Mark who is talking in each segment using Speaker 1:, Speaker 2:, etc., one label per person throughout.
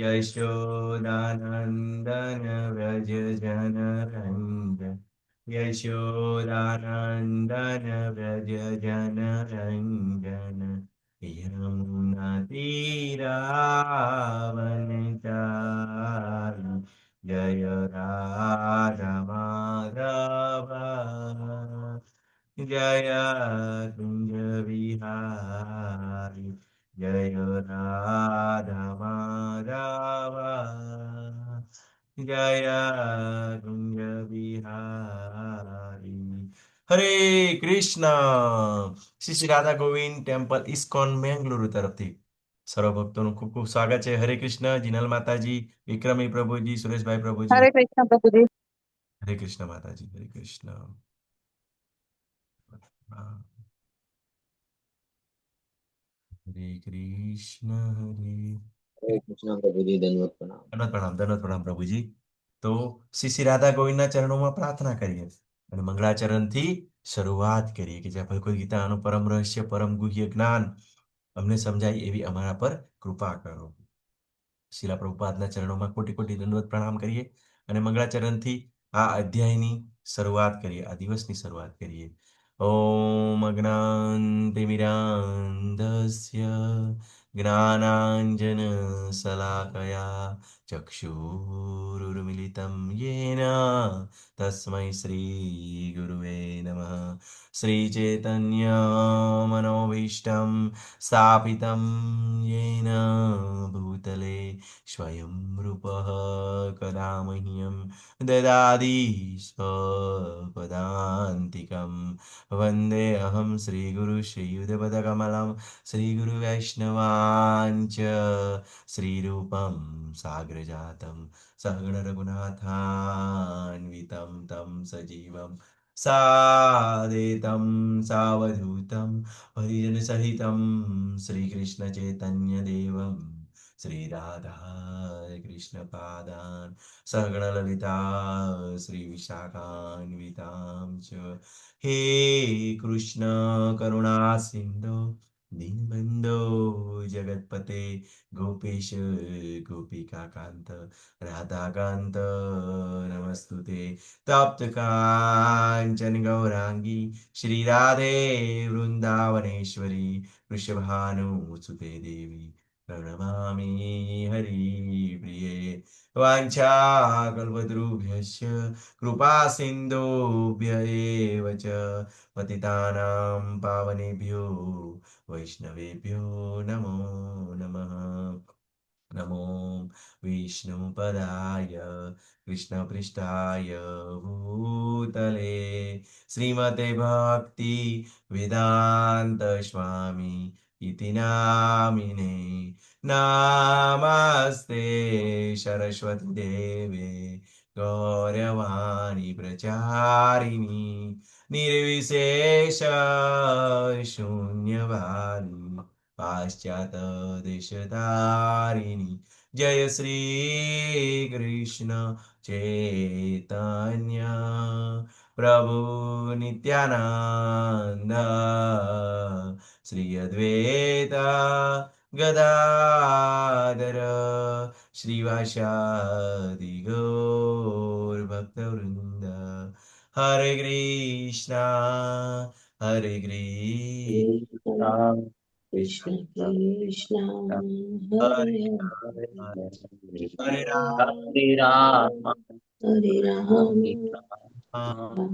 Speaker 1: यशोदानन्दन व्रज जनरञ्जन यशोदानन्दन व्रज जनरञ्जन यमुनातीरावनचारि जय राधा माधव जय कुञ्ज विहारी जय राधा माधव जय कुंज बिहारी हरे कृष्ण શ્રી શ્રી રાધા ગોવિંદ ટેમ્પલ ઇસ્કોન બેંગલુરુ તરફથી સર્વ ભક્તોનું ખૂબ ખૂબ સ્વાગત છે. હરે કૃષ્ણ જીનલ માતાજી, વિક્રમી પ્રભુજી, સુરેશભાઈ પ્રભુજી.
Speaker 2: હરે કૃષ્ણ પ્રભુજી.
Speaker 1: હરે કૃષ્ણ માતાજી. હરે કૃષ્ણ. હરે કૃષ્ણ
Speaker 3: હરે કૃષ્ણ પ્રભુજી, દંડવત પ્રણામ.
Speaker 1: દંડવત પ્રણામ પ્રભુજી. તો શ્રી શ્રી રાધા ગોવિંદના ચરણોમાં પ્રાર્થના કરીએ અને મંગળાચરણથી શરૂઆત કરીએ કે જે ભગવદ્ ગીતાનું પરમ રહસ્ય, પરમ ગુહ્ય જ્ઞાન અમને સમજાય એવી અમારા પર કૃપા કરો. શિલા પ્રભુપાદના ચરણોમાં કોટી કોટી દંડવત પ્રણામ કરીએ અને મંગળાચરણથી આ અધ્યાયની શરૂઆત કરીએ, આ દિવસની શરૂઆત કરીએ. ઓમ અજ્ઞાનતિમિરાન્ધસ્ય જ્ઞાનાંજન શલાકયા ચક્ષુરુર્મિલિतं येन तस्मै श्रीगुरुवे नमः. श्रीचैतन्यमनोभीष्टं स्थापितं येन भूतले स्वयं रूपः कदा मह्यं ददाति स्वपदान्तिकं वन्दे अहं श्रीगुरु श्रीयुतपदकमलं श्रीगुरुवैष्णवाञ्च श्रीरूपं साग्रजातं सहगण रघुनाथान्वितं तं सजीवं सादेतं सावधूतं हरिजनसहितं श्रीकृष्णचैतन्यदेवं श्रीराधा कृष्णपादान् सहगणललिता श्रीविशाखान्वितां च. हे कृष्ण करुणा सिन्धो दीनबन्धो जगत्पते गोपेश गोपिकान्त राधाकान्त नमस्तुते. तप्त काञ्चन गौरांगी श्रीराधे वृन्दावनेश्वरी वृषभानुसुते देवी प्रणमामि हरिप्रिये. वाञ्छाकल्पतरुभ्यश्च कृपा सिन्धुभ्य एव च पतितानां पावनेभ्यो वैष्णवेभ्यो नमो नमः. नमो विष्णुपदाय कृष्णपृष्ठाय भूतले श्रीमते भक्ति वेदांत स्वामी इति नामिने. नमस्ते सरस्वती देवे गौरवाणी प्रचारिणी निर्विशेष शून्यवादी पाश्चात देशधारिणी. जय श्री कृष्ण चैतन्य प्रभु नित्यानंद श्री अद्वैत गदाधर श्रीवासादि गौर भक्तवृंद. हरे कृष्णा हरे कृष्णा
Speaker 3: कृष्ण कृष्ण हरे
Speaker 1: हरे
Speaker 3: हरे
Speaker 1: हरे राम
Speaker 3: हरे राम हरे राम राम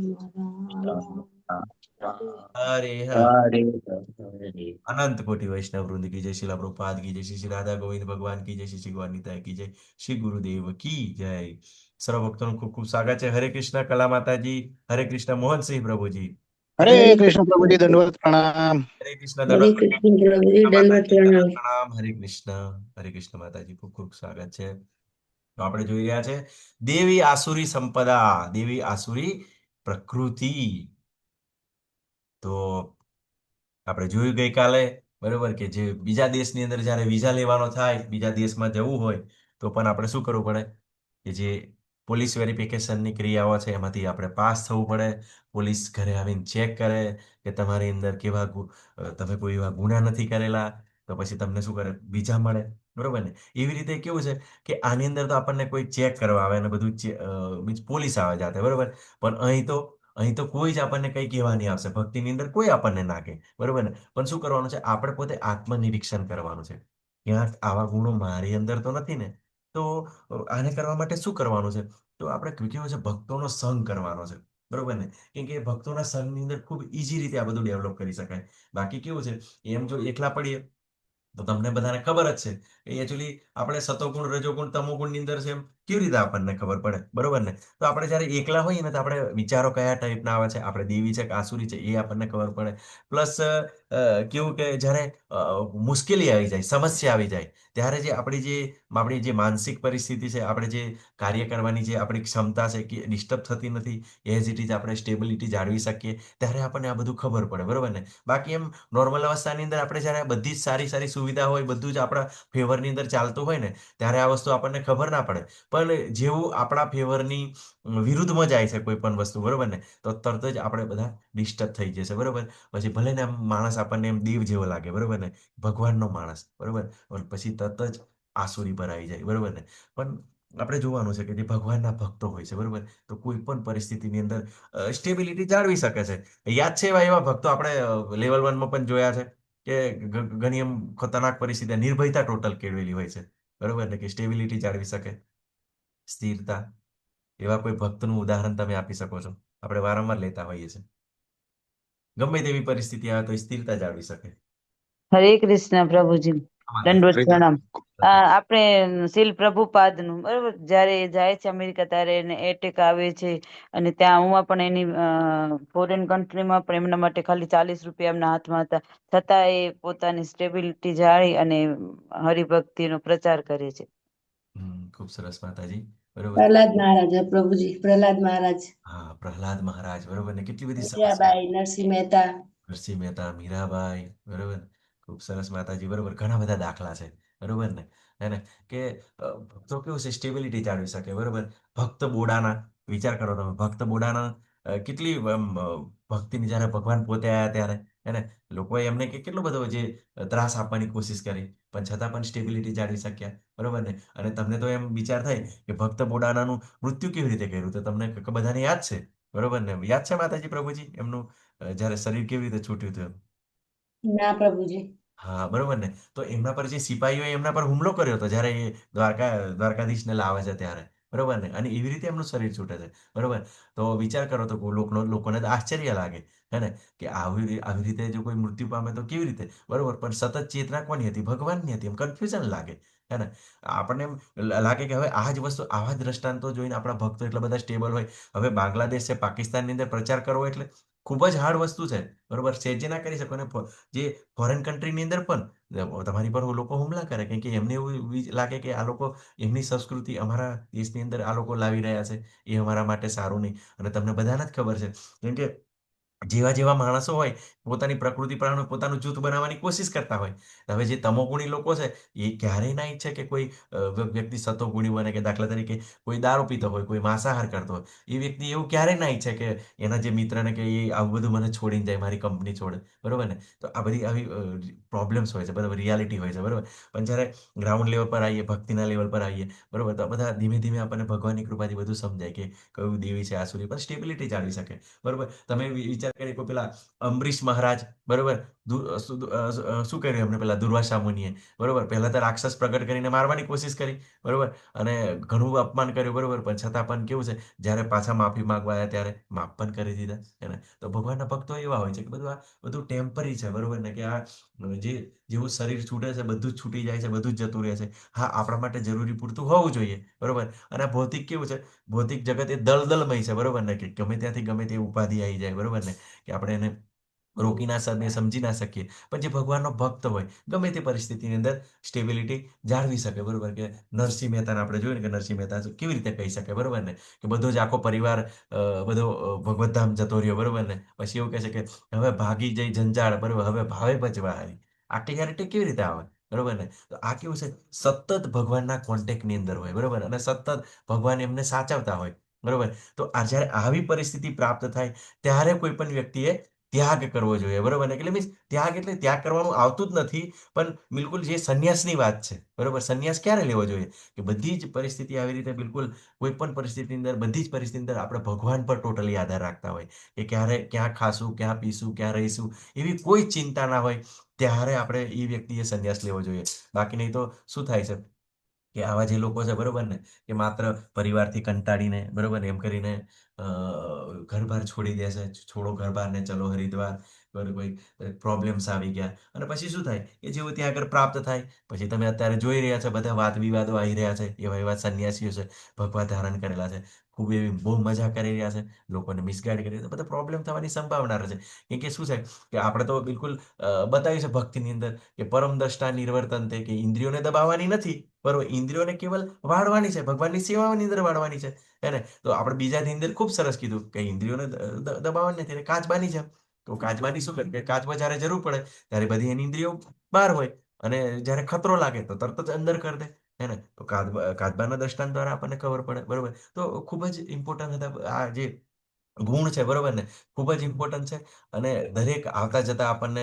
Speaker 3: राम
Speaker 1: हरे
Speaker 3: हरे
Speaker 1: हरे. अनंत कोटि वैष्णव वृंद की जय, शिला प्रभुपाद की जय, श्री श्री राधा गोविंद भगवान की जय, श्री श्री गौरनिताई की जय, श्री गुरुदेव की जय. सर्व भक्तों को खूब स्वागत है. हरे कृष्ण कला माता जी, हरे कृष्ण मोहन सिंह प्रभु जी.
Speaker 2: हरे कृष्ण प्रभुजी, दंडवत प्रणाम.
Speaker 1: हरे कृष्ण
Speaker 3: हरे
Speaker 1: दंडवत
Speaker 3: कृष्ण प्रभुजी, दंडवत प्रणाम.
Speaker 1: प्रणाम. હરે કૃષ્ણ માતાજી, ખૂબ ખૂબ સ્વાગત છે. તો આપણે જોઈ રહ્યા છે દેવી આસુરી સંપદા, દેવી આસુરી પ્રકૃતિ. તો આપણે જોયું ગઈકાલે બરોબર કે જે બીજા દેશની અંદર જ્યારે વિઝા લેવાનો થાય, બીજા દેશમાં જવું હોય તો પણ આપણે શું કરવું પડે કે જે પોલીસ વેરિફિકેશનની ક્રિયાઓ છે એમાંથી આપણે પાસ થવું પડે. પોલીસ ઘરે આવીને ચેક કરે કે તમારી અંદર કેવા તમે કોઈ એવા ગુના નથી કરેલા, તો પછી તમને શું કરે, બીજા મળે, બરોબર ને? એવી રીતે કેવું છે કે આની અંદર તો આપણને કોઈ ચેક કરવા આવે અને બધું મીન્સ પોલીસ આવે જાતે, બરોબર? પણ અહીં તો કોઈ જ આપણને કંઈ કહેવા નહીં આવશે, ભક્તિની અંદર કોઈ આપણને ના કહે, બરોબર ને? પણ શું કરવાનું છે, આપણે પોતે આત્મનિરીક્ષણ કરવાનું છે. ક્યાંક આવા ગુણો મારી અંદર તો નથી ને? તો આને કરવા માટે શું કરવાનું છે? તો આપણે કેવું છે, ભક્તોનો સંગ કરવાનો છે, બરોબર ને? કેમ કે ભક્તોના સંઘની અંદર ખૂબ ઈઝી રીતે આ બધું ડેવલપ કરી શકાય. બાકી કેવું છે, એમ જો એકલા પડીએ તો તમને બધાને ખબર જ છે કે એકચ્યુઅલી આપણે સતોગુણ, રજોગુણ, તમોગુણની અંદર છે, એમ કેવી રીતે આપણને ખબર પડે, બરોબર ને? તો આપણે જ્યારે એકલા હોઈએ ને તો આપણે વિચારો કયા ટાઈપના આવે છે, આપણે દેવી છે કે આસુરી છે, એ આપણને ખબર પડે. પ્લસ કેવું કે જ્યારે મુશ્કેલી આવી જાય, સમસ્યા આવી જાય, ત્યારે જે આપણી જે માનસિક પરિસ્થિતિ છે, આપણે જે કાર્ય કરવાની જે આપણી ક્ષમતા છે કે ડિસ્ટર્બ થતી નથી, એઝ ઇટ ઇઝ આપણે સ્ટેબિલિટી જાળવી શકીએ, ત્યારે આપણને આ બધું ખબર પડે, બરોબર ને? બાકી એમ નોર્મલ અવસ્થાની અંદર આપણે જ્યારે બધી જ સારી સારી સુવિધા હોય, બધું જ આપણા ફેવરની અંદર ચાલતું હોય ને, ત્યારે આ વસ્તુ આપણને ખબર ના પડે. પણ જેવું આપણા ફેવરની વિરુદ્ધમાં જાય છે કોઈ પણ વસ્તુ, બરોબર ને, તો તરત જ આપણે બધા ડિસ્ટર્બ થઈ જશે, બરોબર? પછી ભલે ને આમ માણસ આપણને એમ દેવ જેવો લાગે, બરોબર ને, ભગવાનનો માણસ, બરોબર, પણ પછી તરત જ આસુરી પર આવી જાય, બરોબર ને? પણ આપણે જોવાનું છે કે જે ભગવાનના ભક્તો હોય છે, બરોબર, તો કોઈ પણ પરિસ્થિતિની અંદર સ્ટેબિલિટી જાળવી શકે છે. યાદ છે એવા ભક્તો આપણે લેવલ 1માં પણ જોયા છે કે ઘણી એમ ખતરનાક પરિસ્થિતિ નિર્ભયતા ટોટલ કેળવેલી હોય છે, બરોબર ને, કે સ્ટેબિલિટી જાળવી શકે, સ્થિરતા. એવા કોઈ ભક્તનું ઉદાહરણ તમે આપી શકો છો? આપણે વારંવાર લેતા હોઈએ છીએ. ગમે તેવી પરિસ્થિતિ આવે તો એ સ્થિરતા જાળવી શકે.
Speaker 4: હરે કૃષ્ણ પ્રભુજી, દંડવત પ્રણામ. આપણે શીલ પ્રભુપાદનું બરોબર, જયારે જાય છે અમેરિકા ત્યારે એને એટેક આવે છે અને ત્યાં હું પણ એની ફોરેન કન્ટ્રીમાં પણ એમના માટે ખાલી 40 રૂપિયા એમના હાથમાં હતા, છતાં એ પોતાની સ્ટેબિલિટી જાળી અને હરિભક્તિનો પ્રચાર કરે છે.
Speaker 1: ખૂબ સરસ માતાજી, બરોબર.
Speaker 3: પ્રહલાદ મહારાજ, પ્રભુજી, પ્રહલાદ મહારાજ,
Speaker 1: હા, પ્રહલાદ મહારાજ, બરોબર ને, કેટલી બધી સમસ્યા.
Speaker 3: મીરાબાઈ, નરસિંહ મહેતા,
Speaker 1: નરસિંહ મહેતા, મીરાબાઈ, બરોબર. ખૂબ સરસ માતાજી, બરોબર. ઘણા બધા દાખલા છે, બરોબર ને? હે કે ભક્તો કેવું છે, સ્ટેબિલિટી જાળવી શકે, બરોબર. ભક્ત બોડાના, વિચાર કરો તમે, ભક્ત બોડાના કેટલી ભક્તિની જ્યારે ભગવાન પોતે આવ્યા ત્યારે, હે, લોકોએ એમને કેટલો બધો જે ત્રાસ આપવાની કોશિશ કરી, પણ છતાં પણ સ્ટેબિલિટી જાળવી શક્યા, બરોબર ને? અને તમને તો એમ વિચાર થાય કે ભક્ત બોડાનાનું મૃત્યુ કેવી રીતે કર્યું, તો તમને બધાને યાદ છે, બરોબર ને? યાદ છે માતાજી, પ્રભુજી, એમનું જ્યારે શરીર કેવી રીતે છૂટ્યું હતું એમ?
Speaker 3: ના પ્રભુજી.
Speaker 1: હા, બરોબર ને? તો એમના પર જે સિપાહીઓએ એમના પર હુમલો કર્યો હતો જ્યારે એ દ્વારકાધીશને લાવે છે ત્યારે, બરોબર ને? અને એવી રીતે એમનું શરીર છૂટે છે, બરોબર. તો વિચાર કરો તો લોકોને તો આશ્ચર્ય લાગે, હે ને, કે આવી રીતે જો કોઈ મૃત્યુ પામે તો કેવી રીતે, બરોબર? પણ સતત ચેતના કોની હતી? ભગવાનની હતી. એમ કન્ફ્યુઝન લાગે, હે ને? આપણને એમ લાગે કે હવે આ જ વસ્તુ, આવા જ દ્રષ્ટાંતો જોઈને આપણા ભક્તો એટલા બધા સ્ટેબલ હોય. હવે બાંગ્લાદેશ છે, પાકિસ્તાનની અંદર પ્રચાર કરવો એટલે ખૂબ જ હાર્ડ વસ્તુ છે, બરોબર. સહેજે ના કરી શકો ને. જે ફોરેન કન્ટ્રીની અંદર પણ તમારી પર લોકો હુમલા કરે, કેમ કે એમને એવું લાગે કે આ લોકો એમની સંસ્કૃતિ અમારા દેશની અંદર આ લોકો લાવી રહ્યા છે, એ અમારા માટે સારું નહીં. અને તમને બધાને જ ખબર છે, કેમ કે જેવા જેવા માણસો હોય, પોતાની પ્રકૃતિ પ્રમાણે પોતાનું જૂથ બનાવવાની કોશિશ કરતા હોય. હવે જે તમોગુણી લોકો છે, એ ક્યારેય ના ઈચ્છે કે કોઈ વ્યક્તિ સતોગુણી બને, કે દાખલા તરીકે કોઈ દારૂ પીતો હોય, કોઈ માંસાહાર કરતો હોય, એ વ્યક્તિ એવું ક્યારેય ના ઈચ્છે કે એના જે મિત્રને કે એ આવું બધું મને છોડીને જાય, મારી કંપની છોડે, બરોબર ને? તો આ બધી આવી પ્રોબ્લેમ્સ હોય છે, બરાબર, રિયાલિટી હોય છે, બરાબર. પણ જ્યારે ગ્રાઉન્ડ લેવલ પર આવીએ, ભક્તિના લેવલ પર આવીએ, બરાબર, તો બધા ધીમે ધીમે આપણને ભગવાનની કૃપાથી બધું સમજાય કે કયું દેવી છે, આસુરી પર સ્ટેબિલિટી જાળવી શકે, બરાબર. તમે વિચાર કરી કોઈ પેલા અંબરીશ મહારાજ, બરાબર, શું કર્યું એમને પેલા દુર્વાસા મુનિએ, બરાબર? પહેલા તો રાક્ષસ પ્રગટ કરીને મારવાની કોશિશ કરી, બરાબર, અને ઘણું અપમાન કર્યું, બરાબર, પણ છતાં પણ કેવું છે, જ્યારે પાછા માફી માંગવા આવ્યા ત્યારે માફ પણ કરી દીધા, એને. તો ભગવાનના ભક્તો એવા હોય છે કે બધું ટેમ્પરરી છે, બરોબર ને, કે આ જેવું શરીર છૂટે છે, બધું જ છૂટી જાય છે, બધું જ જતું રહે છે. હા, આપણા માટે જરૂરી પૂરતું હોવું જોઈએ, બરોબર. અને ભૌતિક કેવું છે, ભૌતિક જગત એ દલદલમય છે, બરોબર ને, કે ગમે ત્યાંથી ગમે તે ઉપાધિ આવી જાય, બરોબર ને, કે આપણે એને રોકી ના શકીએ, સમજી ના શકીએ. પણ જે ભગવાનનો ભક્ત હોય, ગમે તે પરિસ્થિતિની અંદર સ્ટેબિલિટી જાળવી શકે, બરોબર. કે નરસિંહ મહેતાને આપણે જોયું ને, કે નરસિંહ મહેતા કેવી રીતે કહી શકે, બરોબર ને, કે બધો જ આખો પરિવાર બધો ભગવત ધામ જતો રહ્યો, બરોબર ને, પછી એવું કહે છે કે હવે ભાગી જઈ જંજાળ, બરોબર, હવે ભાવે ભજવા આવી. આ ક્લિયરિટી કેવી રીતે આવે, બરોબર ને? તો આ કેવું છે, સતત ભગવાનના કોન્ટેક્ટની અંદર હોય, બરોબર, અને સતત ભગવાન એમને સાચવતા હોય, બરોબર. તો આ જ્યારે આવી પરિસ્થિતિ પ્રાપ્ત થાય, ત્યારે કોઈ પણ વ્યક્તિએ ત્યાગ કરવો જોઈએ, બરોબર ને? એટલે મીન્સ ત્યાગ એટલે ત્યાગ કરવાનું આવતું જ નથી, પણ બિલકુલ જે સંન્યાસની વાત છે, બરોબર? સંન્યાસ ક્યારે લેવો જોઈએ? કે બધી જ પરિસ્થિતિ આવી રીતે બિલકુલ કોઈ પણ પરિસ્થિતિની અંદર, બધી જ પરિસ્થિતિની અંદર આપણે ભગવાન પર ટોટલી આધાર રાખતા હોય કે ક્યારે ક્યાં ખાશું, ક્યાં પીશું, ક્યાં રહીશું, એવી કોઈ ચિંતા ના હોય, ત્યારે આપણે એ વ્યક્તિએ સંન્યાસ લેવો જોઈએ. બાકી નહીં તો શું થાય છે કે આવા જે લોકો છે, બરોબર ને, કે માત્ર પરિવારથી કંટાળીને, બરોબર ને, એમ કરીને ઘર-બાર છોડી દેશે, છોડો ઘર-બાર ને ચલો હરિદ્વાર, બરોબર, કોઈ પ્રોબ્લેમ્સ આવી ગયા અને પછી શું થાય કે જેવું ત્યાં આગળ પ્રાપ્ત થાય, પછી તમે અત્યારે જોઈ રહ્યા છો બધા વાદ વિવાદો આવી રહ્યા છે, એવા એવા સંન્યાસીઓ છે, ભગવા ધારણ કરેલા છે, ખૂબ એવી બહુ મજા કરી રહ્યા છે, લોકોને મિસગાઈડ કરી રહ્યા છે, બધા પ્રોબ્લેમ થવાની સંભાવના રહે છે. કેમ કે શું છે કે આપણે તો બિલકુલ બતાવ્યું છે ભક્તિની અંદર કે પરમ દ્રષ્ટા નિર્વર્તન તે, કે ઇન્દ્રિયોને દબાવવાની નથી, બરોબર, ઇન્દ્રિયોને કેવલ વાળવાની છે, ભગવાનની સેવાની અંદર વાળવાની છે, હે ને? તો આપણે બીજાની અંદર ખૂબ સરસ કીધું કે ઇન્દ્રિયોને દબાવવાની નથી, એટલે કાચબાની છે. તો કાચબાની શું કરે કે કાચબા જ્યારે જરૂર પડે ત્યારે બધી એની ઇન્દ્રિયો બહાર હોય, અને જ્યારે ખતરો લાગે તો તરત જ અંદર કરી દે, હે ને? તો કાચબાના દ્રષ્ટાંત દ્વારા આપણને ખબર પડે, બરોબર? તો ખૂબ જ ઇમ્પોર્ટન્ટ હતા આ જે ગુણ છે, બરોબર ને, ખૂબ જ ઇમ્પોર્ટન્ટ છે. અને દરેક આવતા જતા આપણને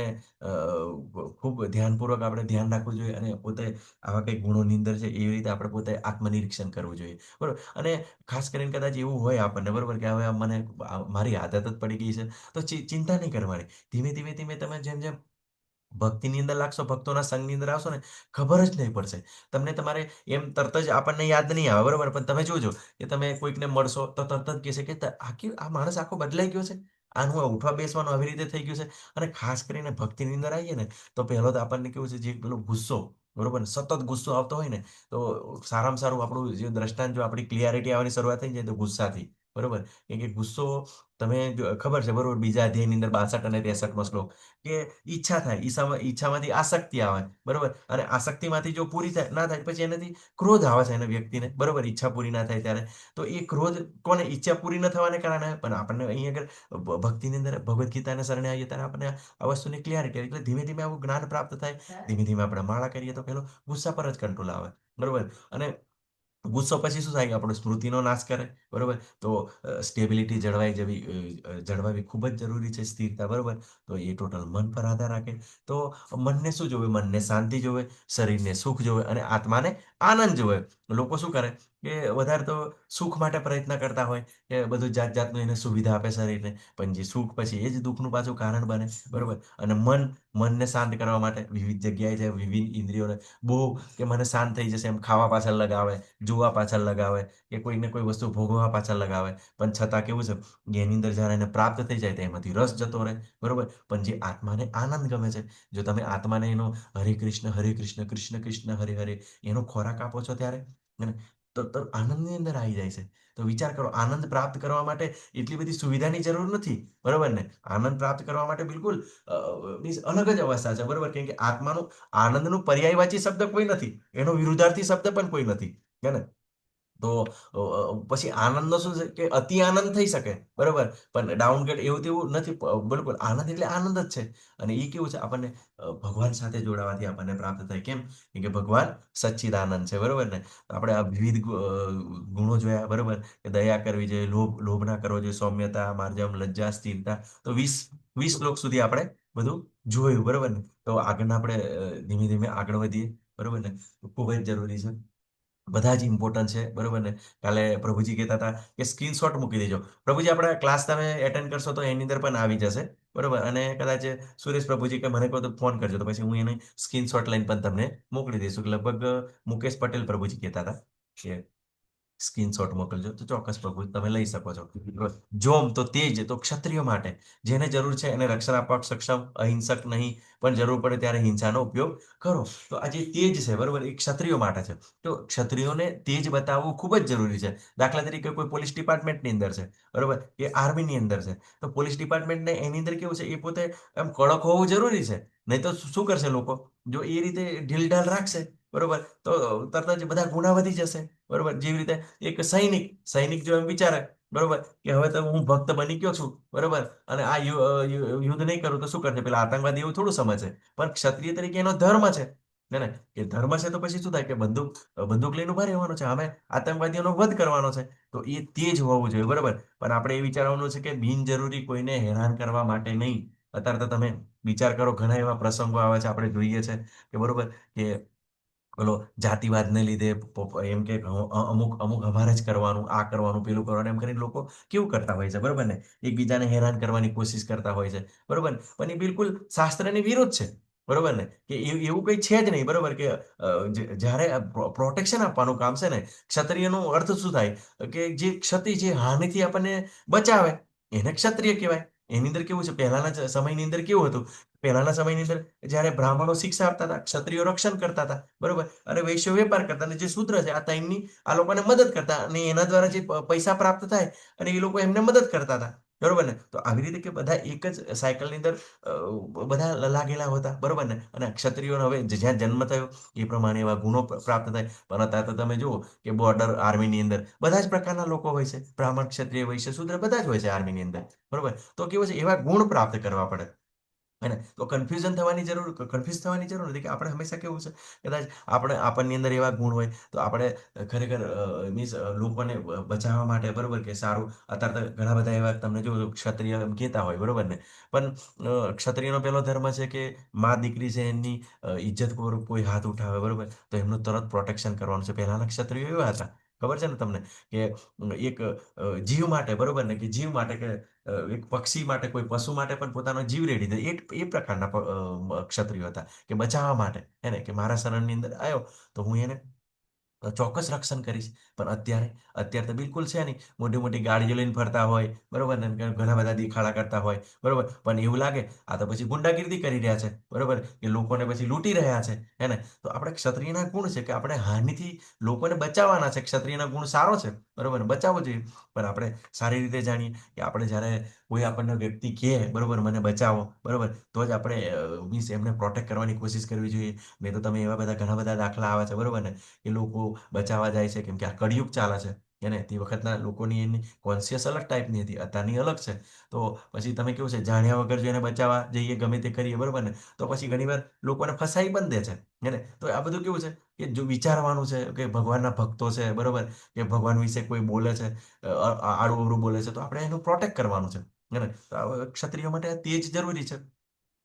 Speaker 1: ખૂબ ધ્યાનપૂર્વક આપણે ધ્યાન રાખવું જોઈએ, અને પોતે આવા કંઈક ગુણોની અંદર છે એવી રીતે આપણે પોતે આત્મનિરીક્ષણ કરવું જોઈએ, બરોબર? અને ખાસ કરીને કદાચ એવું હોય આપણને, બરોબર, કે હવે મને મારી આદત જ પડી ગઈ છે, તો ચિંતા નહીં કરવાની. ધીમે ધીમે ધીમે તમે જેમ જેમ ભક્તિની અંદર લાગશો, ભક્તોના સંઘની અંદર આવશો ને, ખબર જ નહીં પડશે તમને. તમારે એમ તરત જ આપણને યાદ નહીં આવે, બરોબર, પણ તમે જોજો કે તમે કોઈકને મળશો તો તરત જ કહેશે કે આ માણસ આખો બદલાઈ ગયો છે, આનું આ ઉઠવા બેસવાનું આવી રીતે થઈ ગયું છે. અને ખાસ કરીને ભક્તિની અંદર આવીએ ને, તો પહેલો તો આપણને કેવું છે, જે પેલો ગુસ્સો, બરોબર ને, સતત ગુસ્સો આવતો હોય ને, તો સારામાં સારું આપણું જે દ્રષ્ટાંત, જો આપણી ક્લિયરિટી આવવાની શરૂઆત થઈ જાય તો ગુસ્સાથી, બરોબર. કેમ કે ગુસ્સો, તમે ખબર છે, બરોબર, બીજા અધ્યાયની અંદર 62 અને 63મો શ્લોક, કે ઈચ્છા થાય, ઈચ્છામાંથી આસક્તિ આવે, બરોબર, અને આસક્તિમાંથી જો પૂરી થાય ના થાય, પછી એનાથી ક્રોધ આવે છે એને વ્યક્તિને, બરોબર, ઈચ્છા પૂરી ના થાય ત્યારે. તો એ ક્રોધ કોને? ઈચ્છા પૂરી ન થવાને કારણે. પણ આપણને અહીં આગળ ભક્તિની અંદર ભગવદ્ ગીતાને શરણે આવીએ ત્યારે આપણને આ વસ્તુની ક્લિયરિટી, એટલે ધીમે ધીમે આવું જ્ઞાન પ્રાપ્ત થાય. ધીમે ધીમે આપણે માળા કરીએ તો પેલો ગુસ્સા પર જ કંટ્રોલ આવે, બરોબર. અને ગુસ્સો પછી શું થાય કે આપણો સ્મૃતિનો નાશ કરે, બરોબર. તો સ્ટેબિલિટી જળવાવી ખૂબ જ જરૂરી છે, સ્થિરતા, બરોબર. તો એ ટોટલ મન પર આધાર રાખે. તો મનને શું જોવે? મનને શાંતિ જોવે, શરીરને સુખ જોવે, અને આત્માને આનંદ જોવે. લોકો શું કરે કે વધારે તો સુખ માટે પ્રયત્ન કરતા હોય, કે બધું જાત જાતનું એને સુવિધા આપે શરીરને, પણ જે સુખ પછી એ જ દુઃખનું પાછું કારણ બને, બરોબર. અને મનને શાંત કરવા માટે વિવિધ જગ્યાએ જાય, વિવિધ ઇન્દ્રિયોને બહુ, કે મને શાંત થઈ જશે એમ ખાવા પાછળ લગાવે, જોવા પાછળ લગાવે, કે કોઈને કોઈ વસ્તુ ભોગવવા પાછળ લગાવે, પણ છતાં કેવું છે કે એની અંદર જ્યારે એને પ્રાપ્ત થઈ જાય તો એમાંથી રસ જતો રહે, બરોબર. પણ જે આત્માને આનંદ ગમે છે, જો તમે આત્માને એનો હરે કૃષ્ણ હરે કૃષ્ણ કૃષ્ણ કૃષ્ણ હરે હરે એનો ખોરાક આપો છો ત્યારે, હે ને, તો આનંદની અંદર આવી જાય છે. તો વિચાર કરો, આનંદ પ્રાપ્ત કરવા માટે એટલી બધી સુવિધાની જરૂર નથી, બરોબર ને? આનંદ પ્રાપ્ત કરવા માટે બિલકુલ મીન્સ અલગ જ અવસ્થા છે, બરોબર. કેમ કે આત્માનું આનંદનું પર્યાયવાચી શબ્દ કોઈ નથી, એનો વિરુદ્ધાર્થી શબ્દ પણ કોઈ નથી, હે ને? તો પછી આનંદનો શું છે કે અતિ આનંદ થઈ શકે, બરોબર, પણ ડાઉનગ્રેડ એવું તેવું નથી, બરોબર. આનંદ એટલે આનંદ જ છે. અને એ કેવું છે, આપણને ભગવાન સાથે જોડાવાથી આપણને પ્રાપ્ત થાય. કેમ? કે ભગવાન સચ્ચિદાનંદ છે, બરોબર ને? આપણે આ વિવિધ ગુણો જોયા, બરોબર, કે દયા કરવી જોઈએ, લોભ ના કરવો જોઈએ, સૌમ્યતા, માર્જમ, લજ્જા, સ્થિરતા. તો 20 શ્લોક સુધી આપણે બધું જોયું, બરોબર ને? તો આગળના આપણે ધીમે ધીમે આગળ વધીએ, બરોબર ને? ખૂબ જ જરૂરી છે, બધા જ ઇમ્પોર્ટન્ટ છે, બરોબર ને? કાલે પ્રભુજી કહેતા હતા કે સ્ક્રીનશોટ મૂકી દેજો. પ્રભુજી, આપણા ક્લાસ તમે એટેન્ડ કરશો તો એની અંદર પણ આવી જશે, બરોબર. અને કદાચ સુરેશ પ્રભુજી કે મને કહો તો ફોન કરજો, તો પછી હું એને સ્ક્રીનશોટ લઈને પણ તમને મોકલી દઈશું. લગભગ મુકેશ પટેલ પ્રભુજી કહેતા હતા કે સ્ક્રીનશોટ મોકલજો, તો ચોક્કસ પ્રભુ તમે લઈ શકો છો. જોમ તો તેજ, તો ક્ષત્રિયો માટે જેને જરૂર છે એને રક્ષણ આપવા સક્ષમ, અહિંસક નહીં, પણ જરૂર પડે ત્યારે હિંસાનો ઉપયોગ કરો. તો આ જે તેજ છે, બરોબર, એ ક્ષત્રિયો માટે છે. તો ક્ષત્રિયોને તેજ બતાવવું ખૂબ જ જરૂરી છે. દાખલા તરીકે કોઈ પોલીસ ડિપાર્ટમેન્ટની અંદર છે, બરોબર, કે આર્મીની અંદર છે, તો પોલીસ ડિપાર્ટમેન્ટને એની અંદર કેવું છે, એ પોતે એમ કડક હોવું જરૂરી છે. નહીં તો શું કરશે લોકો? જો એ રીતે ઢીલઢાલ રાખશે, બરોબર, તો તરત જ બધા ગુના વધી જશે, બરોબર. જેવી રીતે એક સૈનિક જો એમ વિચારે, બરોબર, કે હવે તો હું ભક્ત બની ગયો છું, બરોબર, અને આ યુદ્ધ નહીં કરું તો શું કરશે? પેલા આતંકવાદી એવું થોડું સમજશે. પણ ક્ષત્રિય તરીકે એનો ધર્મ છે, ને એ ધર્મ છે, તો પછી શું થાય કે બંદૂક લઈને ઉભા રહેવાનો છે, અમે આતંકવાદીઓનો વધ કરવાનો છે. તો એ તેજ હોવું જોઈએ, બરોબર. પણ આપણે એ વિચારવાનું છે કે બિનજરૂરી કોઈને હેરાન કરવા માટે નહીં, અત્યારે તો તમે વિચાર કરો, ઘણા એવા પ્રસંગો આવે છે, આપણે જોઈએ છે કે બરોબર કે પેલો જાતિવાદને લીધે એમ કે અમુક અમુક અમારે જ કરવાનું, આ કરવાનું, પેલું કરવાનું, એમ કરીને લોકો કેવું કરતા હોય છે, બરોબર ને, એકબીજાને હેરાન કરવાની કોશિશ કરતા હોય છે, બરોબર ને. પણ એ બિલકુલ શાસ્ત્રની વિરુદ્ધ છે, બરોબર ને, કે એવું કંઈ છે જ નહીં, બરોબર કે જ્યારે પ્રોટેક્શન આપવાનું કામ છે ને, ક્ષત્રિયનો અર્થ શું થાય કે જે ક્ષતિ, જે હાનિથી આપણને બચાવે એને ક્ષત્રિય કહેવાય. એની અંદર કેવું છે, પહેલાના સમયની અંદર કેવું હતું, પહેલાના સમયની અંદર જ્યારે બ્રાહ્મણો શિક્ષા આપતા હતા, ક્ષત્રિયો રક્ષણ કરતા હતા, બરોબર, અને વૈશ્ય વેપાર કરતા, અને જે શૂદ્ર છે આ ત્રણની આ લોકોને મદદ કરતા, અને એના દ્વારા જે પૈસા પ્રાપ્ત થાય અને એ લોકો એમને મદદ કરતા હતા, બરોબર ને. તો આવી રીતે કે બધા એક જ સાયકલની અંદર બધા લાગેલા હતા, બરોબર ને. અને ક્ષત્રિયોનો હવે જ્યાં જન્મ થયો એ પ્રમાણે એવા ગુણો પ્રાપ્ત થાય. પણ અત્યારે તો તમે જુઓ કે બોર્ડર આર્મીની અંદર બધા જ પ્રકારના લોકો હોય છે, બ્રાહ્મણ, ક્ષત્રિય, વૈશ્ય, શૂદ્ર બધા જ હોય છે આર્મીની અંદર, બરોબર. તો કેવું છે, એવા ગુણ પ્રાપ્ત કરવા પડે. હે ને. તો કન્ફ્યુઝ થવાની જરૂર નથી, કે આપણે હંમેશા કેવું છે, કદાચ આપણની અંદર એવા ગુણ હોય તો આપણે ખરેખર મીન્સ લોકોને બચાવવા માટે, બરોબર કે સારું. અત્યારે તો ઘણા બધા એવા તમને જો ક્ષત્રિય એમ કહેતા હોય, બરોબર ને. પણ ક્ષત્રિયનો પહેલો ધર્મ છે કે મા દીકરી છે એમની ઇજ્જત પર કોઈ હાથ ઉઠાવે, બરોબર, તો એમનું તરત પ્રોટેક્શન કરવાનું છે. પહેલાના ક્ષત્રિયો એવા હતા, ખબર છે ને તમને, કે એક જીવ માટે, બરોબર ને, કે જીવ માટે, કે એક પક્ષી માટે, કોઈ પશુ માટે પણ પોતાનો જીવ રેડી દે, એ પ્રકારના ક્ષત્રિયો હતા, કે બચાવવા માટે, હે ને, કે મારા શરણની અંદર આવ્યો તો હું એને ચોક્કસ રક્ષણ કરીશ. પણ અત્યારે તો બિલકુલ છે નહીં, મોટી મોટી ગાડીઓ લઈને ફરતા હોય, બરોબર ને, ઘણા બધા દેખાડા કરતા હોય, બરોબર. પણ એવું લાગે આ તો પછી ગુંડાગીરી કરી રહ્યા છે, બરોબર, કે લોકોને પછી લૂંટી રહ્યા છે, હે ને. તો આપણે ક્ષત્રિયના ગુણ છે કે આપણે હાનિથી લોકોને બચાવવાના છે. ક્ષત્રિયના ગુણ સારો છે, બરોબર ને, બચાવવો જોઈએ. પણ આપણે સારી રીતે જાણીએ કે આપણે જ્યારે કોઈ આપણને વ્યક્તિ કહે, બરોબર, મને બચાવો, બરોબર, તો જ આપણે મીન્સ એમને પ્રોટેક્ટ કરવાની કોશિશ કરવી જોઈએ. નહીં તો તમે એવા બધા ઘણા બધા દાખલા આવે છે, બરોબર ને, એ લોકો બચાવવા જાય છે કેમ કે આ કળિયુગ ચાલે છે, એને તે વખતના લોકોની એની કોન્શિયસ અલગ ટાઈપની હતી, અત્યારની અલગ છે. તો પછી તમે કેવું છે, જાણ્યા વગર જો એને બચાવવા જઈએ, ગમે તે કરીએ, બરોબર ને, તો પછી ઘણીવાર લોકોને ફસાઈ પણ દે છે, એને. તો આ બધું કેવું છે કે જો વિચારવાનું છે કે ભગવાનના ભક્તો છે, બરોબર, કે ભગવાન વિશે કોઈ બોલે છે, આડું અવળું બોલે છે, તો આપણે એનું પ્રોટેક્ટ કરવાનું છે, એને. તો ક્ષત્રિયો માટે આ તેજ જરૂરી છે.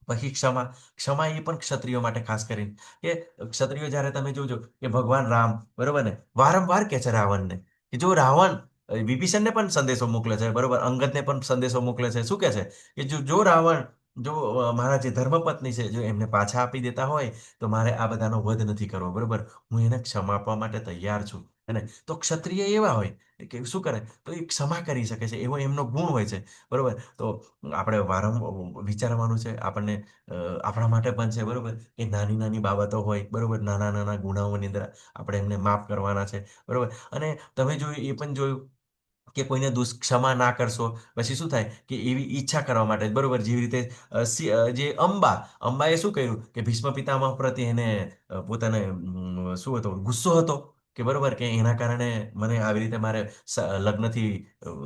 Speaker 1: પછી ક્ષમા એ પણ ક્ષત્રિયો માટે ખાસ કરીને, કે ક્ષત્રિયો જ્યારે તમે જોજો કે ભગવાન રામ, બરોબર ને, વારંવાર કહે છે રાવણને, કે જો રાવણ વિભીષણને પણ સંદેશો મોકલે છે, બરોબર, અંગદને પણ સંદેશો મોકલે છે, શું કહે છે કે જો રાવણ, જો મારા જે ધર્મપત્ની છે, જો એમને પાછા આપી દેતા હોય તો મારે આ બધાનો વધ નથી કરવો, બરોબર, હું એને ક્ષમા આપવા માટે તૈયાર છું. અને તો ક્ષત્રિય એવા હોય કે શું કરે, તો એ ક્ષમા કરી શકે છે, એવો એમનો ગુણ હોય છે, બરોબર. તો આપણે વારંવાર વિચારવાનું છે, આપણને આપણા માટે પણ છે, બરોબર, કે નાની નાની બાબતો હોય, બરોબર, નાના નાના ગુનાઓની અંદર આપણે એમને માફ કરવાના છે, બરોબર. અને તમે જોયું, એ પણ જોયું કે કોઈને દુષ્ક્ષમા ના કરશો, પછી શું થાય કે એવી ઈચ્છા કરવા માટે, બરોબર, જેવી રીતે જે અંબાએ શું કર્યું કે ભીષ્મ પિતામહ પ્રત્યે એને પોતાને શું હતો, ગુસ્સો હતો, કે બરોબર, કે એના કારણે મને આવી રીતે મારે લગ્નથી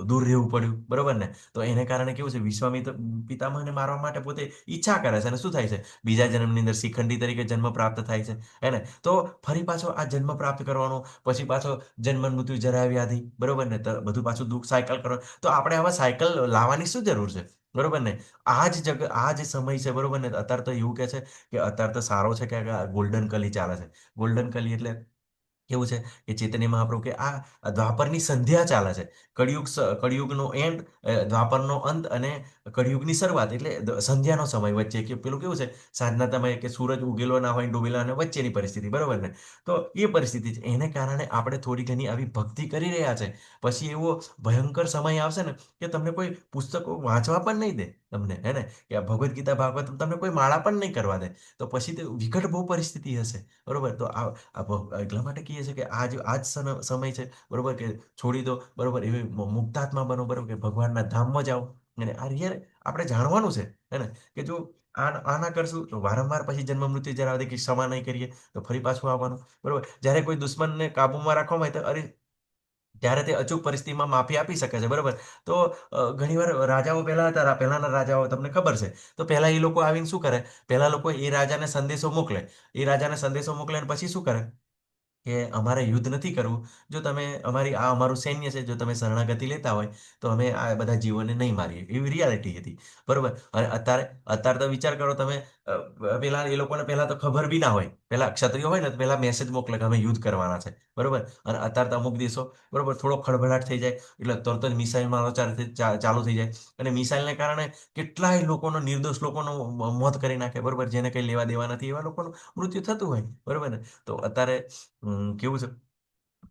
Speaker 1: દૂર રહેવું પડ્યું, બરોબર ને. તો એને કારણે કેવું છે, વિશ્વામિત્ર પિતામહને મારવા માટે પોતે ઈચ્છા કરે છે, અને શું થાય છે, બીજા જન્મની અંદર શિખંડી તરીકે જન્મ પ્રાપ્ત થાય છે, હે ને. તો ફરી પાછો આ જન્મ પ્રાપ્ત કરવાનો, પછી પાછો જન્મ મૃત્યુ જરા વ્યાધિ, બરોબર ને, તો બધું પાછું દુઃખ સાયકલ કરો. તો આપણે આવા સાયકલ લાવવાની શું જરૂર છે, બરોબર ને. આ જે સમય છે, બરોબર ને, અત્યારે તો એવું કે છે કે અત્યારે તો સારો છે કે ગોલ્ડન કલી ચાલે છે. ગોલ્ડન કલી એટલે કેવું છે કે ચૈતન્ય મહાપ્રભુ કે આ દ્વાપરની સંધ્યા ચાલે છે. કળિયુગનો એન્ડ, દ્વાપરનો અંત, અને કળિયુગની શરૂઆત, એટલે સંધ્યાનો સમય વચ્ચે, કે પેલું કેવું છે, સાંજના સમયે કે સૂરજ ઉગેલો ના હોય, ડૂબેલા ના હોય, વચ્ચેની પરિસ્થિતિ, બરોબર ને. તો એ પરિસ્થિતિ છે, એને કારણે આપણે થોડી ઘણી આવી ભક્તિ કરી રહ્યા છે. પછી એવો ભયંકર સમય આવશે ને કે તમને કોઈ પુસ્તકો વાંચવા પણ નહીં દે તમને, હે ને, કે આ ભગવદ્ ગીતા, ભાગવત તમને કોઈ માળા પણ નહીં કરવા દે. તો પછી તો વિકટ બહુ પરિસ્થિતિ હશે, બરોબર. તો એટલા માટે કહીએ છીએ કે આજ સમય છે, બરોબર, કે છોડી દો, બરોબર, એવી મુક્તાત્મા બનો, બરોબર, કે ભગવાનના ધામમાં જાઓ. અને આ રિયલ આપણે જાણવાનું છે, હે ને, કે જો આ ના કરશું તો વારંવાર પછી જન્મ મૃત્યુ જરા કે ક્ષમા નહીં કરીએ તો ફરી પાછું આવવાનું, બરોબર. જ્યારે કોઈ દુશ્મનને કાબુમાં રાખવામાં હોય તો અરે ત્યારે તે અચૂક પરિસ્થિતિમાં માફી આપી શકે છે, બરોબર. તો ઘણીવાર રાજાઓ પહેલા હતા, પહેલાના રાજાઓ તમને ખબર છે, તો પહેલા એ લોકો આવીને શું કરે, પહેલા લોકો એ રાજાને સંદેશો મોકલે, એ રાજાને સંદેશો મોકલે અને પછી શું કરે, કે અમારે યુદ્ધ નથી કરવું, જો તમે અમારું સૈન્ય છે, જો તમે શરણાગતિ લેતા હોય તો અમે આ બધા જીવોને નહીં મારીએ, એવી રિયાલિટી હતી. બરોબર. અને અત્યારે તો વિચાર કરો તમે, પેલા એ લોકોને પહેલા તો ખબર બી ના હોય, પેલા ક્ષત્રિયો હોય ને તો પેલા મેસેજ મોકલે કે અમે યુદ્ધ કરવાના છે. બરોબર. અને અત્યારે તો અમુક દેશો, બરોબર, થોડો ખળભળાટ થઈ જાય એટલે તરત જ મિસાઇલ મારો ચાલુ થઈ જાય, અને મિસાઇલને કારણે કેટલાય લોકોનો, નિર્દોષ લોકોનો મોત કરી નાખે. બરોબર. જેને કંઈ લેવા દેવા નથી એવા લોકોનું મૃત્યુ થતું હોય. બરોબર ને. તો અત્યારે કેવું છે,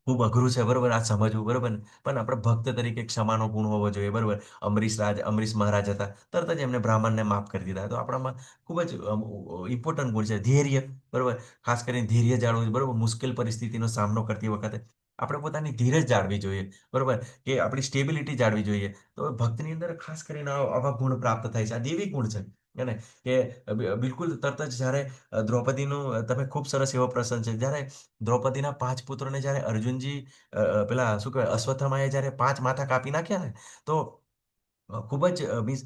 Speaker 1: ખૂબ અઘરું છે. બરોબર, આ સમજવું. બરોબર ને. પણ આપણે ભક્ત તરીકે ક્ષમાનો ગુણ હોવો જોઈએ. બરોબર. અમરીશ મહારાજ હતા, તરત જ એમને બ્રાહ્મણને માફ કરી દીધા. તો આપણામાં ખૂબ જ ઇમ્પોર્ટન્ટ ગુણ છે ધૈર્ય. બરોબર. ખાસ કરીને ધૈર્ય જાળવવું જોઈએ. બરોબર. મુશ્કેલ પરિસ્થિતિનો સામનો કરતી વખતે આપણે પોતાની ધીરજ જાળવી જોઈએ. બરોબર. કે આપણી સ્ટેબિલિટી જાળવી જોઈએ. તો ભક્તની અંદર ખાસ કરીને આવા ગુણ પ્રાપ્ત થાય છે. આ દેવી ગુણ છે. અને કે બિલકુલ તરત જ જ્યારે દ્રૌપદીનું, તમે ખૂબ સરસ એવો પ્રસંગ છે, જ્યારે દ્રૌપદીના 5 પુત્રોને જ્યારે અર્જુનજી, પેલા શું કહેવાય, અશ્વત્થામાએ જ્યારે 5 માથા કાપી નાખ્યા ને, તો ખૂબ જ મીન્સ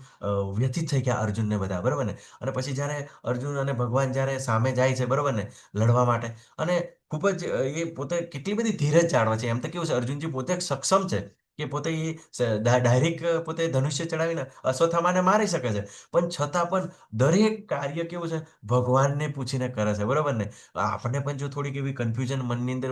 Speaker 1: વ્યથિત થઈ ગયા અર્જુનને બધા. બરોબર ને. અને પછી જ્યારે અર્જુન અને ભગવાન જ્યારે સામે જાય છે, બરોબર ને, લડવા માટે, અને ખૂબ જ એ પોતે કેટલી બધી ધીરજ જાળવે છે. એમ તો કેવું છે, અર્જુનજી પોતે સક્ષમ છે કે પોતે ડાયરેક્ટ પોતે ધનુષ્ય ચડાવીને અશ્વત્થામાને મારી શકે છે, પણ છતાં પણ દરેક કાર્ય કેવું છે, ભગવાનને પૂછીને કરે છે. બરોબર ને. આપણને પણ જો થોડીક એવી કન્ફ્યુઝન મનની અંદર,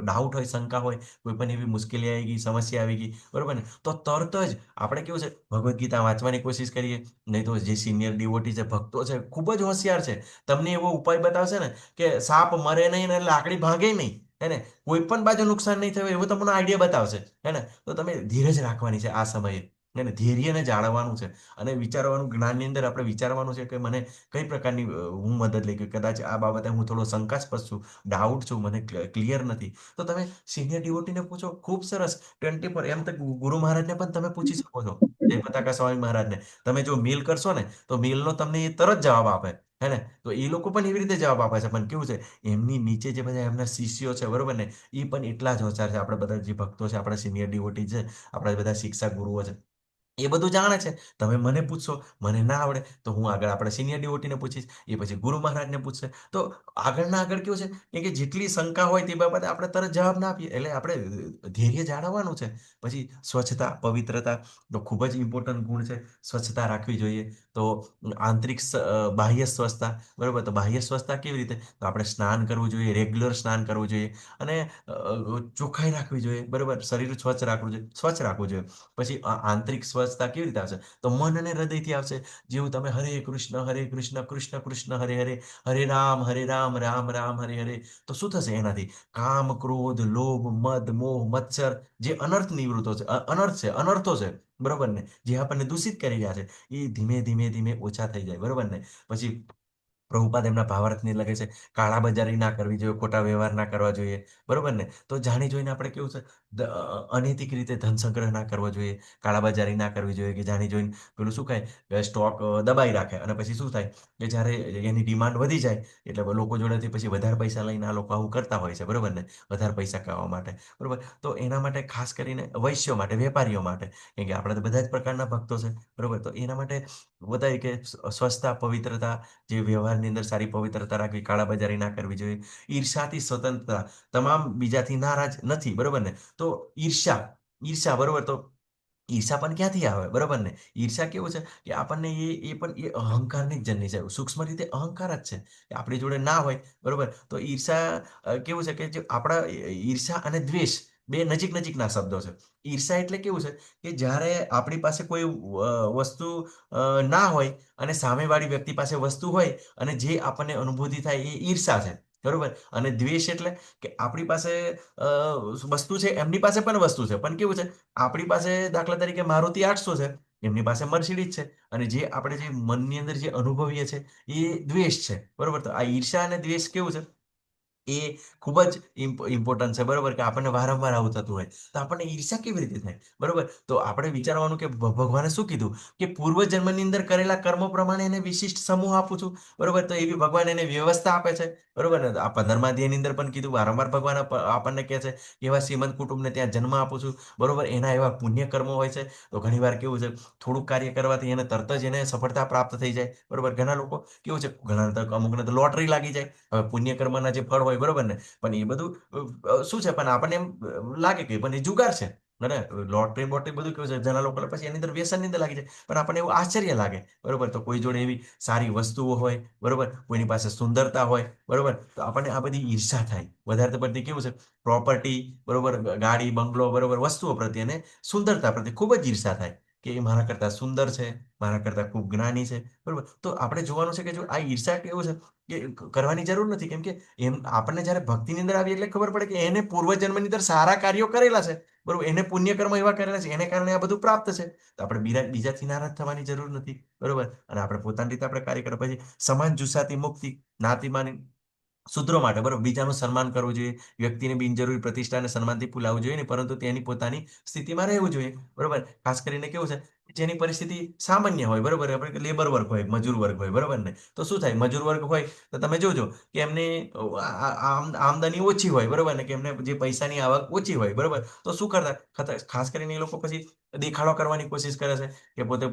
Speaker 1: ડાઉટ હોય, શંકા હોય, કોઈ પણ એવી મુશ્કેલી આવી ગઈ, સમસ્યા આવી ગઈ, બરોબર ને, તો તરત જ આપણે કેવું છે, ભગવદ્ ગીતા વાંચવાની કોશિશ કરીએ. નહીં તો જે સિનિયર ડિવોટી છે, ભક્તો છે, ખૂબ જ હોશિયાર છે. તમને એવો ઉપાય બતાવશે ને કે સાપ મરે નહીં અને લાકડી ભાગે નહીં, હે ને, કોઈ પણ બાજુ નુકસાન નહીં થયું, એવો તમને આઈડિયા બતાવશે. હે ને. તો તમે ધીરજ રાખવાની છે આ સમયે. એને ધૈર્યને જાળવવાનું છે. અને વિચારવાનું, જ્ઞાનની અંદર આપણે વિચારવાનું છે કે મને કઈ પ્રકારની હું મદદ લઈ, કે કદાચ આ બાબતે હું થોડો શંકાસ્પદ છું, ડાઉટ છું, મને ક્લિયર નથી, તો તમે સિનિયર ડિવોટીને પૂછો. ખૂબ સરસ 24, એમ તો ગુરુ મહારાજને પણ તમે પૂછી શકો છો. જય પતાકા સ્વામી મહારાજને તમે જો મેલ કરશો ને, તો મેલનો તમને એ તરત જવાબ આપે. હે ને. તો એ લોકો પણ એવી રીતે જવાબ આપે છે. પણ કેવું છે, એમની નીચે જે બધા એમના શિષ્યો છે, બરોબર ને, એ પણ એટલા જ હોશિયાર છે. આપણે બધા જે ભક્તો છે, આપણા સિનિયર ડિવોટી છે, આપણા બધા શિક્ષક ગુરુઓ છે, એ બધું જાણે છે. તમે મને પૂછશો, મને ના આવડે તો હું આગળ આપણે સિનિયર ડિવોટીને પૂછીશ, એ પછી ગુરુ મહારાજને પૂછશે. તો આગળના આગળ કેવું છે કે જેટલી શંકા હોય તે બાબતે આપણે તરત જવાબ ના આપીએ. એટલે આપણે ધૈર્ય જાળવવાનું છે. પછી સ્વચ્છતા, પવિત્રતા તો ખૂબ જ ઇમ્પોર્ટન્ટ ગુણ છે. સ્વચ્છતા રાખવી જોઈએ. તો બાહ્ય સ્વચ્છતા. બરોબર. તો બાહ્ય સ્વચ્છતા કેવી રીતે, તો આપણે સ્નાન કરવું જોઈએ, રેગ્યુલર સ્નાન કરવું જોઈએ, અને ચોખ્ખાઈ રાખવી જોઈએ. બરોબર. શરીર સ્વચ્છ રાખવું જોઈએ. પછી આંતરિક સ્વચ્છતા કેવી રીતે આવશે, તો મન અને હૃદયથી આવશે. જેવું તમે હરે કૃષ્ણ હરે કૃષ્ણ કૃષ્ણ કૃષ્ણ હરે હરે, હરે રામ રામ રામ હરે હરે, તો શું થશે એનાથી? કામ, ક્રોધ, લોભ, મદ, મોહ, મત્સર, જે અનર્થ નિવૃત્તો છે, અનર્થો છે, બરોબર ને, જે આપણને દૂષિત કરી રહ્યા છે, એ ધીમે ધીમે ધીમે ઓછા થઈ જાય. બરોબર ને. પછી પ્રભુપાદ એમના ભાવાર્થને લખે છે, કાળા બજારી ના કરવી જોઈએ, ખોટા વ્યવહાર ના કરવા જોઈએ. બરોબર ને. તો જાણી જોઈને આપણે કેવું છે, અનૈતિક રીતે ધન સંગ્રહ ના કરવો જોઈએ, કાળા બજારી ના કરવી જોઈએ, કે જાણી જોઈને પેલું શું કહે, સ્ટોક દબાઈ રાખે, અને પછી શું થાય કે જ્યારે એની ડિમાન્ડ વધી જાય એટલે લોકો જોડેથી પછી વધારે પૈસા લઈને આ લોકો આવું કરતા હોય છે. બરોબર ને. વધારે પૈસા કમાવા માટે. બરોબર. તો એના માટે ખાસ કરીને વૈશ્યો માટે, વેપારીઓ માટે, કેમ કે આપણે તો બધા જ પ્રકારના ભક્તો છે. બરોબર. તો એના માટે બતાવી કે સ્વચ્છતા, પવિત્રતા, જે વ્યવહારની અંદર સારી પવિત્રતા રાખવી, કાળાબજારી ના કરવી જોઈએ, ઈર્ષાથી સ્વતંત્રતા, તમામ બીજાથી નારાજ નથી. બરોબર ને. તો ઈર્ષા, બરોબર. તો ઈર્ષા પણ ક્યાંથી આવે? બરોબર ને. ઈર્ષા કેવું છે કે આપણને એ પણ એ અહંકારની જ જન્ની છે. સૂક્ષ્મ રીતે અહંકાર જ છે કે આપણી જોડે ના હોય. બરોબર. તો ઈર્ષા કેવું છે કે જે આપણા ઈર્ષા અને દ્વેષ બે નજીક નજીકના શબ્દો છે. ઈર્ષા એટલે કેવું છે કે જ્યારે આપણી પાસે કોઈ વસ્તુ ના હોય, અને સામેવાળી વ્યક્તિ પાસે વસ્તુ હોય, અને જે આપણને અનુભૂતિ થાય, એ ઈર્ષા છે. બરોબર. અને દ્વેષ એટલે કે આપણી પાસે વસ્તુ છે, એમની પાસે પણ વસ્તુ છે, પણ કેવું છે, આપણી પાસે દાખલા તરીકે મારુતિ 800 છે, એમની પાસે મર્સિડીઝ છે, અને જે આપણે જે મનની અંદર જે અનુભવીએ છે, એ દ્વેષ છે. બરોબર. તો આ ઈર્ષા અને દ્વેષ કેવું છે, એ ખૂબ જ ઇમ્પોર્ટન્ટ છે. બરોબર. કે આપણને વારંવાર આવું થતું હોય, તો આપણને ઈર્ષા કેવી રીતે થાય? બરોબર. તો આપણે વિચારવાનું કે ભગવાને શું કીધું, કે પૂર્વ જન્મની અંદર કરેલા કર્મો પ્રમાણે એને વિશિષ્ટ સમૂહ આપું છું. બરોબર. તો એવી ભગવાન એને વ્યવસ્થા આપે છે. બરોબર ને. આ 15મા અધ્યાયની અંદર પણ કીધું, વારંવાર ભગવાન આપણને કહે છે કે એવા શ્રીમંત કુટુંબને ત્યાં જન્મ આપું છું. બરોબર. એના એવા પુણ્ય કર્મો હોય છે. તો ઘણીવાર કેવું છે, થોડુંક કાર્ય કરવાથી એને તરત જ એને સફળતા પ્રાપ્ત થઈ જાય. બરોબર. ઘણા લોકો કેવું છે, ઘણા અમુકને તો લોટરી લાગી જાય. હવે પુણ્ય કર્મના જે ફળ હોય હોય, બરોબર ને? પણ એ બધું શું છે, પણ આપણને એમ લાગે કે પણ એ જુગાર છે. ને લોટરી બોટરી બધું કેવું છે, ઘણા લોકો પછી એની અંદર વ્યસનની અંદર લાગી જાય, પણ આપણને એવું આશ્ચર્ય લાગે, બરોબર? તો કોઈ જોડે એવી સારી વસ્તુઓ હોય, બરોબર, કોઈની પાસે સુંદરતા હોય, બરોબર, તો આપણને આ બધી ઈર્ષા થાય. વધારે તો પડતી કેવું છે, પ્રોપર્ટી, બરોબર, ગાડી બંગલો, બરોબર, વસ્તુઓ પ્રત્યે અને સુંદરતા પ્રત્યે ખૂબ જ ઈર્ષા થાય કે એ મારા કરતા સુંદર છે, મારા કરતા ખૂબ જ્ઞાની છે, બરોબર. તો આપણે જોવાનું છે કે જો આ ઈર્ષા કેવું છે કે કરવાની જરૂર નથી, કેમ કે એમ આપણને જ્યારે ભક્તિની અંદર આવી એટલે ખબર પડે કે એને પૂર્વજન્મની અંદર સારા કાર્યો કરેલા છે, બરોબર, એને પુણ્યકર્મ એવા કરેલા છે, એને કારણે આ બધું પ્રાપ્ત છે. તો આપણે બીજાથી નારાજ થવાની જરૂર નથી, બરોબર. અને આપણે પોતાની રીતે આપણે કાર્ય કરવા. પછી સમાન જુસ્સાથી મુક્તિ, જ્ઞાતિમાની સૂત્રો માટે, બરોબર, બીજાનું સન્માન કરવું જોઈએ, વ્યક્તિને બિનજરૂરી પ્રતિષ્ઠા અને સન્માનથી ભૂલાવવું જોઈએ નહીં, પરંતુ તેની પોતાની સ્થિતિમાં રહેવું જોઈએ, બરોબર. ખાસ કરીને કેવું છે, જેની પરિસ્થિતિ સામાન્ય હોય, બરોબર, આપણે લેબર વર્ગ હોય, મજૂર વર્ગ હોય, બરોબર ને? તો શું થાય, મજૂર વર્ગ હોય તો તમે જોજો કે એમની આમદની ઓછી હોય, બરોબર ને? કે એમને જે પૈસાની આવક ઓછી હોય, બરોબર. તો શું કરતા, ખાસ કરીને એ લોકો પછી દેખાડો કરવાની કોશિશ કરે છે કે પોતે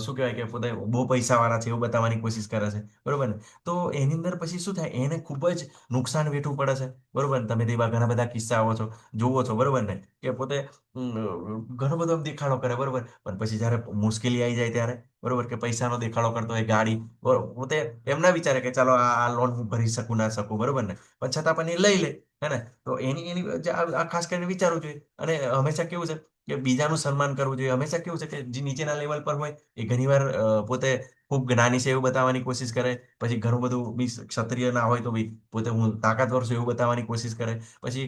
Speaker 1: શું કહેવાય કે પોતે બહુ પૈસાવાળા છે એવું બતાવવાની કોશિશ કરે છે, બરોબર ને? તો એની અંદર પછી શું થાય, એને ખૂબ જ નુકસાન વેઠવું પડે છે, બરોબર ને? તમે તેવા ઘણા બધા કિસ્સાઓ જોવો છો, બરોબર ને? કે પોતે ઘણો બધો દેખાડો કરે, બરોબર, પણ પછી જ્યારે મુશ્કેલી આવી જાય ત્યારે, બરોબર, કે પૈસાનો દેખાડો કરતો હોય, ગાડી, બરોબર, પોતે એમ ના વિચારે કે ચાલો આ લોન હું ભરી શકું ના શકું, બરોબર ને? પણ છતાં પણ એ લઈ લે, હે ને? તો એની એની આ ખાસ કરીને વિચારવું જોઈએ. અને હંમેશા કેવું છે કે બીજાનું સન્માન કરવું જોઈએ. હંમેશા કેવું છે કે જે નીચેના લેવલ પર હોય એ ઘણીવાર પોતે ખૂબ જ્ઞાની છે એવું બતાવવાની કોશિશ કરે. પછી ઘણું બધું બી ક્ષત્રિય ના હોય તો બી પોતે હું તાકાતવર છું એવું બતાવવાની કોશિશ કરે. પછી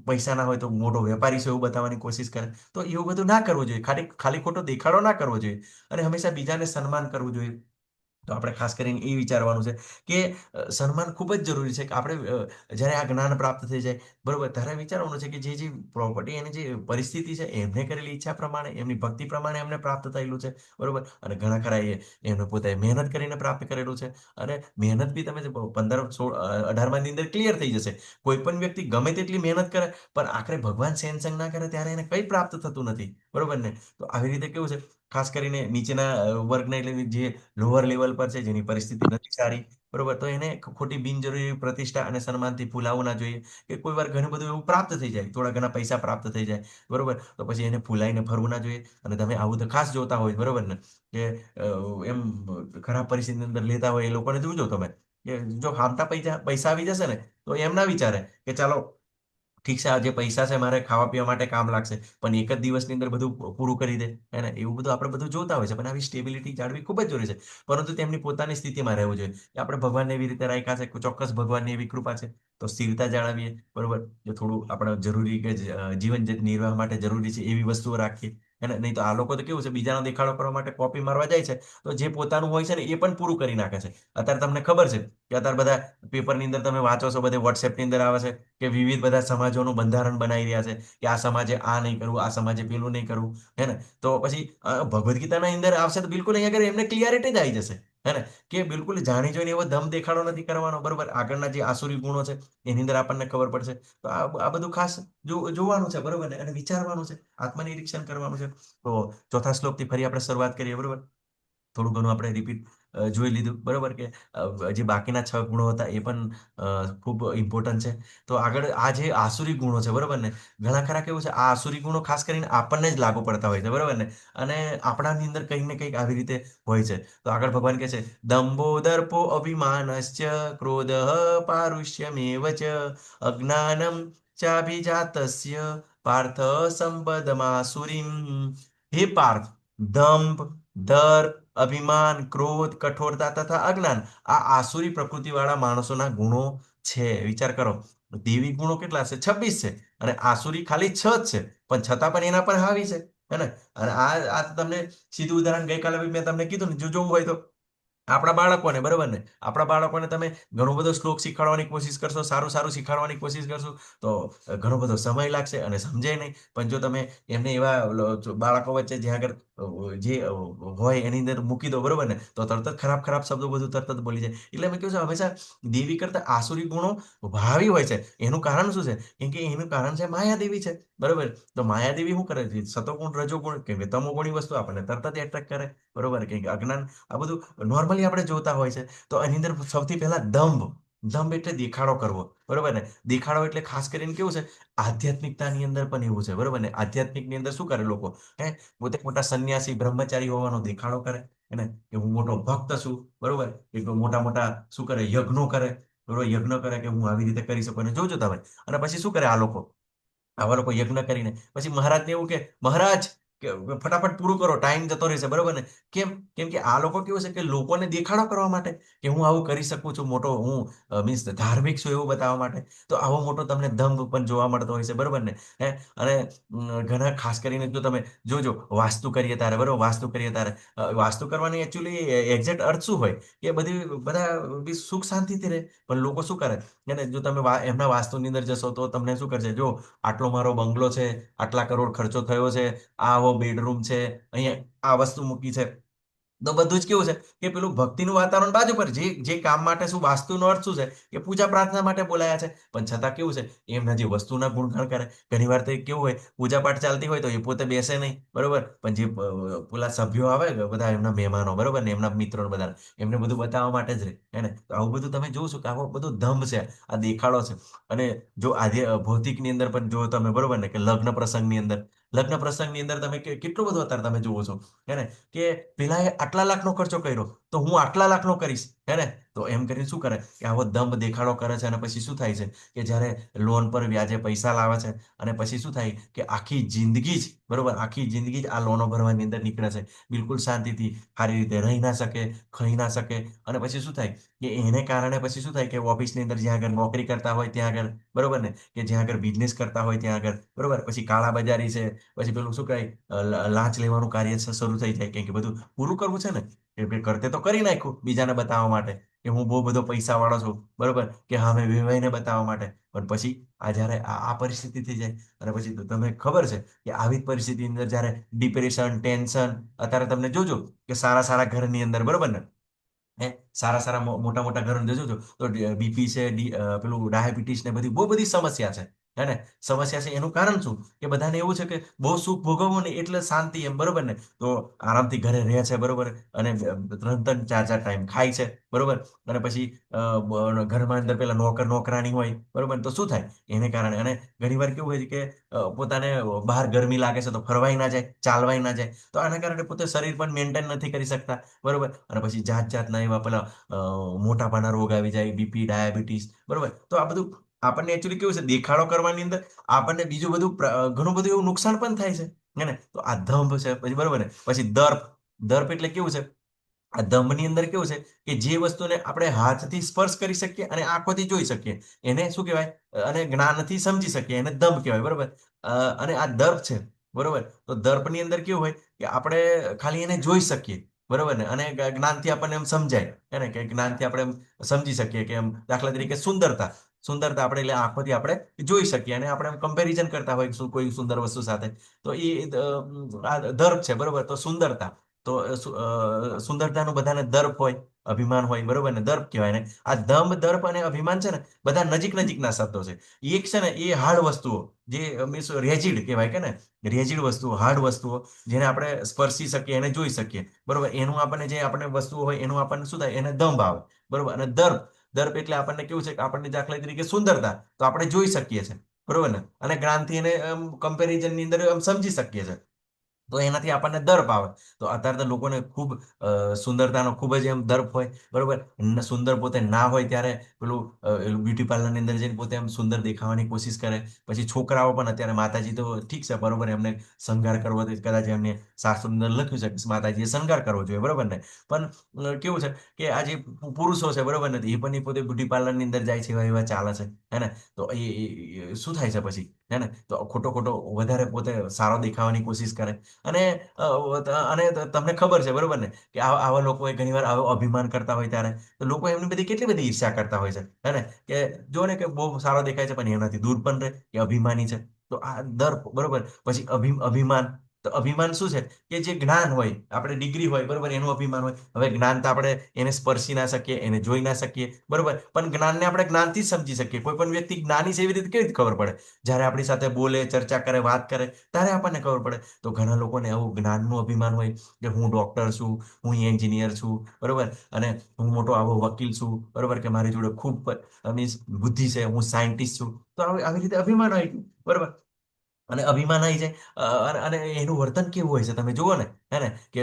Speaker 1: પૈસા ના હોય તો મોટો વેપારી છે એવું બતાવવાની કોશિશ કરે. તો એવું બધું ના કરવું જોઈએ. ખાલી ખાલી ખોટો દેખાડો ના કરવો જોઈએ. અને હંમેશા બીજાને સન્માન કરવું જોઈએ. તો આપણે ખાસ કરીને એ વિચારવાનું છે કે સન્માન ખૂબ જ જરૂરી છે. કે આપણે જ્યારે આ જ્ઞાન પ્રાપ્ત થઈ જાય, બરોબર, ત્યારે વિચારવાનું છે કે જે પ્રોપર્ટી એની જે પરિસ્થિતિ છે એમને કરેલી ઈચ્છા પ્રમાણે, એમની ભક્તિ પ્રમાણે એમને પ્રાપ્ત થયેલું છે, બરોબર. અને ઘણા ખરા એમને પોતે મહેનત કરીને પ્રાપ્ત કરેલું છે. અને મહેનત બી તમે 15, 16, 18 ની અંદર ક્લિયર થઈ જશે. કોઈ પણ વ્યક્તિ ગમે તેટલી મહેનત કરે પણ આખરે ભગવાન સેનસંગ ના કરે ત્યારે એને કંઈ પ્રાપ્ત થતું નથી, બરોબર ને? તો આવી રીતે કેવું છે, ખાસ કરીને નીચેના વર્ગના એટલે જે લોઅર લેવલ પર છે, જેની પરિસ્થિતિ નથી સારી, બરોબર, તો એને ખોટી બિનજરૂરી પ્રતિષ્ઠા અને સન્માનથી ફૂલાવવું ના જોઈએ. કે કોઈ વાર ઘણું બધું એવું પ્રાપ્ત થઈ જાય, થોડા ઘણા પૈસા પ્રાપ્ત થઈ જાય, બરોબર, તો પછી એને ફૂલાઈને ફરવું ના જોઈએ. અને તમે આવું તો ખાસ જોતા હોય, બરોબર ને? કે એમ ખરાબ પરિસ્થિતિની અંદર લેતા હોય એ લોકોને જોજો તમે કે જો હામટા પૈસા પૈસા આવી જશે ને તો એમ ના વિચારે કે ચાલો ઠીક છે, આ જે પૈસા છે મારે ખાવા પીવા માટે કામ લાગશે, પણ એક જ દિવસની અંદર બધું પૂરું કરી દે, હે ને? એવું બધું આપણે બધું જોતા હોય છે. પણ આવી સ્ટેબિલિટી જાળવી ખૂબ જ જરૂરી છે. પરંતુ તેમની પોતાની સ્થિતિમાં રહેવું જોઈએ. કે આપણે ભગવાનને એવી રીતે રાખ્યા છે, ચોક્કસ ભગવાનની એવી કૃપા છે તો સ્થિરતા જાળવીએ, બરોબર. જો થોડું આપણે જરૂરી કે જીવન નિર્વાહ માટે જરૂરી છે એવી વસ્તુઓ રાખીએ, અને નહીં તો આ લોકો તો કેવું છે, બીજાનો દેખાડો કરવા માટે કોપી મારવા જાય છે, તો જે પોતાનું હોય છે ને એ પણ પૂરું કરી નાખે છે. અત્યારે તમને ખબર છે કે અત્યારે બધા પેપરની અંદર તમે વાંચો છો, બધે WhatsAppની અંદર આવે છે કે વિવિધ બધા સમાજોનું બંધારણ બનાવી રહ્યા છે કે આ સમાજે આ નહીં કરવું, આ સમાજે પેલું નહીં કરવું, હે ને? તો પછી ભગવદ્ ગીતાના અંદર આવશે તો બિલકુલ અહીંયા આગળ એમને ક્લિયરિટી જ આવી જશે, હે ને? કે બિલકુલ જાણી જોઈને એવો દમ દેખાડો નથી કરવાનો, બરોબર. આગળના જે આસુરી ગુણો છે એની અંદર આપણને ખબર પડશે. તો આ બધું ખાસ જોવાનું છે, બરોબર ને? અને વિચારવાનું છે, આત્મનિરીક્ષણ કરવાનું છે. તો ચોથા શ્લોકથી ફરી આપણે શરૂઆત કરીએ, બરોબર. થોડું ઘણું આપણે રિપીટ જોઈ લીધું, બરોબર. કે જે બાકીના 6 ગુણો હતા એ પણ ખૂબ ઇમ્પોર્ટન્ટ છે. તો આગળ આ જે આસુરી ગુણો છે, બરોબર ને, ઘણા ખરા કેવું છે, આ આસુરી ગુણો ખાસ કરીને આપણને જ લાગુ પડતા હોય છે, બરોબર ને? અને આપણાની અંદર કંઈક ને કંઈક આવી રીતે હોય છે. તો આગળ ભગવાન કહે છે, દંભો દર્પો અભિમાનશ્ચ ક્રોધ પારુષ્યમેવ ચ અજ્ઞાનમ ચાભિજાતસ્ય પાર્થ સંપદમાસુરીમ. હે પાર્થ, દંભ, દર્પ, અભિમાન, ક્રોધ, કઠોરતા તથા અજ્ઞાન આ આસુરી પ્રકૃતિવાળા માણસોના ગુણો છે. વિચાર કરો, દેવી ગુણો કેટલા છે? 26 છે. અને આસુરી ખાલી 6 જ છે, પણ છતાં પણ એના પર હાવી છે, હે ને? અને આ તમને સીધું ઉદાહરણ ગઈકાલે બી મેં તમને કીધું ને, જો જોવું હોય તો આપણા બાળકોને, બરોબર ને, આપણા બાળકોને તમે ઘણો બધો શ્લોક શીખવાડવાની કોશિશ કરશો, સારું સારું શીખવાડવાની કોશિશ કરશો, તો ઘણો બધો સમય લાગશે અને સમજે નહીં. પણ જો તમે એમને એવા બાળકો વચ્ચે જ્યાં આગળ જે હોય એની અંદર મૂકી દો, બરોબર ને, તો તરત જ ખરાબ ખરાબ શબ્દો બધું તરત જ બોલી જાય. એટલે મેં કહ્યું છે હંમેશા દેવી કરતા આસુરી ગુણો ભાવી હોય છે. એનું કારણ શું છે? કેમ કે એનું કારણ છે માયાદેવી છે, બરોબર. તો માયાદેવી શું કરે છે? સતોગુણ, રજોગુણ કે તમોગુણી વસ્તુ આપણને તરત જ એટ્રેક્ટ કરે, બરોબર. કે અજ્ઞાન, આ બધું નોર્મલી આપણે જોતા હોય છે. તો એની અંદર સૌથી પહેલા દંભ, દંભ એટલે દેખાડો કરવો, બરોબર ને? દેખાડો એટલે ખાસ કરીને કેવું છે, આધ્યાત્મિકતાની અંદર પણ એવું છે, બરોબર ને? આધ્યાત્મિકની અંદર શું કરે લોકો, પોતે મોટા સંન્યાસી બ્રહ્મચારી હોવાનો દેખાડો કરે, એને કે હું મોટો ભક્ત છું, બરોબર? એક મોટા મોટા શું કરે, યજ્ઞો કરે, બરોબર? યજ્ઞ કરે કે હું આવી રીતે કરી શકું. અને જોજો તમે, અને પછી શું કરે આ લોકો, આવા લોકો યજ્ઞ કરીને પછી મહારાજને એવું કે મહારાજ કે ફટાફટ પૂરું કરો, ટાઈમ જતો રહેશે, બરોબર ને? કેમ? કેમ કે આ લોકો કેવું છે કે લોકોને દેખાડો કરવા માટે કે હું આવું કરી શકું છું, મોટો હું મીન્સ ધાર્મિક છું એવું બતાવવા માટે. તો આવો મોટો તમને દંભ પણ જોવા મળતો હોય છે, બરોબર ને? અને ઘણા ખાસ કરીને જો તમે જોજો, વાસ્તુ કરીએ ત્યારે, બરોબર, વાસ્તુ કરીએ ત્યારે વાસ્તુ કરવાની એકચ્યુઅલી એક્ઝેક્ટ અર્થ શું હોય કે બધા બી સુખ શાંતિથી રહે. પણ લોકો શું કરે, અને જો તમે એમના વાસ્તુની અંદર જશો તો તમને શું કરશે, જો આટલો મારો બંગલો છે, આટલા કરોડ ખર્ચો થયો છે, આવો બેડરૂમ છે, અહીંયા આ વસ્તુ મૂકી છે, તો બધું જ કેવું છે કે પેલું ભક્તિનું વાતાવરણ બાજુ પર, જે કામ માટે શું, વાસ્તુનો અર્થ શું છે કે પૂજા પ્રાર્થના માટે બોલાયા છે. પણ છતાં કેવું છે, એમના જે વસ્તુના ગુણગાન કરે. ઘણી વાર તો કેવું હોય, પૂજા પાઠ ચાલતી હોય તો એ પોતે બેસે નહીં, બરોબર, પણ જે પેલા સભ્યો આવે બધા એમના મહેમાનો, બરોબર ને, એમના મિત્રો બધા, એમને બધું બતાવવા માટે જ રહે, હે ને? તો આવું બધું તમે જોશો કે આવો બધું દંભ છે, આ દેખાડો છે. અને જો આજે ભૌતિકની અંદર પણ જો તમે, બરોબર ને, કે લગ્ન પ્રસંગની અંદર તમે કેટલું બધું અત્યારે તમે જુઓ છો, હે ને? કે પેલા આટલા લાખનો ખર્ચો કર્યો તો હું આટલા લાખનો કરીશ, હે ને? તો એમ કરીને શું કરે કે આવો દંભ દેખાડો કરે છે. અને પછી શું થાય છે કે જ્યારે લોન પર વ્યાજે પૈસા લાવે છે, અને પછી શું થાય કે આખી જિંદગી જ, બરોબર, આખી જિંદગી જ આ લોનો ભરવાની અંદર નીકળે છે. બિલકુલ શાંતિથી સારી રીતે રહી ના શકે, ખાઈ ના શકે. અને પછી શું થાય કે એને કારણે પછી શું થાય કે ઓફિસની અંદર જ્યાં આગળ નોકરી કરતા હોય ત્યાં આગળ, બરોબર ને, કે જ્યાં આગળ બિઝનેસ કરતા હોય ત્યાં આગળ, બરોબર, પછી કાળા બજારી છે, પછી પેલું શું કહે, લાંચ લેવાનું કાર્ય શરૂ થઈ જાય. કેમ કે બધું પૂરું કરવું છે ને, કે ભાઈ કરતે તો કરી નાખ્યું બીજાને બતાવવા માટે કે હું બહુ બધો પૈસા વાળો છું, બરોબર, કે હા મેં વેવાઈને બતાવવા માટે. પણ પછી આ જ્યારે આ પરિસ્થિતિ થઈ જાય, અને પછી તો તમને ખબર છે કે આવી જ પરિસ્થિતિની અંદર જ્યારે ડિપ્રેશન, ટેન્શન, અત્યારે તમને જોજો કે સારા સારા ઘરની અંદર, બરોબર ને, સારા સારા મોટા મોટા ઘરો જોજો તો બીપી છે, પેલું ડાયાબિટીસ ને બધી બહુ બધી સમસ્યા છે, હે ને? સમસ્યા છે એનું કારણ શું કે બધાને એવું છે કે બહુ સુખ ભોગવવું ને એટલે શાંતિ, એમ, બરોબર ને? તો આરામથી ઘરે રહે છે, બરોબર, અને 3-3, 4-4 ટાઈમ ખાય છે, બરોબર. અને પછી ઘરમાં અંદર પેલા નોકરાણી હોય, બરોબર, તો શું થાય એને કારણે. અને ઘણી વાર કેવું હોય છે કે પોતાને બહાર ગરમી લાગે છે તો ફરવાય ના જાય, ચાલવાય ના જાય. તો આના કારણે પોતે શરીર પણ મેન્ટેન નથી કરી શકતા, બરોબર. અને પછી જાત જાતના એવા પેલા મોટાપાના રોગ આવી જાય, બીપી, ડાયાબિટીસ, બરોબર. તો આ બધું આપણને એકચ્યુઅલી કેવું છે, દેખાડો કરવાની અંદર આપણને બીજું બધું ઘણું બધું એવું નુકસાન પણ થાય છે, હે ને? તો આ ધંભ છે. પછી, બરોબર ને, પછી દર્પ. દર્પ એટલે કેવું છે, આ દંભની અંદર કેવું છે કે જે વસ્તુને આપણે હાથથી સ્પર્શ કરી શકીએ અને આંખોથી જોઈ શકીએ એને શું કહેવાય, અને જ્ઞાનથી સમજી શકીએ એને દંભ કહેવાય, બરોબર. અને આ દર્પ છે, બરોબર. તો દર્પની અંદર કેવું હોય કે આપણે ખાલી એને જોઈ શકીએ, બરોબર ને, અને જ્ઞાનથી આપણને એમ સમજાય, હે ને? કે જ્ઞાનથી આપણે એમ સમજી શકીએ કે એમ, દાખલા તરીકે સુંદરતા. સુંદરતા આપણે એટલે આંખોથી આપણે જોઈ શકીએ અને આપણે કમ્પેરિઝન કરતા હોય કોઈ સુંદર વસ્તુ સાથે. તો એ આ દર્પ છે, બરોબર. તો સુંદરતા, તો સુંદરતાનું બધાને દર્પ હોય, અભિમાન હોય, બરોબર ને, દર્પ કહેવાય ને. આ દંભ, દર્પ અને અભિમાન છે ને, બધા નજીક નજીકના શબ્દો છે. એક છે ને એ હાર્ડ વસ્તુઓ, જે મીન્સ રેજિડ કહેવાય, કે ને, રેજિડ વસ્તુઓ, હાર્ડ વસ્તુઓ, જેને આપણે સ્પર્શી શકીએ, એને જોઈ શકીએ, બરોબર. એનું આપણને જે આપણે વસ્તુઓ હોય એનું આપણને શું થાય, એને દંભ આવે, બરોબર. અને દર્પ, દર્પ એટલે આપણને કેવું છે કે આપણને દાખલા તરીકે સુંદરતા તો આપણે જોઈ શકીએ છીએ, બરોબર ને, અને જ્ઞાનથી એને કમ્પેરિઝનની અંદર સમજી શકીએ છીએ. તો એનાથી આપણને દર્પ આવે. તો અત્યારે તો લોકોને ખૂબ સુંદરતાનો ખૂબ જ એમ દર્પ હોય, બરોબર. સુંદર પોતે ના હોય ત્યારે પેલું બ્યુટી પાર્લરની અંદર જઈને પોતે એમ સુંદર દેખાવાની કોશિશ કરે. પછી છોકરાઓ પણ અત્યારે, માતાજી તો ઠીક છે, બરોબર, એમને શણગાર કરવો તો કદાચ એમને શાસ્ત્રની અંદર લખ્યું છે કે માતાજીએ શણગાર કરવો જોઈએ, બરોબર ને. પણ કેવું છે કે આ જે પુરુષો છે, બરોબર ને, એ પણ પોતે બ્યુટી પાર્લરની અંદર જાય છે, એવા એવા ચાલે છે, હે ને? તો શું થાય છે પછી, હે ને? તો ખોટો ખોટો વધારે પોતે સારો દેખાવાની કોશિશ કરે. અને તમને ખબર છે, બરોબર ને, કે આવા લોકો ઘણી વાર આવો અભિમાન કરતા હોય ત્યારે તો લોકો એમની બધી કેટલી બધી ઈર્ષ્યા કરતા હોય છે, હે ને? કે જો ને કે બહુ સારો દેખાય છે પણ એનાથી દૂર પણ રહે, કે અભિમાની છે. તો આ દર્પ, બરોબર. પછી અભિમાન, તો અભિમાન શું છે કે જે જ્ઞાન હોય, આપણે ડિગ્રી હોય, બરોબર, એનું અભિમાન હોય. હવે જ્ઞાન તો આપણે એને સ્પર્શી ના શકીએ, એને જોઈ ના શકીએ, બરોબર, પણ જ્ઞાનને આપણે જ્ઞાનથી જ સમજી શકીએ. કોઈ પણ વ્યક્તિ જ્ઞાની છે એવી રીતે કેવી રીતે ખબર પડે? જ્યારે આપણી સાથે બોલે, ચર્ચા કરે, વાત કરે, ત્યારે આપણને ખબર પડે. તો ઘણા લોકોને આવું જ્ઞાનનું અભિમાન હોય કે હું ડોક્ટર છું, હું એન્જિનિયર છું, બરોબર, અને હું મોટો આવો વકીલ છું, બરોબર, કે મારી જોડે ખૂબ મીન્સ બુદ્ધિ છે, હું સાયન્ટિસ્ટ છું. તો આવી રીતે અભિમાન હોય, બરોબર. અને અભિમાન આવી જાય. અને એનું વર્તન કેવું હોય છે તમે જુઓ ને, હે ને, કે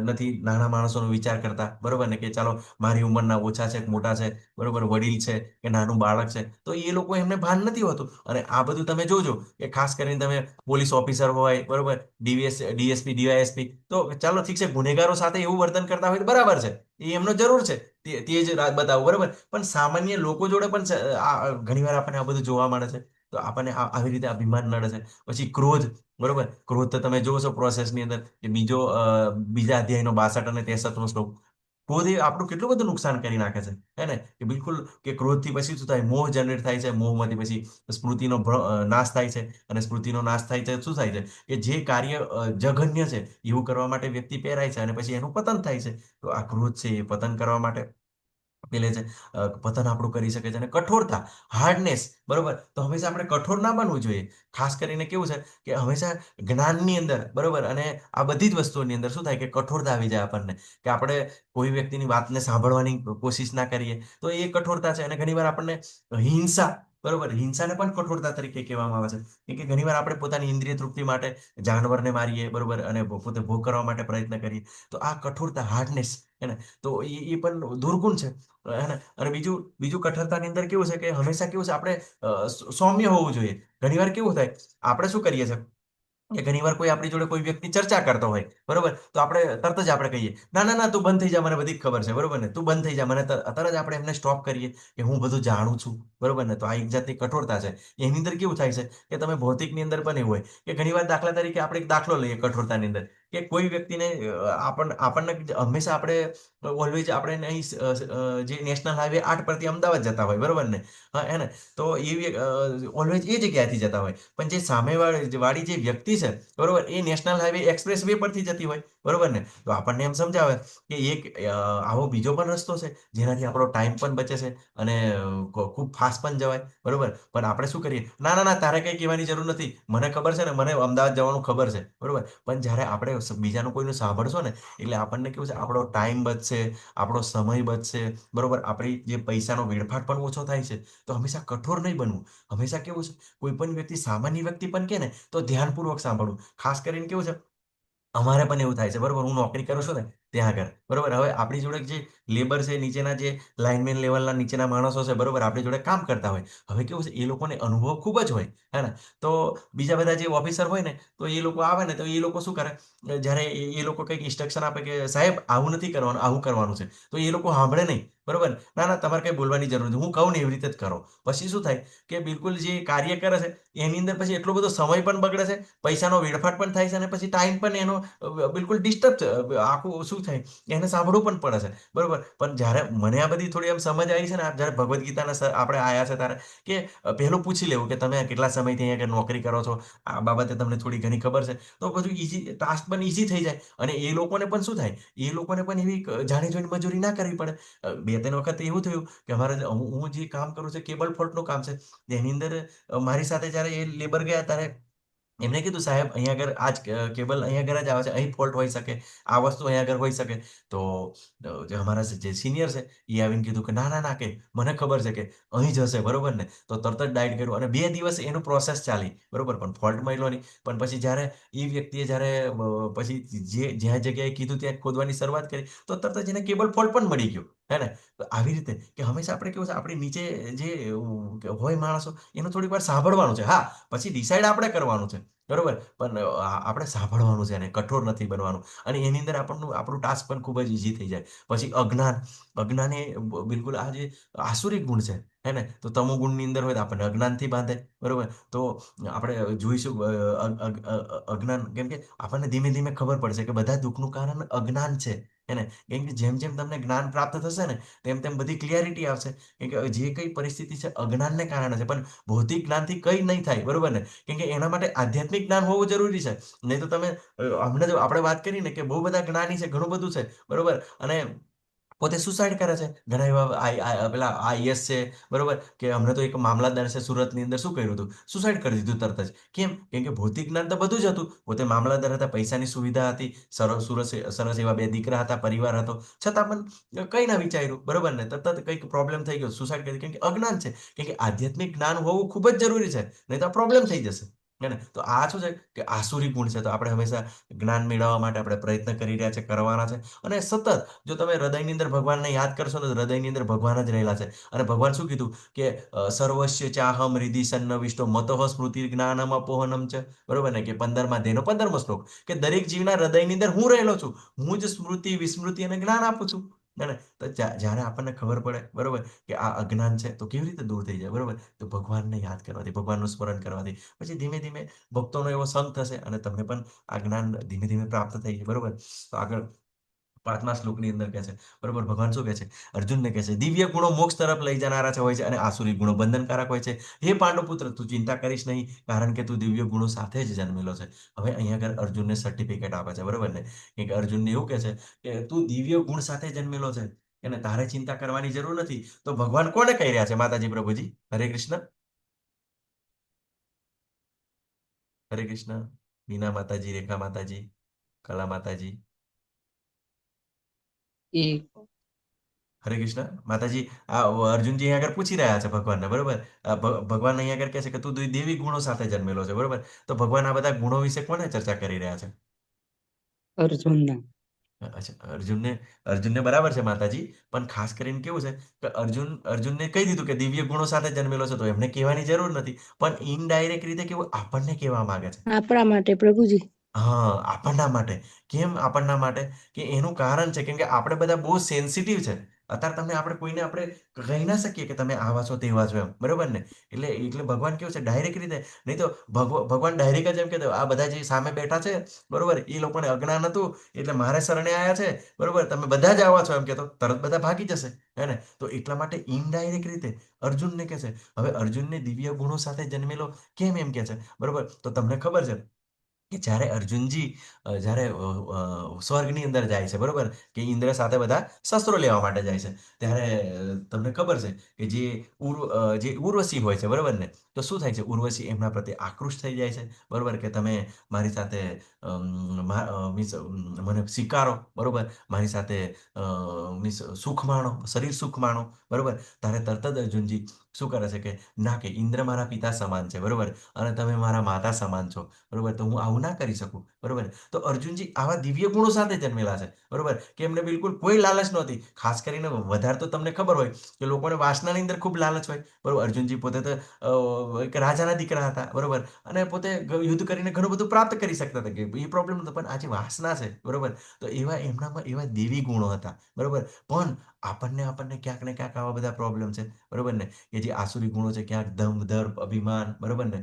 Speaker 1: નથી નાના માણસોનો વિચાર કરતા, બરોબર ને, કે ચાલો મારી ઉંમરના ઓછા છે કે મોટા છે, બરોબર, વડીલ છે કે નાનું બાળક છે, તો એ લોકો એમને ભાન નથી હોતું. અને આ બધું તમે જોજો કે ખાસ કરીને તમે પોલીસ ઓફિસર હોય, બરોબર, ડીએસપી, ડીવાયએસપી, તો ચાલો ઠીક છે, ગુનેગારો સાથે એવું વર્તન કરતા હોય તો બરાબર છે, એ એમનો જરૂર છે, તે જ રાત બતાવો, બરોબર. પણ સામાન્ય લોકો જોડે પણ ઘણીવાર આપણને આ બધું જોવા મળે છે. તો આપણને આવી રીતે અભિમાન નડે છે. પછી ક્રોધ, બરોબર, ક્રોધ તો તમે જોવો છો પ્રોસેસની અંદર કે બીજા અધ્યાયનો 62 અને 63 શ્લોક. ક્રોધ એ આપણું કેટલું બધું નુકસાન કરી નાખે છે, હે ને, કે બિલકુલ, કે ક્રોધથી પછી શું થાય? મોહ જનરેટ થાય છે. મોહમાંથી પછી સ્મૃતિનો નાશ થાય છે. અને સ્મૃતિનો નાશ થાય છે શું થાય છે? કે જે કાર્ય જઘન્ય છે એવું કરવા માટે વ્યક્તિ પહેરાય છે અને પછી એનું પતન થાય છે. તો આ ક્રોધ છે એ પતન કરવા માટે પેલે છે, પતન આપણું કરી શકે છે. અને કઠોરતા, હાર્ડનેસ, બરોબર, તો હંમેશા આપણે કઠોર ના બનવું જોઈએ. ખાસ કરીને કેવું છે કે હંમેશા જ્ઞાનની અંદર, બરોબર, અને આ બધી જ વસ્તુઓની અંદર શું થાય કે કઠોરતા આવી જાય આપણને, કે આપણે કોઈ વ્યક્તિની વાતને સાંભળવાની કોશિશ ના કરીએ, તો એ કઠોરતા છે. અને ઘણીવાર આપણને હિંસા, બરોબર, હિંસાને પણ કઠોરતા તરીકે કહેવામાં આવે છે. કેમ કે ઘણીવાર આપણે પોતાની ઇન્દ્રિય તૃપ્તિ માટે જાનવરને મારીએ, બરોબર, અને પોતે ભોગ કરવા માટે પ્રયત્ન કરીએ. તો આ કઠોરતા, હાર્ડનેસ, હે ને, તો એ પણ દુર્ગુણ છે, હે ને. અને બીજું કઠોરતાની અંદર કેવું છે કે હંમેશા કેવું છે, આપણે સૌમ્ય હોવું જોઈએ. ઘણીવાર કેવું થાય, આપણે શું કરીએ છીએ કે ઘણીવાર કોઈ આપણી જોડે કોઈ વ્યક્તિ ચર્ચા કરતો હોય, બરોબર, તો આપણે તરત જ આપણે કહીએ, ના ના ના, તું બંધ થઈ જા, મને બધી જ ખબર છે, બરોબર ને, તું બંધ થઈ જા, મને તરત જ આપણે એમને સ્ટોપ કરીએ કે હું બધું જાણું છું, બરોબર ને. તો આ એક જાતની કઠોરતા છે. એની અંદર કેવું થાય છે કે તમે ભૌતિકની અંદર પણ એવું હોય કે ઘણીવાર દાખલા તરીકે આપણે એક દાખલો લઈએ કઠોરતાની અંદર, કે કોઈ વ્યક્તિને આપણને હંમેશા આપણે ઓલવેજ આપણે અહીં જે નેશનલ હાઈવે 8 પરથી અમદાવાદ જતા હોય, બરોબર ને, હા, હે ને, તો એ ઓલવેજ એ જગ્યાએથી જતા હોય. પણ જે સામેવાળી વાળી જે વ્યક્તિ છે, બરોબર, એ નેશનલ હાઈવે એક્સપ્રેસ વે પરથી જતી હોય, બરોબર ને. તો આપણને એમ સમજાવે કે એક આવો બીજો પણ રસ્તો છે જેનાથી આપણો ટાઈમ પણ બચે છે અને ખૂબ ફાસ્ટ પણ જવાય, બરોબર. પણ આપણે શું કરીએ, ના ના ના, તારે કંઈ કહેવાની જરૂર નથી, મને ખબર છે ને, મને અમદાવાદ જવાનું ખબર છે, બરોબર. પણ જ્યારે આપણે બીજાનું કોઈનું સાંભળશો ને, એટલે આપણને કેવું છે, આપણો ટાઈમ બચશે, આપણો સમય બચશે, બરોબર, આપણી જે પૈસાનો વેડફાટ પણ ઓછો થાય છે. તો હંમેશા કઠોર નહીં બનવું. હંમેશા કેવું છે, કોઈ પણ વ્યક્તિ, સામાન્ય વ્યક્તિ પણ કે ને, તો ધ્યાનપૂર્વક સાંભળવું. ખાસ કરીને કેવું છે, અમારે પણ એવું થાય છે, બરોબર, હું નોકરી કરું છું ને ત્યાં આગળ, બરોબર. હવે આપણી જોડે જે લેબર છે, નીચેના જે લાઇનમેન લેવલના નીચેના માણસો છે, બરોબર, આપણી જોડે કામ કરતા હોય. હવે કેવું છે, એ લોકોને અનુભવ ખૂબ જ હોય, હે ને. તો બીજા બધા જે ઓફિસર હોય ને, તો એ લોકો આવે ને, તો એ લોકો શું કરે, જ્યારે એ લોકો કંઈક ઇન્સ્ટ્રક્શન આપે કે સાહેબ આવું નથી કરવાનું, આવું કરવાનું છે, તો એ લોકો સાંભળે નહીં, બરોબર. ના ના, તમારે કંઈ બોલવાની જરૂર નથી, હું કહું ને એવી રીતે જ કરો. પછી શું થાય કે બિલકુલ જે કાર્ય કરે છે એની અંદર પછી એટલો બધો સમય પણ બગડે છે, પૈસાનો વેડફાટ પણ થાય છે, અને પછી ટાઈમ પણ એનો બિલકુલ ડિસ્ટર્બ, આખું શું થાય, એને સાંભળવું પણ પડે છે, બરોબર. પણ જ્યારે મને આ બધી થોડી એમ સમજ આવી છે ને, જ્યારે ભગવદ્ ગીતાના આપણે આયા છે ત્યારે, કે પહેલું પૂછી લેવું કે તમે કેટલા સમયથી અહીંયા આગળ નોકરી કરો છો, આ બાબતે તમને થોડી ઘણી ખબર છે, તો બધું ઈઝી, ટાસ્ક પણ ઈઝી થઈ જાય. અને એ લોકોને પણ શું થાય, એ લોકોને પણ એવી જાણી જોઈને મજૂરી ના કરવી પડે. 2-3 વખત એવું થયું કે અમારે હું જે કામ કરું છું કેબલ ફોલ્ટનું કામ છે, એની અંદર મારી સાથે જ્યારે એ લેબર ગયા ત્યારે એમને કીધું સાહેબ અહીંયા આગળ કેબલ અહીંયા આગળ જ આવે છે, અહીં ફોલ્ટ હોઈ શકે, આ વસ્તુ અહીંયા આગળ હોઈ શકે. તો જે અમારા જે સિનિયર છે એ આવીને કીધું કે ના ના ના, કે મને ખબર છે કે અહીં જ હશે, બરોબર ને. તો તરત જ ડાયટ કર્યું અને 2 દિવસ એનું પ્રોસેસ ચાલી, બરોબર, પણ ફોલ્ટ મળ્યો નહીં. પણ પછી જ્યારે એ વ્યક્તિએ જ્યારે પછી જ્યાં જગ્યાએ કીધું ત્યાં ખોદવાની શરૂઆત કરી, તો તરત જ એને કેબલ ફોલ્ટ પણ મળી ગયો, હે ને. તો આવી રીતે કે હંમેશા આપણે કેવું છે, આપણી નીચે જે હોય માણસો, એનું થોડીક વાર સાંભળવાનું છે. હા, પછી ડિસાઈડ આપણે કરવાનું છે, બરોબર, પણ આપણે સાંભળવાનું છે, અને કઠોર નથી બનવાનું. અને એની અંદર આપણું ટાસ્ક પણ ખૂબ જ ઈઝી થઈ જાય. પછી અજ્ઞાન એ બિલકુલ આ જે આસુરિક ગુણ છે, હે ને. તો તમો ગુણની અંદર હોય તો આપણને અજ્ઞાનથી બાંધે, બરોબર. તો આપણે જોઈશું અજ્ઞાન, કેમ કે આપણને ધીમે ધીમે ખબર પડશે કે બધા દુઃખનું કારણ અજ્ઞાન છે, હે ને? કેમ કે જેમ જેમ તમને જ્ઞાન પ્રાપ્ત થશે ને તેમ તેમ બધી ક્લિયરિટી આવશે. કેમ કે જે કઈ પરિસ્થિતિ છે અજ્ઞાનને કારણે છે, પણ ભૌતિક જ્ઞાનથી કઈ નહીં થાય, બરોબર ને? કેમ કે એના માટે આધ્યાત્મિક જ્ઞાન હોવું જરૂરી છે. નહીં તો તમે હમણાં જો આપણે વાત કરી ને કે બહુ બધા જ્ઞાની છે, ઘણું બધું છે, બરોબર, અને પોતે સુસાઇડ કરે છે. ઘણા એવા પેલા આઈએસ છે, બરોબર, કે હમણાં તો એક મામલતદાર છે સુરતની અંદર, શું કર્યું હતું? સુસાઇડ કરી દીધું તરત જ. કેમ? કેમ કે ભૌતિક જ્ઞાન તો બધું જ હતું. પોતે મામલતદાર હતા, પૈસાની સુવિધા હતી, સરસ સરસ એવા 2 દીકરા હતા, પરિવાર હતો, છતાં પણ કઈ ના વિચાર્યું, બરોબર ને? તરત કંઈક પ્રોબ્લેમ થઈ ગયો, સુસાઇડ કરી. કેમ કે અજ્ઞાન છે. કેમ કે આધ્યાત્મિક જ્ઞાન હોવું ખૂબ જ જરૂરી છે, નહીં તો પ્રોબ્લેમ થઈ જશે. હે ને? તો આ શું છે કે આસુરી ગુણ છે. તો આપણે હંમેશા જ્ઞાન મેળવવા માટે આપણે પ્રયત્ન કરી રહ્યા છે, કરવાના છે. અને સતત જો તમે હૃદયની અંદર ભગવાનને યાદ કરશો ને, તો હૃદયની અંદર ભગવાન જ રહેલા છે. અને ભગવાન શું કીધું કે સર્વસ્ય ચાહમ હૃદિ સન્નવિષ્ટો મતઃ સ્મૃતિ જ્ઞાનમ અપોહનમ છે, બરોબર ને? કે 15મા અધ્યાયનો 15મો શ્લોક, કે દરેક જીવના હૃદયની અંદર હું રહેલો છું, હું જ સ્મૃતિ વિસ્મૃતિ અને જ્ઞાન આપું છું. હે ને? તો જ્યારે આપણને ખબર પડે, બરોબર, કે આ અજ્ઞાન છે, તો કેવી રીતે દૂર થઈ જાય, બરોબર? તો ભગવાનને યાદ કરવાથી, ભગવાનનું સ્મરણ કરવાથી પછી ધીમે ધીમે ભક્તોનો એવો સંગ થશે અને તમને પણ આ જ્ઞાન ધીમે ધીમે પ્રાપ્ત થઈ જાય, બરોબર. તો આગળ 5મા શ્લોકની અંદર કહે છે, બરોબર, ભગવાન શું કહે છે? અર્જુનને કહે છે, દિવ્ય ગુણો મોક્ષ તરફ લઈ જનારા છે હોય છે, અને આસુરી ગુણો બંધનકારક હોય છે. હે પાંડુપુત્ર, તું ચિંતા કરીશ નહીં, કારણ કે તું દિવ્ય ગુણો સાથે જ જન્મેલો છે. હવે અહીંયા આગળ અર્જુનને સર્ટિફિકેટ આપે છે, બરોબર ને? કે અર્જુનને એવું કહે છે કે તું દિવ્ય ગુણ સાથે જન્મેલો છે, એને તારે ચિંતા કરવાની જરૂર નથી. તો ભગવાન કોને કહી રહ્યા છે, માતાજી પ્રભુજી? હરે કૃષ્ણ, હરે કૃષ્ણ. મીના માતાજી, રેખા માતાજી, કલા માતાજી,
Speaker 2: એ
Speaker 1: હરે કૃષ્ણ. માતાજી, આ અર્જુનજી અહીંયા આગળ પૂછી રહ્યા છે ભગવાનને, બરોબર. ભગવાન અહીંયા આગળ કહે છે કે તું દેવી ગુણો સાથે જન્મેલો છે, બરોબર. તો ભગવાન આ બધા ગુણો વિશે કોને ચર્ચા કરી રહ્યા છે?
Speaker 2: અર્જુનના.
Speaker 1: અચ્છા, અર્જુનને, અર્જુનને બરાબર છે માતાજી, પણ ખાસ કરીને કેવું છે કે અર્જુનને કહી દીધું કે દિવ્ય ગુણો સાથે જન્મેલો છે, તો એમને કહેવાની જરૂર નથી. પણ ઇનડાયરેક્ટ રીતે કેવું આપણને કહેવા માંગે છે.
Speaker 3: આપણા માટે પ્રભુજી.
Speaker 1: હા, આપણના માટે. કેમ આપણના માટે? કે એનું કારણ છે કેમ કે આપણે બધા બહુ સેન્સિટિવ છે. અત્યારે તમને આપણે કોઈને આપણે કહી ના શકીએ કે તમે આવા છો તેવા છો એમ, બરોબર ને? એટલે ભગવાન કેવું છે ડાયરેક્ટ રીતે, નહીં તો ભગવાન ડાયરેક્ટ જ એમ કે આ બધા જે સામે બેઠા છે, બરોબર, એ લોકોને અજ્ઞાન હતું એટલે મારે શરણે આવ્યા છે, બરોબર, તમે બધા જ આવા છો એમ કે તો તરત બધા ભાગી જશે, હે ને? તો એટલા માટે ઇનડાયરેક્ટ રીતે અર્જુનને કહે છે. હવે અર્જુનને દિવ્ય ગુણો સાથે જન્મેલો કેમ એમ કે છે, બરોબર? તો તમને ખબર છે કે જ્યારે અર્જુનજી જ્યારે સ્વર્ગની અંદર જાય છે, બરોબર, કે ઇન્દ્ર સાથે બધા શસ્ત્રો લેવા માટે જાય છે, ત્યારે તમને ખબર છે કે જે ઉર્વશી હોય છે, બરોબર ને? તો શું થાય છે? ઉર્વશી એમના પ્રત્યે આકૃષ્ટ થઈ જાય છે, બરોબર, કે તમે મારી સાથે મીન્સ મને સ્વીકારો, બરોબર, મારી સાથે મીન્સ સુખ માણો, શરીર સુખ માણો, બરોબર. ત્યારે તરત જ અર્જુનજી શું કરે છે કે ના, કે ઇન્દ્ર મારા પિતા સમાન છે, બરોબર, અને તમે મારા માતા સમાન છો, બરોબર, તો હું આવું ના કરી શકું, બરોબર. તો અર્જુનજી આવા દિવ્ય ગુણો સાથે જન્મેલા છે, બરોબર, કે એમને બિલકુલ કોઈ લાલચ નહોતી. ખાસ કરીને વધારે તો તમને ખબર હોય કે લોકોને વાસનાની અંદર ખૂબ લાલચ હોય, બરોબર. અર્જુનજી પોતે તો એક રાજાના દીકરા હતા, બરોબર, અને પોતે યુદ્ધ કરીને ઘણું બધું પ્રાપ્ત કરી શકતા હતા, કે એ પ્રોબ્લેમ હતો. પણ આ જે વાસના છે, બરોબર, તો એમનામાં એવા દેવી ગુણો હતા, બરોબર. પણ આપણને ક્યાંક ને ક્યાંક આવા બધા પ્રોબ્લેમ છે, બરોબર ને? કે જે આસુરી ગુણો છે, ક્યાંક દમ, દર્પ, અભિમાન, બરોબર ને?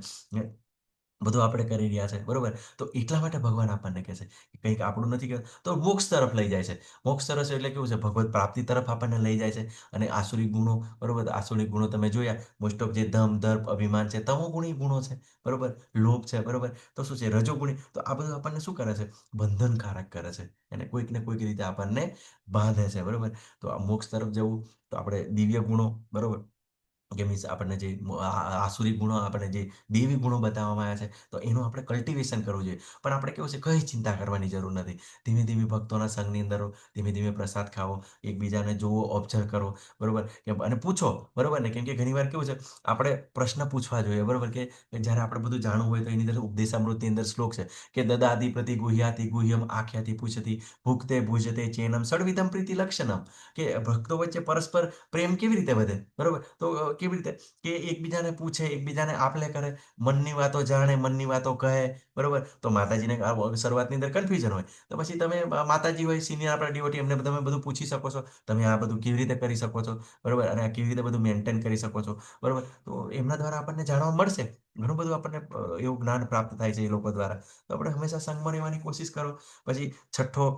Speaker 1: બધું આપણે કરી રહ્યા છે, બરોબર. તો એટલા માટે ભગવાન આપણને કહે છે કે કંઈક આપણું નથી કરતું તો મોક્ષ તરફ લઈ જાય છે. મોક્ષ તરફ એટલે કેવું છે? ભગવત પ્રાપ્તિ તરફ આપણને લઈ જાય છે. અને આસુરી ગુણો, બરોબર, આસુરી ગુણો તમે જોયા, મોસ્ટ ઓફ જે દમ, દર્પ, અભિમાન છે, તમોગુણી ગુણો છે, બરોબર, લોભ છે, બરોબર. તો શું છે? રજોગુણી. તો આ બધું આપણને શું કરે છે? બંધનકારક કરે છે, અને કોઈક ને કોઈક રીતે આપણને બાંધે છે, બરોબર. તો આ મોક્ષ તરફ જવું, તો આપણે દિવ્ય ગુણો, બરોબર, કે મીન્સ આપણને જે આસુરી ગુણો, આપણને જે દેવી ગુણો બતાવવામાં આવ્યા છે, તો એનું આપણે કલ્ટિવેશન કરવું જોઈએ. પણ આપણે કેવું છે, કઈ ચિંતા કરવાની જરૂર નથી. ધીમે ધીમે ભક્તોના સંઘની અંદર રહો, ધીમે ધીમે પ્રસાદ ખાવો, એકબીજાને જોવો, ઓબ્ઝર્વ કરો, બરોબર, અને પૂછો, બરોબર ને? કેમ કે ઘણી વાર કેવું છે, આપણે પ્રશ્ન પૂછવા જોઈએ, બરોબર, કે જ્યારે આપણે બધું જાણવું હોય તો એની અંદર ઉપદેશામૃતની અંદર શ્લોક છે કે દદાતિ પ્રતિ ગુહ્યાતિ ગુહ્યમ આખ્યાતિ પૂછતી ભુક્તે ભુજતે ચેનમ સડવિધમ પ્રીતિ લક્ષણમ. કે ભક્તો વચ્ચે પરસ્પર પ્રેમ કેવી રીતે વધે, બરોબર? તો કેવી રીતે? કે એકબીજાને પૂછે, એકબીજાને આપલે કરે, મનની વાતો જાણે, મનની વાતો કહે, બરોબર. તો માતાજીને શરૂઆતની અંદર કન્ફ્યુઝન હોય, તો પછી તમે માતાજી હોય, સિનિયર આપણા ડિવોટી, એમને તમે બધું પૂછી શકો છો, તમે આ બધું કેવી રીતે કરી શકો છો, બરોબર, અને આ કેવી રીતે બધું મેન્ટેન કરી શકો છો, બરોબર. તો એમના દ્વારા આપણને જાણવા મળશે, ઘણું બધું આપણને એવું જ્ઞાન પ્રાપ્ત થાય છે એ લોકો દ્વારા. તો આપણે હંમેશા સંગમાં રહેવાની કોશિશ કરો. પછી છઠ્ઠો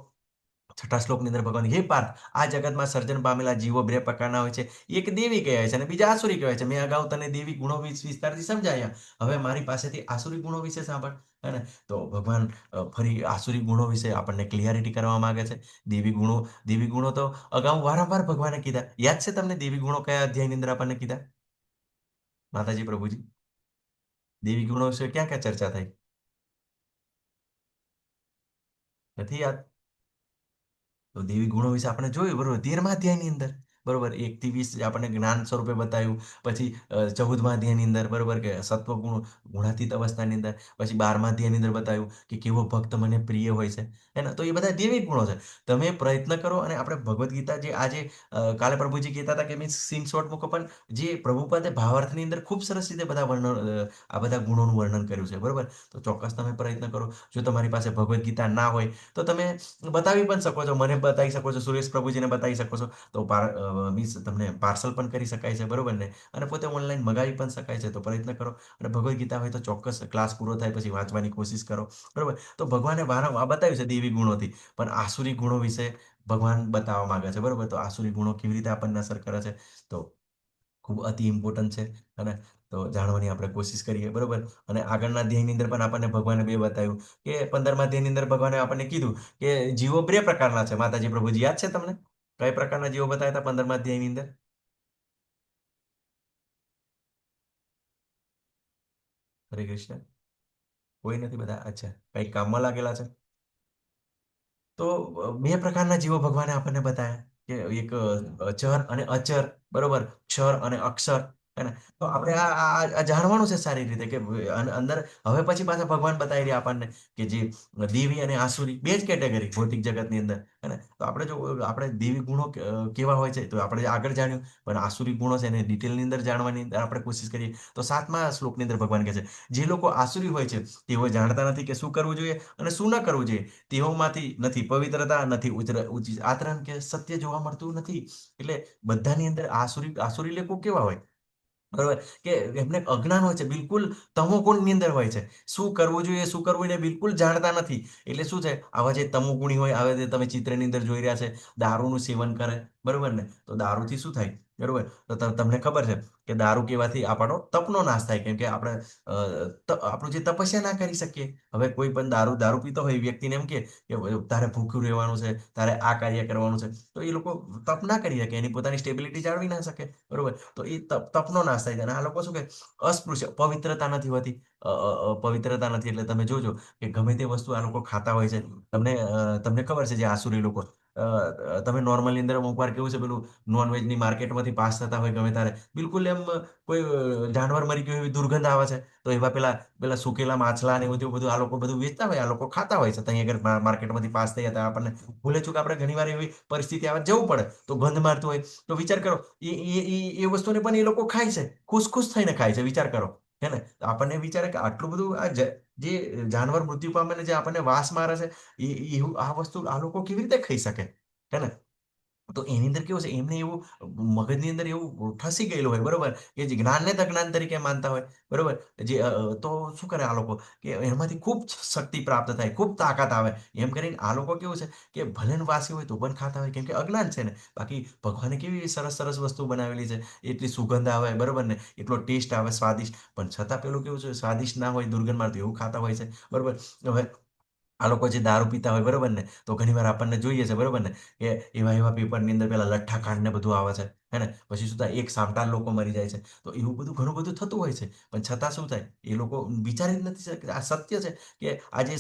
Speaker 1: છઠ્ઠા શ્લોકની અંદર ભગવાન હે પાર્થ, આ જગતમાં સર્જન પામેલા જીવો બે પ્રકારના હોય છે. એક દેવી કહેવાય છે અને બીજા આસુરી કહેવાય છે. મેં અગાઉ તને દેવી ગુણો વિસ્તારથી સમજાયા. હવે મારી પાસેથી આસુરી ગુણો વિશે સાંભળ. હે ને? તો ભગવાન ફરી આસુરી ગુણો વિશે આપણને ક્લિયરિટી કરવા માંગે છે. દેવી ગુણો તો અગાઉ વારંવાર ભગવાને કીધા. યાદ છે તમને દેવી ગુણો કયા અધ્યાયની અંદર આપણને કીધા? માતાજી પ્રભુજી, દેવી ગુણો વિશે ક્યાં ક્યાં ચર્ચા થઈ? નથી યાદ? તો દેવી ગુણો વિશે આપણે જોયું, બરોબર, 13મા અધ્યાયની અંદર, બરોબર, 1 થી 20 આપણને જ્ઞાન સ્વરૂપે બતાવ્યું. પછી 14મા અધ્યાયની અંદર, બરોબર, કે સત્વગુણ ગુણાતીત અવસ્થાની અંદર. પછી 12મા અધ્યાયની અંદર બતાવ્યું કે કેવો ભક્ત મને પ્રિય હોય છે. હે ને? તો એ બધા દેવી ગુણો છે. તમે પ્રયત્ન કરો અને આપણે ભગવદ્ ગીતા જે આજે કાલે પ્રભુજી કહેતા હતા કે મેં સ્ક્રીનશોટ મૂકો, પણ જે પ્રભુપાદે ભાવાર્થની અંદર ખૂબ સરસ રીતે બધા આ બધા ગુણોનું વર્ણન કર્યું છે, બરોબર. તો ચોક્કસ તમે પ્રયત્ન કરો. જો તમારી પાસે ભગવદ્ ગીતા ના હોય તો તમે બતાવી પણ શકો છો, મને બતાવી શકો છો, સુરેશ પ્રભુજીને બતાવી શકો છો. તો મીન્સ તમને પાર્સલ પણ કરી શકાય છે, બરોબર ને? અને પોતે ઓનલાઈન મગાવી પણ શકાય છે. તો પ્રયત્ન કરો અને ભગવદ્ ગીતા હોય તો ચોક્કસ ક્લાસ પૂરો થાય પછી વાંચવાની કોશિશ કરો, બરોબર. તો ભગવાને વારંવાર બતાવ્યું છે દેવી ગુણોથી, પણ આસુરી ગુણો વિશે ભગવાન બતાવવા માંગે છે, બરોબર. તો આસુરી ગુણો કેવી રીતે આપણને અસર કરે છે, તો ખૂબ અતિ ઇમ્પોર્ટન્ટ છે. અને તો જાણવાની આપણે કોશિશ કરીએ, બરોબર. અને આગળના અધ્યાયની અંદર પણ આપણને ભગવાને બે બતાવ્યું કે 15મા અધ્યાયની અંદર ભગવાને આપણને કીધું કે જીવો બે પ્રકારના છે. માતાજી પ્રભુજી, યાદ છે તમને કઈ પ્રકારના જીવો બતાવ્યા હતા 15મા અધ્યાયની અંદર? હરે કૃષ્ણ. કોઈ નથી? બધા અચ્છા, કઈ કામમાં લાગેલા છે? તો બે પ્રકારના જીવો ભગવાને આપણને બતાવ્યા કે એક ચર અને અચર, બરોબર, ક્ષર અને અક્ષર. હે ને? તો આપણે આ જાણવાનું છે સારી રીતે કે અંદર હવે પછી પાછા ભગવાન બતાવી રહ્યા આપણને કે જે દેવી અને આસુરી બે જ કેટેગરી ભૌતિક જગતની અંદર. હે ને? તો આપણે જો આપણે દેવી ગુણો કેવા હોય છે તો આપણે આગળ જાણ્યું, પણ આસુરી ગુણો છે એને ડિટેલની અંદર જાણવાની આપણે કોશિશ કરીએ. તો 7મા શ્લોકની અંદર ભગવાન કહે છે જે લોકો આસુરી હોય છે તેઓ જાણતા નથી કે શું કરવું જોઈએ અને શું ન કરવું જોઈએ. તેઓમાંથી નથી પવિત્રતા, નથી ઉચ્ચ આચરણ કે સત્ય જોવા મળતું નથી. એટલે બધાની અંદર આસુરી લોકો કેવા હોય, બરોબર, કે એમને અજ્ઞાન હોય છે, બિલકુલ તમોગુણની અંદર હોય છે. શું કરવું જોઈએ શું કરવું એને બિલકુલ જાણતા નથી. એટલે શું છે, આવા જે તમોગુણી હોય, આવે તમે ચિત્રની અંદર જોઈ રહ્યા છે, દારૂનું સેવન કરે, બરોબર ને? તો દારૂથી શું થાય, બરોબર? તો તમને ખબર છે કે દારૂ પીવાથી આપણો તપનો નાશ થાય, કેમ કે આપણે આપણું જે તપસ્યા ના કરી શકીએ. હવે કોઈ પણ દારૂ પીતો હોય વ્યક્તિને એમ કે તારે ભૂખ્યું રહેવાનું છે, તારે આ કાર્ય કરવાનું છે, તો એ લોકો તપ ના કરી શકે, એની પોતાની સ્ટેબિલિટી જાળવી ના શકે, બરોબર. તો એ તપનો નાશ થાય છે. અને આ લોકો શું કે અસ્પૃશ્ય, પવિત્રતા નથી હોતી. પવિત્રતા નથી એટલે તમે જોજો કે ગમે તે વસ્તુ આ લોકો ખાતા હોય છે. તમને ખબર છે જે આસુરી લોકો, તમે નોર્મલી અંદર અમુક વાર કેવું છે, પેલું નોનવેજની માર્કેટમાંથી પાસ થતા હોય ગમે ત્યારે, બિલકુલ એમ કોઈ જાનવર મરી ગયું એવી દુર્ગંધ આવે છે. તો એવા પેલા સુકેલા માછલા ને એવું બધું આ લોકો બધું વેચતા હોય, આ લોકો ખાતા હોય છે. ત્યાં આગળ માર્કેટમાંથી પાસ થયા હતા આપણને ભૂલે ચૂક આપણે ઘણી વાર એવી પરિસ્થિતિ આવે જવું પડે તો ગંધ મારતું હોય, તો વિચાર કરો એ વસ્તુને પણ એ લોકો ખાય છે, ખુશ થઈને ખાય છે, વિચાર કરો. હે ને? તો આપણને વિચારે કે આટલું બધું જે જાનવર મૃત્યુ પામે ને જે આપણને વાસ મારે છે, એવું આ વસ્તુ આ લોકો કેવી રીતે ખાઈ શકે? હે ને? તો એની અંદર કેવું છે, એમને એવું મગજની અંદર એવું ઠસી ગયેલું હોય, બરોબર, કે જે જ્ઞાનને જ અજ્ઞાન તરીકે માનતા હોય, બરોબર. તો શું કરે આ લોકો કે એમાંથી ખૂબ શક્તિ પ્રાપ્ત થાય, ખૂબ તાકાત આવે, એમ કરીને આ લોકો કેવું છે કે ભલે ને વાસી હોય તો પણ ખાતા હોય, કેમ કે અજ્ઞાન છે ને. બાકી ભગવાને કેવી સરસ સરસ વસ્તુ બનાવેલી છે, એટલી સુગંધ આવે, બરોબર ને, એટલો ટેસ્ટ આવે, સ્વાદિષ્ટ, પણ છતાં પેલું કેવું છે, સ્વાદિષ્ટ ના હોય, દુર્ગંધ મારતું એવું ખાતા હોય છે, બરોબર. હવે આ લોકો જે દારૂ પીતા હોય, બરોબર ને, તો ઘણીવાર આપણને જોઈએ છે, બરોબર ને, કે એવા પેપરની અંદર પેલા લઠ્ઠા કાંડ ને બધું આવે છે. હે ને? પછી શું થાય, એક સામટા લોકો મરી જાય છે. તો એવું બધું ઘણું બધું થતું હોય છે, પણ છતાં શું થાય, એ લોકો વિચારી જ નથી શકતા આ સત્ય છે કે આજે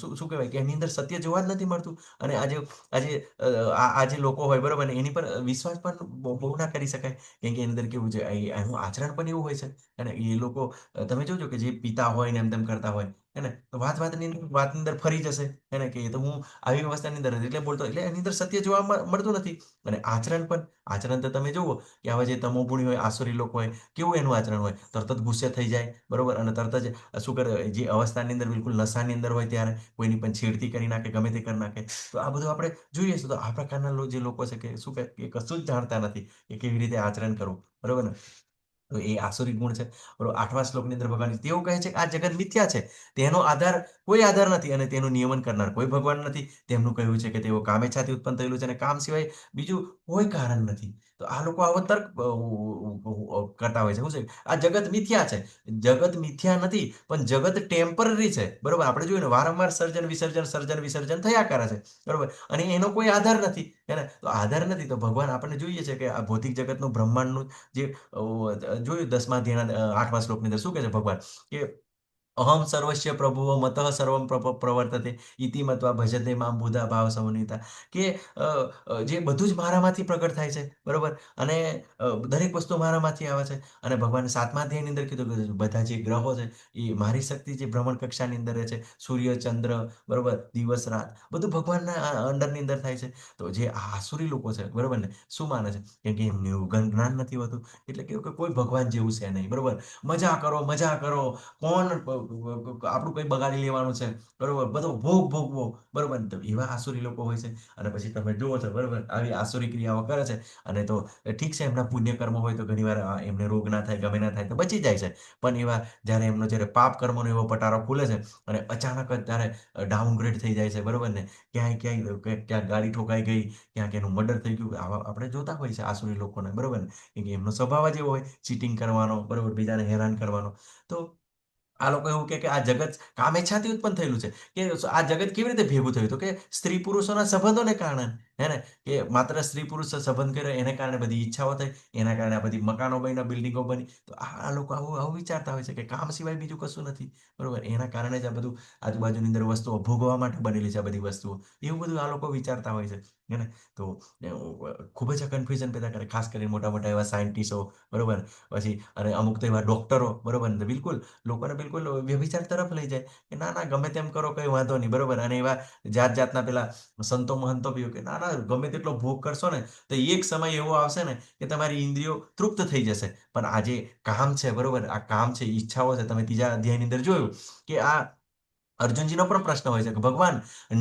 Speaker 1: શું કહેવાય કે એની અંદર સત્ય જોવા જ નથી મળતું. અને આજે લોકો હોય, બરોબર ને, એની પર વિશ્વાસ પણ બહુ ના કરી શકાય, કેમ કે એની અંદર કેવું છે, એનું આચરણ પણ એવું હોય છે. અને એ લોકો તમે જોજો કે જે પિતા હોય ને એમ તેમ કરતા હોય, હે ને, તો વાતની અંદર ફરી જશે, હે ને, કે એ તો હું આવી અવસ્થાની અંદર હતી એટલે બોલતો, એટલે એની અંદર સત્ય જોવા મળતું નથી. અને આચરણ તો તમે જુઓ કે હવે જે તમોગુણી હોય, આસુરી લોકો હોય, કેવું એનું આચરણ હોય, તરત જ ગુસ્સે થઈ જાય, બરોબર, અને તરત જ શું કરે, જે અવસ્થાની અંદર બિલકુલ નશાની અંદર હોય ત્યારે કોઈની પણ છેડતી કરી નાખે, ગમે તે કરી નાખે. તો આ બધું આપણે જોઈએ છીએ. તો આ પ્રકારના જે લોકો છે કે શું કે કશું જ જાણતા નથી કે કેવી રીતે આચરણ કરવું, બરોબર ને. તો એ આસુરી ગુણ છે. બરોબર, 8મા શ્લોકની અંદર ભગવાન તેઓ કહે છે કે આ જગત મિથ્યા છે, તેનો આધાર કોઈ આધાર નથી અને તેનું નિયમન કરનાર કોઈ ભગવાન નથી. તેમનું કહેવું છે કે તેઓ કામેચ્છાથી ઉત્પન્ન થયેલું છે અને કામ સિવાય બીજું કોઈ કારણ નથી. તો આ લોકો આવો તર્ક કરતા હોય છે. શું છે? આ જગત મિથ્યા છે. જગત મિથ્યા નથી, પણ જગત ટેમ્પરરી છે. બરોબર, આપણે જોયું ને વારંવાર સર્જન વિસર્જન થયા કરે છે. બરોબર, અને એનો કોઈ આધાર નથી. હે ને? તો આધાર નથી તો ભગવાન આપણને જોઈએ છે કે આ ભૌતિક જગતનું બ્રહ્માંડનું જે જોયું 10મા અધ્યાયના 8મા શ્લોકની અંદર શું કહે છે ભગવાન કે અહમ સર્વસ્ય પ્રભુઓ મતઃ સર્વમ પ્રવર્તતે ઇતિ મત્વા ભજતે મામ બુધા ભાવ સમન્વિતા. કે જે બધું જ મારામાંથી પ્રગટ થાય છે. બરોબર, અને દરેક વસ્તુ મારામાંથી આવે છે. અને ભગવાને 7મા અધ્યાયની અંદર કીધું કે બધા જે ગ્રહો છે એ મારી શક્તિ જે ભ્રમણ કક્ષાની અંદર રહે છે, સૂર્ય ચંદ્ર, બરોબર, દિવસ રાત બધું ભગવાનના અંડરની અંદર થાય છે. તો જે આસુરી લોકો છે, બરોબર ને, શું માને છે? કેમ કે એમને એવું જ્ઞાન નથી હોતું. એટલે કેવું કે કોઈ ભગવાન જેવું છે નહીં. બરોબર, મજા કરો મજા કરો, કોણ આપણું કઈ બગાડી લેવાનું છે. બરોબર, બધો ભોગ ભોગવો. બરોબર, તો એવા આસુરી લોકો હોય છે. અને પછી તમે જુઓ છો, બરોબર, આવી આસુરી ક્રિયાઓ કરે છે. અને તો ઠીક છે, એમના પુણ્ય કર્મ હોય તો ઘણીવાર એમને રોગ ના થાય, ગમે ના થાય તો બચી જાય છે. પણ એવા જ્યારે પાપ કર્મોનો એવો પટારો ખુલે છે અને અચાનક જ ત્યારે ડાઉનગ્રેડ થઈ જાય છે. બરોબર ને, ક્યાંક ગાડી ઠોકાઈ ગઈ, ક્યાંક એનું મર્ડર થઈ ગયું, આવા આપણે જોતા હોય છે આસુરી લોકોને. બરોબર ને, કેમ કે એમનો સ્વભાવ જ એવો હોય ચીટિંગ કરવાનો, બરોબર, બીજાને હેરાન કરવાનો. તો આ લોકો એવું કે આ જગત કામેચ્છાથી ઉત્પન્ન થયેલું છે. કે આ જગત કેવી રીતે ભેગું થયું? તો કે સ્ત્રી પુરુષોના સંબંધોને કારણે. હે ને? કે માત્ર સ્ત્રી પુરુષ સંબંધ કર્યો એને કારણે બધી ઈચ્છાઓ થઈ, એના કારણે આ બધી મકાનો બન્યા, બિલ્ડિંગો બની. તો આ લોકો આવું આવું વિચારતા હોય છે કે કામ સિવાય બીજું કશું નથી. બરોબર, એના કારણે જ આ બધું આજુબાજુની અંદર વસ્તુઓ ભોગવવા માટે બનેલી છે આ બધી વસ્તુઓ. એવું બધું આ લોકો વિચારતા હોય છે. હે ને? તો ખૂબ જ કન્ફ્યુઝન પેદા કરે, ખાસ કરીને મોટા મોટા એવા સાયન્ટિસ્ટો. બરોબર, પછી અને અમુક તો એવા ડોક્ટરો. બરોબર ને, બિલકુલ લોકોને બિલકુલ વ્યભિચાર તરફ લઈ જાય કે ના ના ગમે તેમ કરો, કઈ વાંધો નહીં. બરોબર, અને એવા જાતના પેલા સંતો મહંતો બી કે ના ના ગમે તેટલો ભોગ કરશો ને તો એક સમય એવો આવશે ને કે તમારી ઇન્દ્રિયો તૃપ્ત થઈ જશે. પણ આ જે કામ છે, બરોબર, આ કામ છે, ઈચ્છાઓ છે, તમે 3જા અધ્યાયની અંદર જોયું કે આ અર્જુનજીનો પણ પ્રશ્ન હોય છે કે ભગવાન,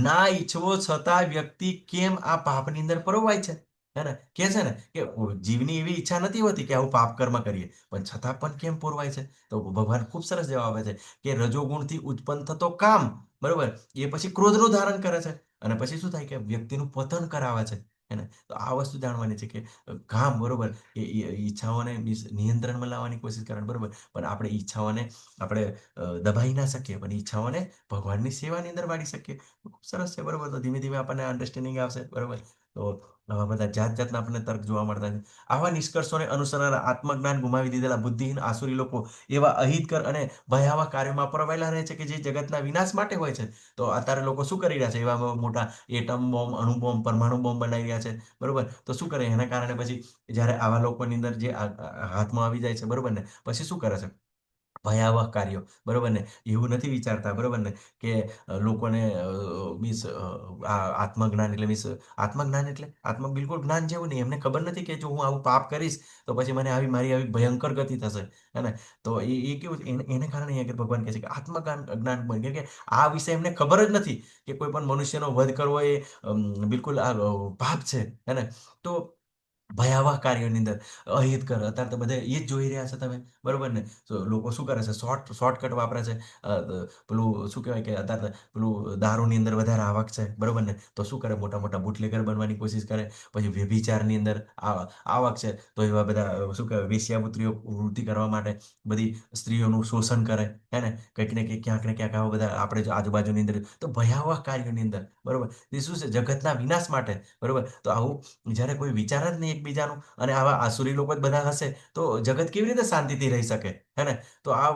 Speaker 1: ના ઈચ્છવો છતાં વ્યક્તિ કેમ આ પાપની અંદર પરોવાય છે? હે ને? કે છે ને કે જીવની એવી ઈચ્છા નથી હોતી કે આવું પાપ કર્મ કરીએ, પણ છતાં પણ કેમ પોરવાય છે? તો ભગવાન ખૂબ સરસ જવાબ આપે છે કે રજોગુણથી ઉત્પન્ન થતો કામ, બરોબર, એ પછી ક્રોધનું ધારણ કરે છે. અને પછી શું થાય કે વ્યક્તિનું પતન કરાવે છે. હે ને? તો આ વસ્તુ જાણવાની છે કે કામ, બરોબર, એ ઈચ્છાઓને નિયંત્રણમાં લાવવાની કોશિશ કરવાની. બરોબર, પણ આપણે ઈચ્છાઓને આપણે દબાઈ ના શકીએ, પણ ઈચ્છાઓને ભગવાનની સેવાની અંદર વાળી શકીએ. ખૂબ સરસ છે. બરોબર, તો ધીમે ધીમે આપણને અન્ડરસ્ટેન્ડિંગ આવશે. બરોબર, તો આવા બધા જાતના આપણને તર્ક જોવા મળતા છે. આવા નિષ્કર્ષોને અનુસરનાર આત્મજ્ઞાન ગુમાવી દીધેલા બુદ્ધિહીન આસુરી લોકો એવા અહિતકર અને ભયાવહ કાર્યોમાં પરવાયેલા રહે છે કે જે જગતના વિનાશ માટે હોય છે. તો અત્યારે લોકો શું કરી રહ્યા છે? એવા મોટા એટમ બોમ્બ, અણુ બોમ્બ, પરમાણુ બોમ્બ બનાવી રહ્યા છે. બરોબર, તો શું કરે એના કારણે પછી જ્યારે આવા લોકોની અંદર જે હાથમાં આવી જાય છે, બરોબર ને, પછી શું કરે છે? ભયાવહ કાર્યો. બરોબર ને, એવું નથી વિચારતા. બરોબર ને, કે લોકોને મીન્સ આ આત્મજ્ઞાન એટલે મીન્સ આત્મજ્ઞાન એટલે બિલકુલ જ્ઞાન જેવું નહીં. એમને ખબર નથી કે જો હું આવું પાપ કરીશ તો પછી મને મારી આવી ભયંકર ગતિ થશે. હે ને? તો એ કેવું છે? એને કારણે અહીંયા આગળ ભગવાન કહે છે કે આત્મજ્ઞાન જ્ઞાન બને. કેમ કે આ વિશે એમને ખબર જ નથી કે કોઈ પણ મનુષ્યનો વધ કરવો એ બિલકુલ આ પાપ છે. હે ને? તો ભયાવહ કાર્યોની અંદર અહિત કર, અત્યારે તો બધા એ જ જોઈ રહ્યા છે તમે. બરોબર ને, તો લોકો શું કરે છે? શોર્ટકટ વાપરે છે. પેલું શું કહેવાય કે અત્યારે પેલું દારૂની અંદર વધારે આવક છે. બરોબર ને, તો શું કરે? મોટા મોટા બુટલેગર બનવાની કોશિશ કરે. પછી વ્યભિચારની અંદર આવક છે, તો એવા બધા શું કહેવાય વેશ્યાવૃત્તિઓ વૃત્તિ કરવા માટે બધી સ્ત્રીઓનું શોષણ કરે. હે ને? કંઈક ને કંઈક, ક્યાંક ને ક્યાંક આવા બધા આપણે જો આજુબાજુની અંદર તો ભયાવહ કાર્યોની અંદર. બરોબર, એ શું છે? જગતના વિનાશ માટે. બરોબર, તો આવું જ્યારે કોઈ વિચાર જ નહીં એકબીજાનું, અને આવા આસુરી લોકો જ બધા હશે તો જગત કેવી રીતે શાંતિથી રહી શકે? હે ને? તો આ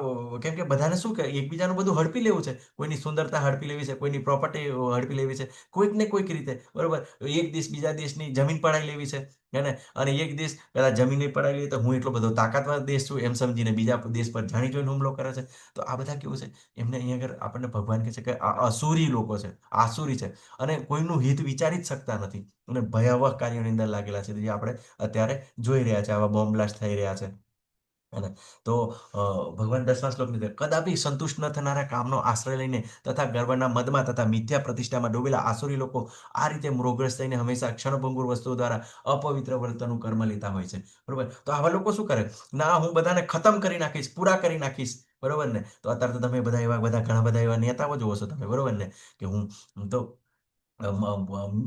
Speaker 1: કેમ કે બધાને શું કે એકબીજાનું બધું હડપી લેવું છે. કોઈની સુંદરતા હડપી લેવી છે, કોઈની પ્રોપર્ટી હડપી લેવી છે, કોઈક ને કોઈક રીતે. બરોબર, એક દેશ બીજા દેશની જમીન પડાવી લેવી છે. હે ને? અને એક દેશ કદાચ જમીન નહીં પડાવી લે તો હું એટલો બધો તાકાતવાર દેશ છું એમ સમજીને બીજા દેશ પર જાણી જોઈને હુમલો કરે છે. તો આ બધા કેવું છે? એમને અહીંયા આગળ આપણને ભગવાન કહે છે કે આ અસુરી લોકો છે, આસુરી છે, અને કોઈનું હિત વિચારી જ શકતા નથી. અને ભયાવહ કાર્યોની અંદર લાગેલા છે, જે આપણે અત્યારે જોઈ રહ્યા છે. આવા બોમ્બ બ્લાસ્ટ થઈ રહ્યા છે. અને તો ભગવાન 10મા શ્લોકની અંદર કદાપી સંતુષ્ટ ન થનારા કામનો આશ્રય લઈને તથા ગર્વના મદમાં તથા મિથ્યા પ્રતિષ્ઠામાં ડૂબેલા આસુરી લોકો આ રીતે મોહગ્રસ્ત થઈને હંમેશા ક્ષણભંગુર વસ્તુઓ દ્વારા અપવિત્ર વર્તનનું કર્મ લેતા હોય છે. બરોબર, તો આવા લોકો શું કરે, ના હું બધાને ખતમ કરી નાખીશ, પૂરા કરી નાખીશ. બરોબર ને, તો અત્યારે તો તમે બધા એવા બધા ઘણા બધા એવા નેતાઓ જોવો છો તમે. બરોબર ને, કે હું તો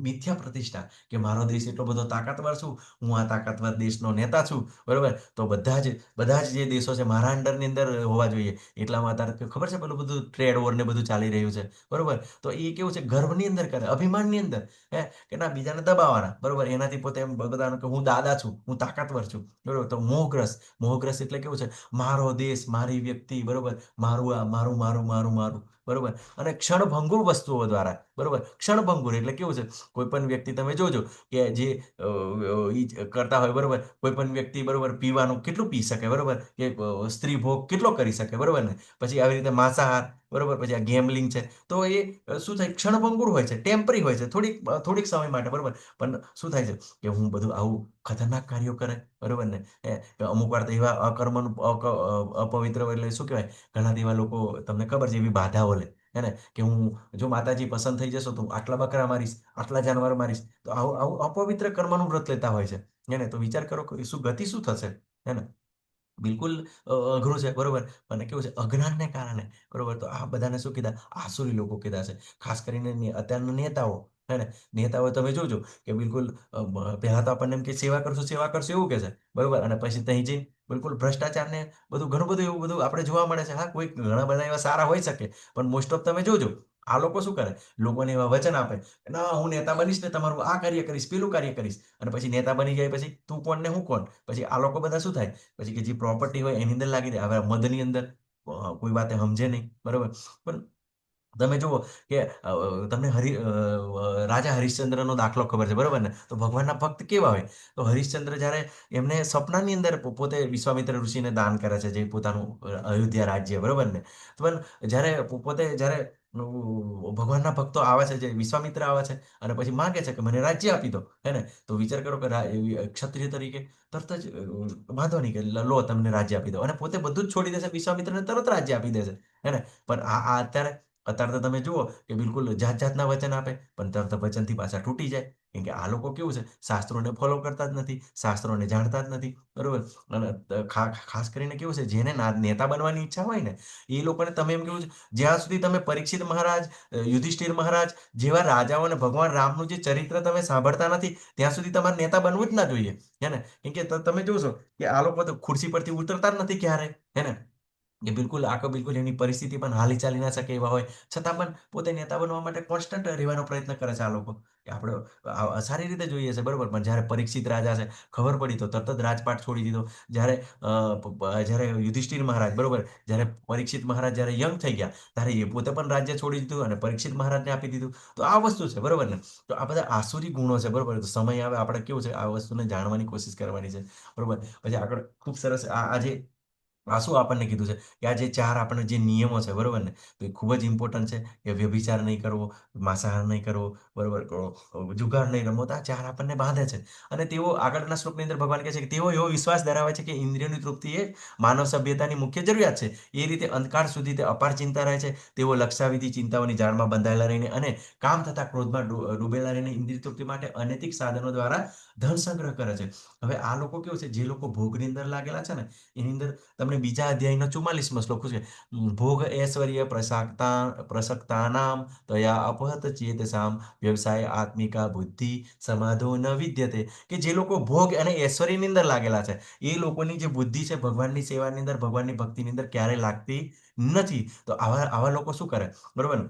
Speaker 1: મિથ્યા પ્રતિષ્ઠા કે મારો દેશ એટલો બધો તાકાતવર છું, હું આ તાકાતવર દેશનો નેતા છું. બરોબર, તો બધા જ જે દેશો છે મારા અંડરની અંદર હોવા જોઈએ. એટલામાં અત્યારે ખબર છે પેલું બધું ટ્રેડ વોર ને બધું ચાલી રહ્યું છે. બરોબર, તો એ કેવું છે, ગર્વની અંદર કરે, અભિમાનની અંદર, કે ના બીજાને દબાવવાના. બરોબર, એનાથી પોતે એમ બધાને કે હું દાદા છું, હું તાકાતવર છું. બરોબર, તો મોહગ્રસ્ત એટલે કેવું છે, મારો દેશ, મારી વ્યક્તિ. બરોબર, મારું આ, મારું મારું મારું મારું. બરોબર, અને ક્ષણભંગુર વસ્તુઓ દ્વારા. બરોબર, ક્ષણભંગુર એટલે કેવું છે, કોઈ પણ વ્યક્તિ તમે જોજો કે જે ઈ કરતા હોય. બરોબર, કોઈ પણ વ્યક્તિ બરોબર પીવાનું કેટલું પી શકે. બરોબર, કે સ્ત્રી ભોગ કેટલો કરી શકે. બરોબર ને, પછી આવી રીતે માંસાહાર. બરોબર, પછી આ ગેમલિંગ છે. તો એ શું થાય, ક્ષણભંગુર હોય છે, ટેમ્પરી હોય છે, થોડીક સમય માટે. બરોબર, પણ શું થાય છે કે હું બધું આવું ખતરનાક કાર્યો કરે. બરોબર ને, અમુક વાર તો એવા અપવિત્ર એટલે શું કહેવાય, ઘણા એવા લોકો તમને ખબર છે એવી બાધાઓ લે. હે ને, કે હું જો માતાજી પસંદ થઈ જશો તો હું આટલા બકરા મારીશ, આટલા જાનવર મારીશ. તો આવું આવું અપવિત્ર કર્મનું વ્રત લેતા હોય છે. હે ને, તો વિચાર કરો કે શું ગતિ શું થશે. હે ને, બિલકુલ અઘરું છે. બરોબર, અને કેવું છે, અજ્ઞાનને કારણે. બરોબર, તો આ બધાને શું કીધા, આસુરી લોકો કીધા છે. ખાસ કરીને અત્યારના નેતાઓ. હે ને, નેતાઓ તમે જોજો કે બિલકુલ પહેલા તો આપણને એમ કે સેવા કરશું, સેવા કરશું એવું કે છે. બરોબર, અને પછી ત્યાં જઈને બિલકુલ ભ્રષ્ટાચારને બધું ઘણું બધું એવું બધું આપણે જોવા મળે છે. હા, કોઈ ઘણા બધા એવા સારા હોઈ શકે, પણ મોસ્ટ ઓફ તમે જોજો આ લોકો શું કરે, લોકોને એવા વચન આપે, ના હું નેતા બનીશ ને તમારું આ કાર્ય કરીશ, પેલું કાર્ય કરીશ. અને પછી નેતા બની જાય પછી તું કોણ ને હું કોણ. પછી આ લોકો બધા શું થાય, પછી કે જે પ્રોપર્ટી હોય એની અંદર લાગી જાય. હવે મદની અંદર કોઈ વાતે સમજે નહીં. બરોબર, પણ તમે જુઓ કે તમને રાજા હરિશ્ચંદ્રનો દાખલો ખબર છે. બરોબર ને, તો ભગવાનના ભક્ત કેવા હોય. તો હરિશ્ચંદ્ર જ્યારે એમને સપનાની અંદર પોતે વિશ્વામિત્ર ઋષિને દાન કરે છે, જે પોતાનું અયોધ્યા રાજ્ય. બરોબર ને, પણ જ્યારે ભગવાનના ભક્તો આવે છે, જે વિશ્વામિત્ર આવે છે અને પછી માંગે છે કે મને રાજ્ય આપી દો. હે ને, તો વિચાર કરો કે ક્ષત્રિય તરીકે તરત જ વાંધો નહીં કે લો તમને રાજ્ય આપી દો, અને પોતે બધું જ છોડી દેશે, વિશ્વામિત્રને તરત રાજ્ય આપી દેશે. હે ને, પણ અત્યારે તો તમે જુઓ કે બિલકુલ જાત જાતના વચન આપે, પણ તરત વચનથી પાછા તૂટી જાય. કેમ કે આ લોકો કેવું છે, શાસ્ત્રોને ફોલો કરતા જ નથી, શાસ્ત્રોને જાણતા જ નથી. બરોબર, અને ખાસ કરીને કેવું છે, જેને નેતા બનવાની ઈચ્છા હોય ને એ લોકોને તમે એમ કેવું છે, જ્યાં સુધી તમે પરીક્ષિત મહારાજ, યુધિષ્ઠિર મહારાજ જેવા રાજાઓ અને ભગવાન રામનું જે ચરિત્ર તમે સાંભળતા નથી, ત્યાં સુધી તમારે નેતા બનવું જ ના જોઈએ. હે ને, કેમ કે તમે જોશો કે આ લોકો તો ખુરશી પરથી ઉતરતા જ નથી ક્યારે. હે ને, કે બિલકુલ બિલકુલ એની પરિસ્થિતિ પણ હાલી ચાલી ના શકે એવા હોય, છતાં પણ પોતે નેતા બનવા માટે કોન્સ્ટન્ટ રહેવાનો પ્રયત્ન કરે છે આ લોકો. કે આપણે સારી રીતે જોઈએ છે. બરોબર, પણ જ્યારે પરીક્ષિત રાજા છે, ખબર પડી તો તરત જ રાજપાટ છોડી દીધો. જ્યારે યુધિષ્ઠિર મહારાજ. બરોબર, જ્યારે પરીક્ષિત મહારાજ જ્યારે યંગ થઈ ગયા, ત્યારે એ પોતે પણ રાજ્ય છોડી દીધું અને પરીક્ષિત મહારાજને આપી દીધું. તો આ વસ્તુ છે. બરોબર ને, તો આ બધા આસુરી ગુણો છે. બરોબર, તો સમય આવે આપણે કેવું છે, આ વસ્તુને જાણવાની કોશિશ કરવાની છે. બરોબર, પછી આગળ ખૂબ સરસ આજે આ શું આપણને કીધું છે કે આ જે ચાર આપણને જે નિયમો છે. બરોબર ને, તો એ ખૂબ જ ઇમ્પોર્ટન્ટ છે. કે વ્યભિચાર નહીં કરવો, માંસાહાર નહીં કરવો. બરોબર, જુગાર નહીં રમવો. તો આ ચાર આપણને બાંધે છે. અને તેઓ આગળના શ્લોકની અંદર ભગવાન કહે છે કે તેઓ એવો વિશ્વાસ ધરાવે છે કે ઇન્દ્રિયોની તૃપ્તિ એ માનવ સભ્યતાની મુખ્ય જરૂરિયાત છે. એ રીતે અંતકાળ સુધી તે અપાર ચિંતા રહે છે. તેઓ લક્ષાવિધિ ચિંતાઓની જાળમાં બંધાયેલા રહીને અને કામ તથા ક્રોધમાં ડૂબેલા રહીને ઇન્દ્રિય તૃપ્તિ માટે અનૈતિક સાધનો દ્વારા ધન સંગ્રહ કરે છે. હવે આ લોકો કેવું છે, જે લોકો ભોગની અંદર લાગેલા છે ને, એની અંદર તમને બીજા અધ્યાયનો 44મો શ્લોક છે, ભોગ ઐશ્વર્ય પ્રસક્તાનામ તયા અપહત ચેતસામ વ્યવસાય આત્મિકા બુદ્ધિ સમાધો ન વિદ્યતે. કે જે લોકો ભોગ અને ઐશ્વર્યની અંદર લાગેલા છે, એ લોકોની જે બુદ્ધિ છે ભગવાનની સેવાની અંદર, ભગવાનની ભક્તિની અંદર ક્યારેય લાગતી નથી. તો આવા લોકો શું કરે. બરોબર ને,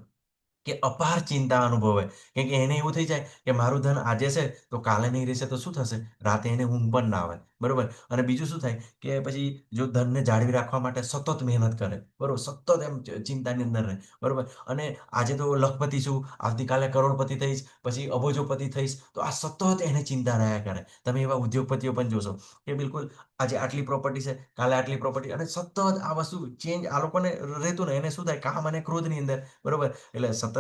Speaker 1: કે અપાર ચિંતા અનુભવે. કેમ કે એને એવું થઈ જાય કે મારું ધન આજે છે તો કાલે નહીં રહેશે તો શું થશે, રાતે એને ઊંઘ પણ ના આવે. બરોબર, અને બીજું શું થાય કે પછી જો ધનને જાળવી રાખવા માટે સતત મહેનત કરે. બરોબર, સતત એમ ચિંતાની અંદર રહે. બરોબર, અને આજે તો લખપતિ છું, આવતીકાલે કરોડપતિ થઈશ, પછી અબોજોપતિ થઈશ. તો આ સતત એને ચિંતા રહ્યા કરે. તમે એવા ઉદ્યોગપતિઓ પણ જોશો કે બિલકુલ આજે આટલી પ્રોપર્ટી છે, કાલે આટલી પ્રોપર્ટી, અને સતત આ વસ્તુ ચેન્જ આ લોકોને રહેતું ને. એને શું થાય, કામ અને ક્રોધની અંદર. બરોબર, એટલે સતત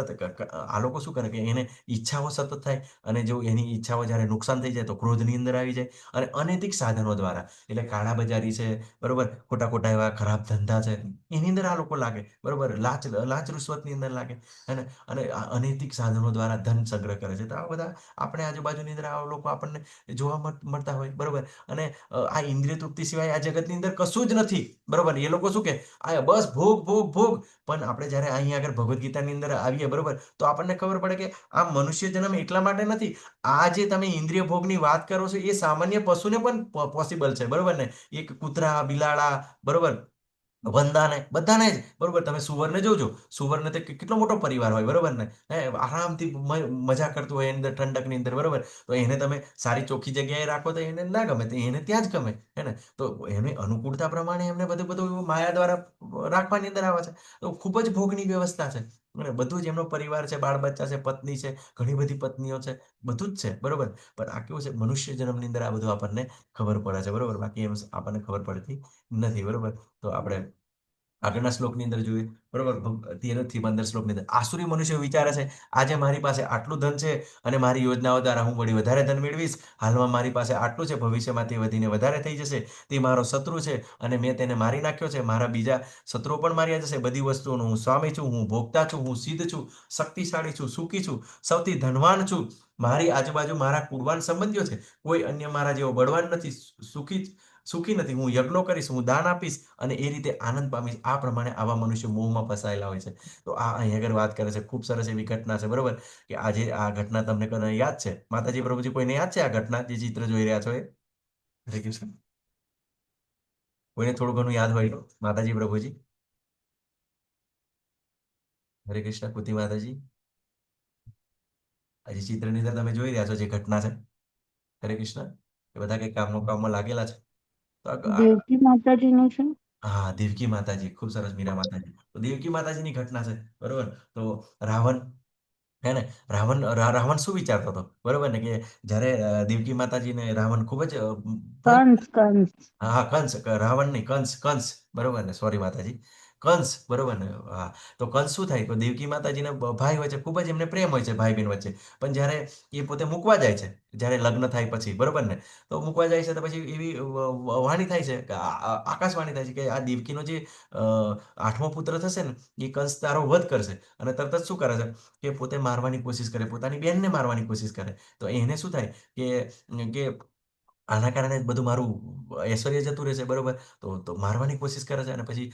Speaker 1: આ લોકો શું કરે કે એને ઈચ્છાઓ સતત થાય, અને જો એની ઈચ્છાઓ જ્યારે નુકસાન થઈ જાય તો ક્રોધની અંદર આવી જાય, અને અનૈતિક સાધન સાધનો દ્વારા, એટલે કાળા બજારી છે, બરોબર, ખોટા ખોટા એવા ખરાબ ધંધા છે, એની અંદર આ લોકો લાગે, બરોબર, લાંચ રૂશ્વતની અંદર લાગે, અને આ અનૈતિક સાધનો દ્વારા ધન સંગ્રહ કરે છે. તો આ બધા આપણે આજુબાજુની અંદર આ લોકો આપણને જોવા મળતા હોય, બરોબર. અને આ ઇન્દ્રિય તૃપ્તિ સિવાય આ જગતની અંદર કશું જ નથી, બરોબર. એ લોકો શું કે આ બસ ભોગ ભોગ ભોગ. પણ આપણે જ્યારે અહીંયા આગળ ભગવદ્ ગીતાની અંદર આવીએ, બરોબર, તો આપણને ખબર પડે કે આ મનુષ્ય જન્મ એટલા માટે નથી. આ જે તમે ઇન્દ્રિય ભોગની વાત કરો છો એ સામાન્ય પશુને પણ પોસિબલ છે, બરોબર ને. એક કૂતરા, બિલાડા, બરોબર, વંદાને બધાને જ, બરોબર. તમે સુવરને જોજો, સુવરને તો કેટલો મોટો પરિવાર હોય, બરોબર ને. આરામથી મજા કરતું હોય એની અંદર ઠંડકની અંદર, બરોબર. તો એને તમે સારી ચોખ્ખી જગ્યાએ રાખો તો એને ના ગમે, તો એને ત્યાં જ ગમે, હે ને. તો એની અનુકૂળતા પ્રમાણે એમને બધું બધું માયા દ્વારા રાખવાની અંદર આવે છે. તો ખૂબ જ ભોગની વ્યવસ્થા છે, અને બધું જ એમનો પરિવાર છે, બાળ બચ્ચા છે, પત્ની છે, ઘણી બધી પત્નીઓ છે, બધું જ છે, બરોબર. પણ આ કેવું છે, મનુષ્ય જન્મની અંદર આ બધું આપણને ખબર પડે છે, બરોબર. બાકી એમ આપણને ખબર પડતી નથી, બરોબર. તો આપણે આગળના શ્લોકની અંદર જોઈએ, બરોબર, 13 થી 15 શ્લોકની અંદર આસુરી મનુષ્ય વિચારે છે, આજે મારી પાસે આટલું ધન છે અને મારી યોજનાઓ દ્વારા હું વળી વધારે ધન મેળવીશ. હાલમાં મારી પાસે આટલું છે, ભવિષ્યમાં તે વધીને વધારે થઈ જશે. તે મારો શત્રુ છે અને મેં તેને મારી નાખ્યો છે. મારા બીજા શત્રુઓ પણ માર્યા જશે. બધી વસ્તુઓનો હું સ્વામી છું, હું ભોગતા છું, હું સિદ્ધ છું, શક્તિશાળી છું, સુખી છું, સૌથી ધનવાન છું. મારી આજુબાજુ મારા કુળવાન સંબંધીઓ છે, કોઈ અન્ય મારા જેવો બળવાન નથી, સુખી નથી. હું યજ્ઞો કરીશ, હું દાન આપીશ અને એ રીતે આનંદ પામીશ. આ પ્રમાણે આવા મનુષ્યો મોહમાં ફસાયેલા હોય છે. તો આ અહીં આગળ વાત કરે છે, ખૂબ સરસ એવી ઘટના છે, બરોબર. કે આજે આ ઘટના તમને કોને યાદ છે? માતાજી પ્રભુજી, કોઈને યાદ છે આ ઘટના જે ચિત્ર જોઈ રહ્યા છો એ? હરે કૃષ્ણ. કોઈને થોડું ઘણું યાદ હોય તો માતાજી પ્રભુજી? હરે કૃષ્ણ. કુતી માતાજી, આજે ચિત્રની અંદર તમે જોઈ રહ્યા છો જે ઘટના છે, હરે કૃષ્ણ, એ બધા કઈ કામમાં લાગેલા છે. તો
Speaker 2: દેવકી માતાજીનું છે.
Speaker 1: હા, દેવકી માતાજી, ખૂબ સરસ, મીરા માતાજી. તો દેવકી માતાજીની ઘટના છે, બરોબર. તો રાવણ, હે ને, રાવણ શું વિચારતો હતો, બરોબર ને, કે જ્યારે દેવકી માતાજીને રાવણ ખૂબ જ
Speaker 2: કંસ.
Speaker 1: હા, કંસ, રાવણ નહીં, કંસ, બરોબર ને, સોરી માતાજી, કંસ, બરોબર ને. હા, તો કંસ શું થાય, તો દેવકી માતાજીને ભાઈ વચ્ચે ખૂબ જ એમને પ્રેમ હોય છે, ભાઈ બહેન વચ્ચે. પણ જ્યારે એ પોતે મૂકવા જાય છે, જ્યારે લગ્ન થાય પછી, બરોબર ને, તો મૂકવા જાય છે તો પછી એવી વાણી થાય છે કે આકાશવાણી થાય છે કે આ દેવકીનો જે 8મો પુત્ર થશે ને, એ કંસ તારો વધ કરશે. અને તરત જ શું કરે છે કે પોતે મારવાની કોશિશ કરે, પોતાની બેનને મારવાની કોશિશ કરે. તો એને શું થાય કે આના કારણે જ બધું મારું ઐશ્વર્ય જતું રહેશે, બરોબર. તો મારવાની કોશિશ કરે છે, અને પછી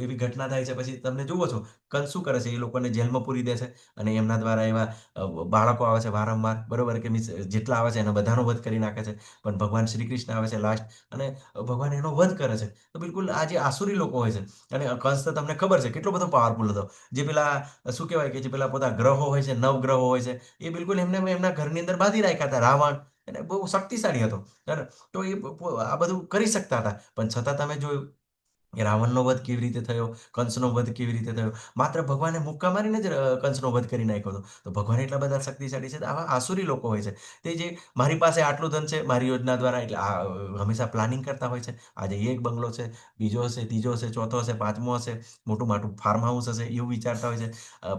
Speaker 1: એવી ઘટના થાય છે. પછી તમને જુઓ છો કંસ શું કરે છે, એ લોકોને જેલમાં પૂરી દે છે, અને એમના દ્વારા એવા બાળકો આવે છે વારંવાર, બરોબર, કે મીન્સ જેટલા આવે છે એનો બધાનો વધ કરી નાખે છે. પણ ભગવાન શ્રી કૃષ્ણ આવે છે લાસ્ટ, અને ભગવાન એનો વધ કરે છે. તો બિલકુલ આ જે આસુરી લોકો હોય છે, અને કંસ તો તમને ખબર છે કેટલો બધો પાવરફુલ હતો. જે પેલા શું કહેવાય કે જે પેલા પોતા ગ્રહો હોય છે, નવગ્રહો હોય છે, એ બિલકુલ એમને એમના ઘરની અંદર બાંધી રાખ્યા હતા. રાવણ એને બહુ શક્તિશાળી હતો, બરાબર. તો એ આ બધું કરી શકતા હતા, પણ છતાં તમે જોયું કે રાવણનો વધ કેવી રીતે થયો, કંસનો વધ કેવી રીતે થયો. માત્ર ભગવાને મુક્કા મારીને જ કંસનો વધ કરી નાખ્યો હતો. તો ભગવાન એટલા બધા શક્તિશાળી છે. આવા આસુરી લોકો હોય છે, તે જે મારી પાસે આટલું ધન છે, મારી યોજના દ્વારા, એટલે હંમેશા પ્લાનિંગ કરતા હોય છે. આજે એક બંગલો છે, બીજો હશે, ત્રીજો હશે, ચોથો હશે, પાંચમો હશે, મોટું મોટું ફાર્મ હાઉસ હશે, એવું વિચારતા હોય છે.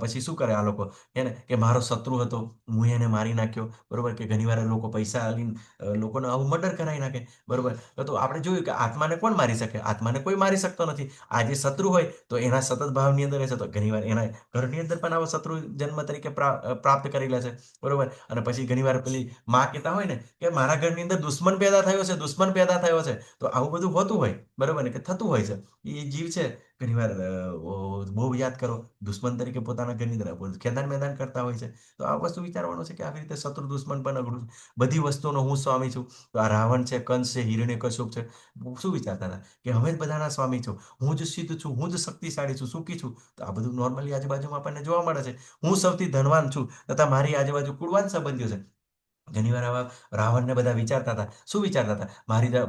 Speaker 1: પછી શું કરે આ લોકો, એને કે મારો શત્રુ હતો, હું એને મારી નાખ્યો, બરોબર. કે ઘણીવાર લોકો પૈસા લઈને લોકોને આવું મર્ડર કરાવી નાખે, બરોબર. તો આપણે જોયું કે આત્માને કોણ મારી શકે? આત્માને કોઈ મારી શકતો નથી. આ જે શત્રુ હોય તો એના સતત ભાવની અંદર રહેશે, તો ઘણીવાર એના ઘરની અંદર પણ આવો શત્રુ જન્મ તરીકે પ્રાપ્ત કરી લે છે, બરોબર. અને પછી ઘણીવાર પેલી માં કહેતા હોય ને કે મારા ઘરની અંદર દુશ્મન પેદા થયો છે, દુશ્મન પેદા થયો છે. તો આવું બધું હોતું હોય, બરોબર ને, કે થતું હોય છે. એ જીવ છે, ઘણીવાર બહુ યાદ કરો, દુશ્મન તરીકે પોતાના ઘરની અંદર ખેદાન મેદાન કરતા હોય છે. તો આ વસ્તુ વિચારવાનું છે કે આવી રીતે શત્રુ દુશ્મન પણ અઘરું છે. બધી વસ્તુનો હું સ્વામી છું. તો આ રાવણ છે, કંસ છે, હિરણ્યકશ્યપ છે, શું વિચારતા હતા કે અમે જ બધાના સ્વામી છું, હું જ સિદ્ધ છું, હું જ શક્તિશાળી છું, સુખી છું. તો આ બધું નોર્મલી આજુબાજુમાં આપણને જોવા મળે છે. હું સૌથી ધનવાન છું, તથા મારી આજુબાજુ કુળવાન સંબંધીઓ છે. ઘણીવાર આવા રાવણને બધા વિચારતા હતા, શું વિચારતા હતા,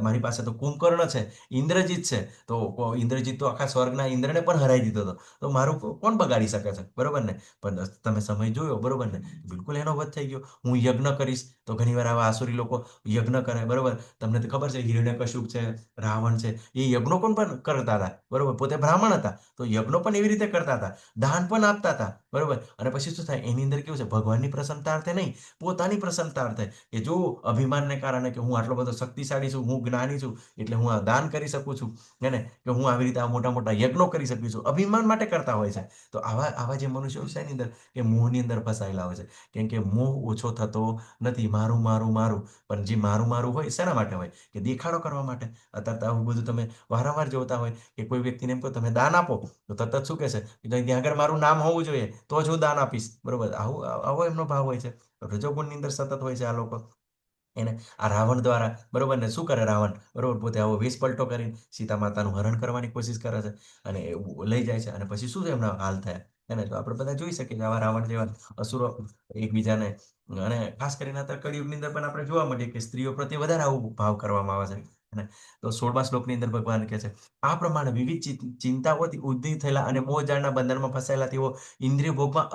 Speaker 1: મારી પાસે તો કુંભકર્ણ છે, ઇન્દ્રજીત છે. તો ઇન્દ્રજીત તો આખા સ્વર્ગના ઇન્દ્રને પણ હરાવી દીધો હતો. તો મારું કોણ બગાડી શકે છે, બરોબર ને. પણ તમે સમય જોયો, બરોબર ને, બિલકુલ એનો વધ થઈ ગયો. હું યજ્ઞ કરીશ, તો ઘણીવાર આવા આસુરી લોકો યજ્ઞ કરે, બરોબર. તમને તો ખબર છે હિરણ્યકશ્યપ છે, રાવણ છે, એ યજ્ઞો પણ કરતા હતા, બરોબર. પોતે બ્રાહ્મણ હતા, તો યજ્ઞો પણ એવી રીતે કરતા હતા, દાન પણ આપતા હતા, બરોબર. અને પછી શું થાય, એની અંદર કેવું છે, ભગવાનની પ્રસન્નતા અર્થે નહીં, પોતાની પ્રસન્નતા અહંકાર થાય કે જો અભિમાનને કારણે કે હું આટલો બધો શક્તિશાળી છું, હું જ્ઞાની છું, એટલે હું આ દાન કરી શકું છું, હે ને, કે હું આવી રીતે આ મોટા મોટા યજ્ઞો કરી શકું છું, અભિમાન માટે કરતા હોય છે. તો આવા આવા જે મનુષ્યો છે એની અંદર કે મોહની અંદર ફસાયેલા હોય છે, કેમ કે મોહ ઓછો થતો નથી. મારું મારું મારું, પણ જે મારું મારું હોય શેના માટે હોય કે દેખાડો કરવા માટે. અત્યારે તો આવું બધું તમે વારંવાર જોતા હોય કે કોઈ વ્યક્તિને એમ કહો તમે દાન આપો તો તરત શું કહેશે કે ત્યાં આગળ મારું નામ હોવું જોઈએ તો જ હું દાન આપીશ. બરોબર, આવો એમનો ભાવ હોય છે. રજોગુણની અંદર સતત હોય છે આ લોકો. એને આ રાવણ દ્વારા, બરોબર ને, શું કરે રાવણ, બરોબર, પોતે આવો વેશ પલટો કરીને સીતા માતાનું હરણ કરવાની કોશિશ કરે છે અને લઈ જાય છે. અને પછી શું એમના હાલ થયા એને તો આપણે બધા જોઈ શકીએ કે આવા રાવણ જેવા અસુરો એકબીજાને, અને ખાસ કરીને અત્યારે કળિયુગની અંદર પણ આપણે જોવા મળીએ કે સ્ત્રીઓ પ્રત્યે વધારે આવું ભાવ કરવામાં આવે છે. અને તો 16મા શ્લોકની અંદર ભગવાન કહે છે આ પ્રમાણે વિવિધ ચિંતાઓથી ઉદ્ધિત થયેલા અને મોહજાળના બંધનમાં ફસાયેલા તેઓ ઇન્દ્રિય ભોગમાં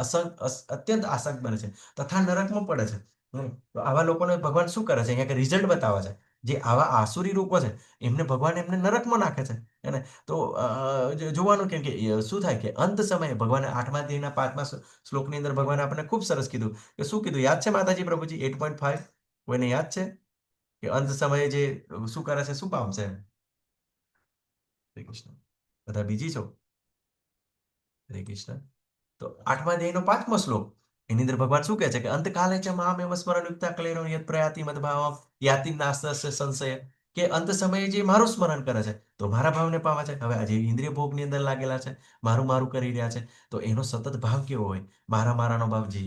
Speaker 1: અત્યંત આસક્ત બને છે તથા નરકમાં પડે છે. તો આવા લોકોને ભગવાન શું કરે છે, અહીંયા રિઝલ્ટ બતાવે છે. જે આવા આસુરી રૂપો છે એમને ભગવાન એમને નરકમાં નાખે છે. એને તો જોવાનું કેમ કે શું થાય કે અંત સમયે ભગવાને 8મા અધ્યાયના 5મા શ્લોકની અંદર ભગવાને આપણને ખૂબ સરસ કીધું કે શું કીધું, યાદ છે માતાજી પ્રભુજી? 8.5 કોઈને યાદ છે કે અંત સમયે જે શું કરે છે, શું પામશે? હરે કૃષ્ણ. બધા બીજી છો? હરે કૃષ્ણ. તો 8મા અધ્યાયનો 5મો શ્લોક, એની અંદર ભગવાન શું કહે છે કે અંતકાલે ચ મામેવ સ્મરણ યુક્તા ક્લેરો યત પ્રયાતિ મદભાવમ યાતિ નાસ્તસ્ય સંશય, કે અંત સમયે જે મારું સ્મરણ કરે છે તો મારા ભાવને પામે છે. હવે આજે ઇન્દ્રિય ભોગની અંદર લાગેલા છે, મારું મારું કરી રહ્યા છે, તો એનો સતત ભાવ કેવો હોય? મારા મારાનો ભાવ, જે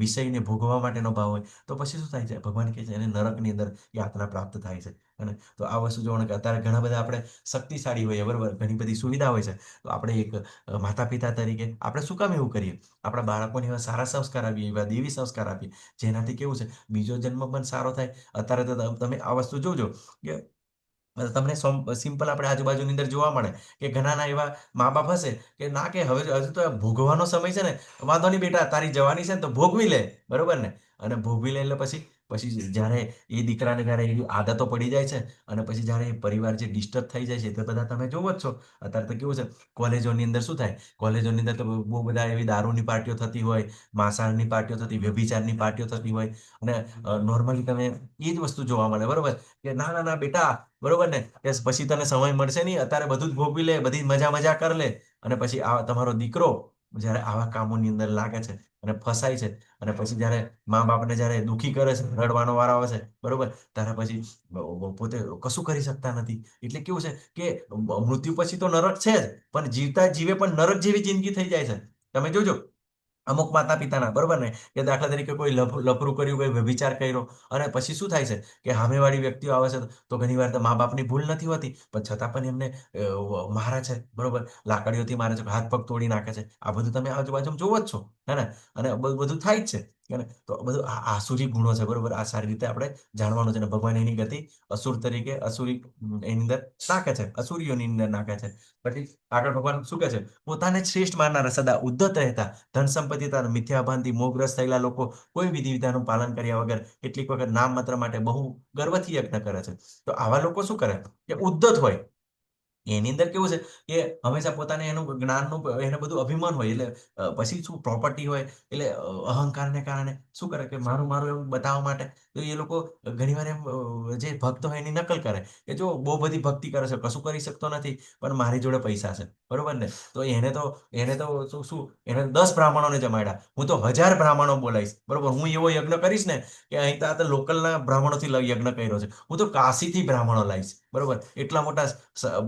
Speaker 1: વિષયને ભોગવવા માટેનો ભાવ હોય, તો પછી શું થાય છે? ભગવાન કહે છે એને નરકની અંદર યાતના પ્રાપ્ત થાય છે. અને તો આ વસ્તુ જોવાનું કે અત્યારે ઘણા બધા આપણે શક્તિશાળી હોઈએ, બરોબર, ઘણી બધી સુવિધા હોય છે, તો આપણે એક માતા પિતા તરીકે આપણે શું કામ એવું કરીએ? આપણા બાળકોને એવા સારા સંસ્કાર આપીએ, એવા દેવી સંસ્કાર આપીએ, જેનાથી કેવું છે બીજો જન્મ પણ સારો થાય. અત્યારે તો તમે આ વસ્તુ જોજો કે તમને સિમ્પલ આપણે આજુબાજુની અંદર જોવા મળે કે ઘણાના એવા મા બાપ હશે કે ના, કે હવે હજુ તો ભોગવાનો સમય છે ને, વાંધો નહીં બેટા, તારી જવાની છે ને તો ભોગવી લે, બરોબર ને. અને ભોગવી લે એટલે પછી જ્યારે એ દીકરાને જ્યારે એવી આદતો પડી જાય છે અને પછી જ્યારે એ પરિવાર જે ડિસ્ટર્બ થઈ જાય છે, તો બધા તમે જોવો જ છો. અત્યારે તો કેવું છે કોલેજોની અંદર શું થાય, કોલેજોની અંદર તો બહુ બધા એવી દારૂની પાર્ટીઓ થતી હોય, માંસાહારની પાર્ટીઓ થતી, વ્યભિચારની પાર્ટીઓ થતી હોય. અને નોર્મલી તમે એ જ વસ્તુ જોવા મળે, બરોબર, કે ના ના ના બેટા, બરોબર ને, કે પછી તને સમય મળશે નહીં, અત્યારે બધું જ ભોગવી લે, બધી મજા કર લે. અને પછી આ તમારો દીકરો જ્યારે આવા કામોની અંદર લાગે છે અને ફસાય છે, અને પછી જ્યારે મા બાપને જ્યારે દુઃખી કરે છે, રડવાનો વારો આવે છે, બરોબર, ત્યારે પછી પોતે કશું કરી શકતા નથી. એટલે કેવું છે કે મૃત્યુ પછી તો નરક છે જ, પણ જીવતા જીવે પણ નરક જેવી જિંદગી થઈ જાય છે. તમે જોજો અમુક માતા પિતાના, બરોબર ને, કે દાખલા તરીકે કોઈ લફરું કર્યું, કોઈ વ્યભિચાર કર્યો, અને પછી શું થાય છે કે સામેવાળી વ્યક્તિઓ આવે છે તો ઘણી વાર તો મા બાપની ભૂલ નથી હોતી, પણ છતાં પણ એમને મારે છે, બરોબર, લાકડીઓથી મારે છે, હાથ પગ તોડી નાખે છે. આ બધું તમે આજુબાજુ જોવો જ છો, હે ને. અને બધું થાય જ છે, હે ને. તો બધું આ આસુરી ગુણો છે, બરોબર. આ સારી રીતે આપણે જાણવાનું છે. ને ભગવાન એની ગતિ અસુર તરીકે, અસુરી એની અંદર નાખે છે, અસુરીઓની અંદર નાખે છે. પછી આગળ ભગવાન શું કહે છે? પોતાને શ્રેષ્ઠ માનનારા, સદા ઉદ્ધત રહેતા, ધન સંપત્તિ, મિથ્યાભાનથી મોહગ્રસ્ત થયેલા લોકો કોઈ વિધિ વિધાનનું પાલન કર્યા વગર કેટલીક વખત નામ માત્ર માટે બહુ ગર્વથી યજ્ઞ કરે છે. તો આવા લોકો શું કરે કે ઉદ્ધત હોય, એની અંદર કેવું છે કે હંમેશા પોતાને એનું જ્ઞાનનું એને બધું અભિમાન હોય, એટલે પછી શું પ્રોપર્ટી હોય, એટલે અહંકારને કારણે શું કરે કે મારું મારું એવું બતાવવા માટે તો એ લોકો ઘણીવાર એમ જે ભક્ત હોય એની નકલ કરે કે જો બહુ બધી ભક્તિ કરે છે, કશું કરી શકતો નથી, પણ મારી જોડે પૈસા છે, બરોબર ને. તો એને તો શું એને 10 બ્રાહ્મણોને જમાડ્યા, હું તો 1000 બ્રાહ્મણો બોલાવીશ, બરોબર. હું એવો યજ્ઞ કરીશ ને કે અહીં તો લોકલના બ્રાહ્મણોથી યજ્ઞ કર્યો છે, હું તો કાશીથી બ્રાહ્મણો લાવીશ, બરોબર. એટલા મોટા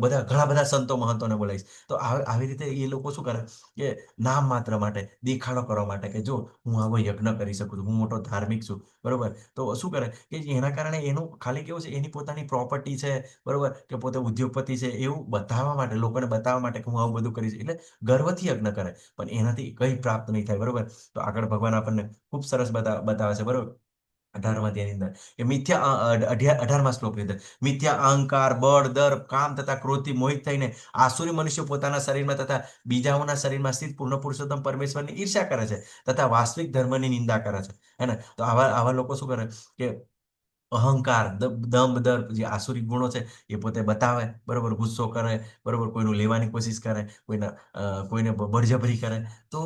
Speaker 1: બધા ઘણા બધા સંતો મહંતોને બોલાવીશ. તો આવી રીતે એ લોકો શું કરે કે નામ માત્ર માટે, દેખાડો કરવા માટે, કે જો હું આવો યજ્ઞ કરી શકું છું, હું મોટો ધાર્મિક છું, બરોબર. તો શું કરે કે એના કારણે એનું ખાલી કેવું છે, એની પોતાની પ્રોપર્ટી છે, બરોબર, કે પોતે ઉદ્યોગપતિ છે, એવું બતાવવા માટે, લોકોને બતાવવા માટે કે હું આવું બધું કરીશ, એટલે ગર્વથી યજ્ઞ કરે, પણ એનાથી કંઈ પ્રાપ્ત નહીં થાય, બરોબર. તો આગળ ભગવાન આપણને ખૂબ સરસ બતાવે છે, બરોબર. 18મા અધ્યાયની અંદર કે મિથ્યા 18મા શ્લોકની અંદર મિથ્યા અહંકાર, બળ, દર્પ, કામ તથા ક્રોધથી મોહિત થઈને આસુરી મનુષ્યો પોતાના શરીરમાં તથા બીજાઓના શરીરમાં સ્થિત પૂર્ણ પુરુષોત્તમ પરમેશ્વરની ઈર્ષ્યા કરે છે તથા વાસ્તવિક ધર્મની નિંદા કરે છે, હે ને. તો આવા લોકો શું કરે કે અહંકાર, દંભ, દર્પ, જે આસુરી ગુણો છે એ પોતે બતાવે, બરોબર, ગુસ્સો કરે, બરોબર, કોઈનું લેવાની કોશિશ કરે, કોઈને બળજબરી કરે. તો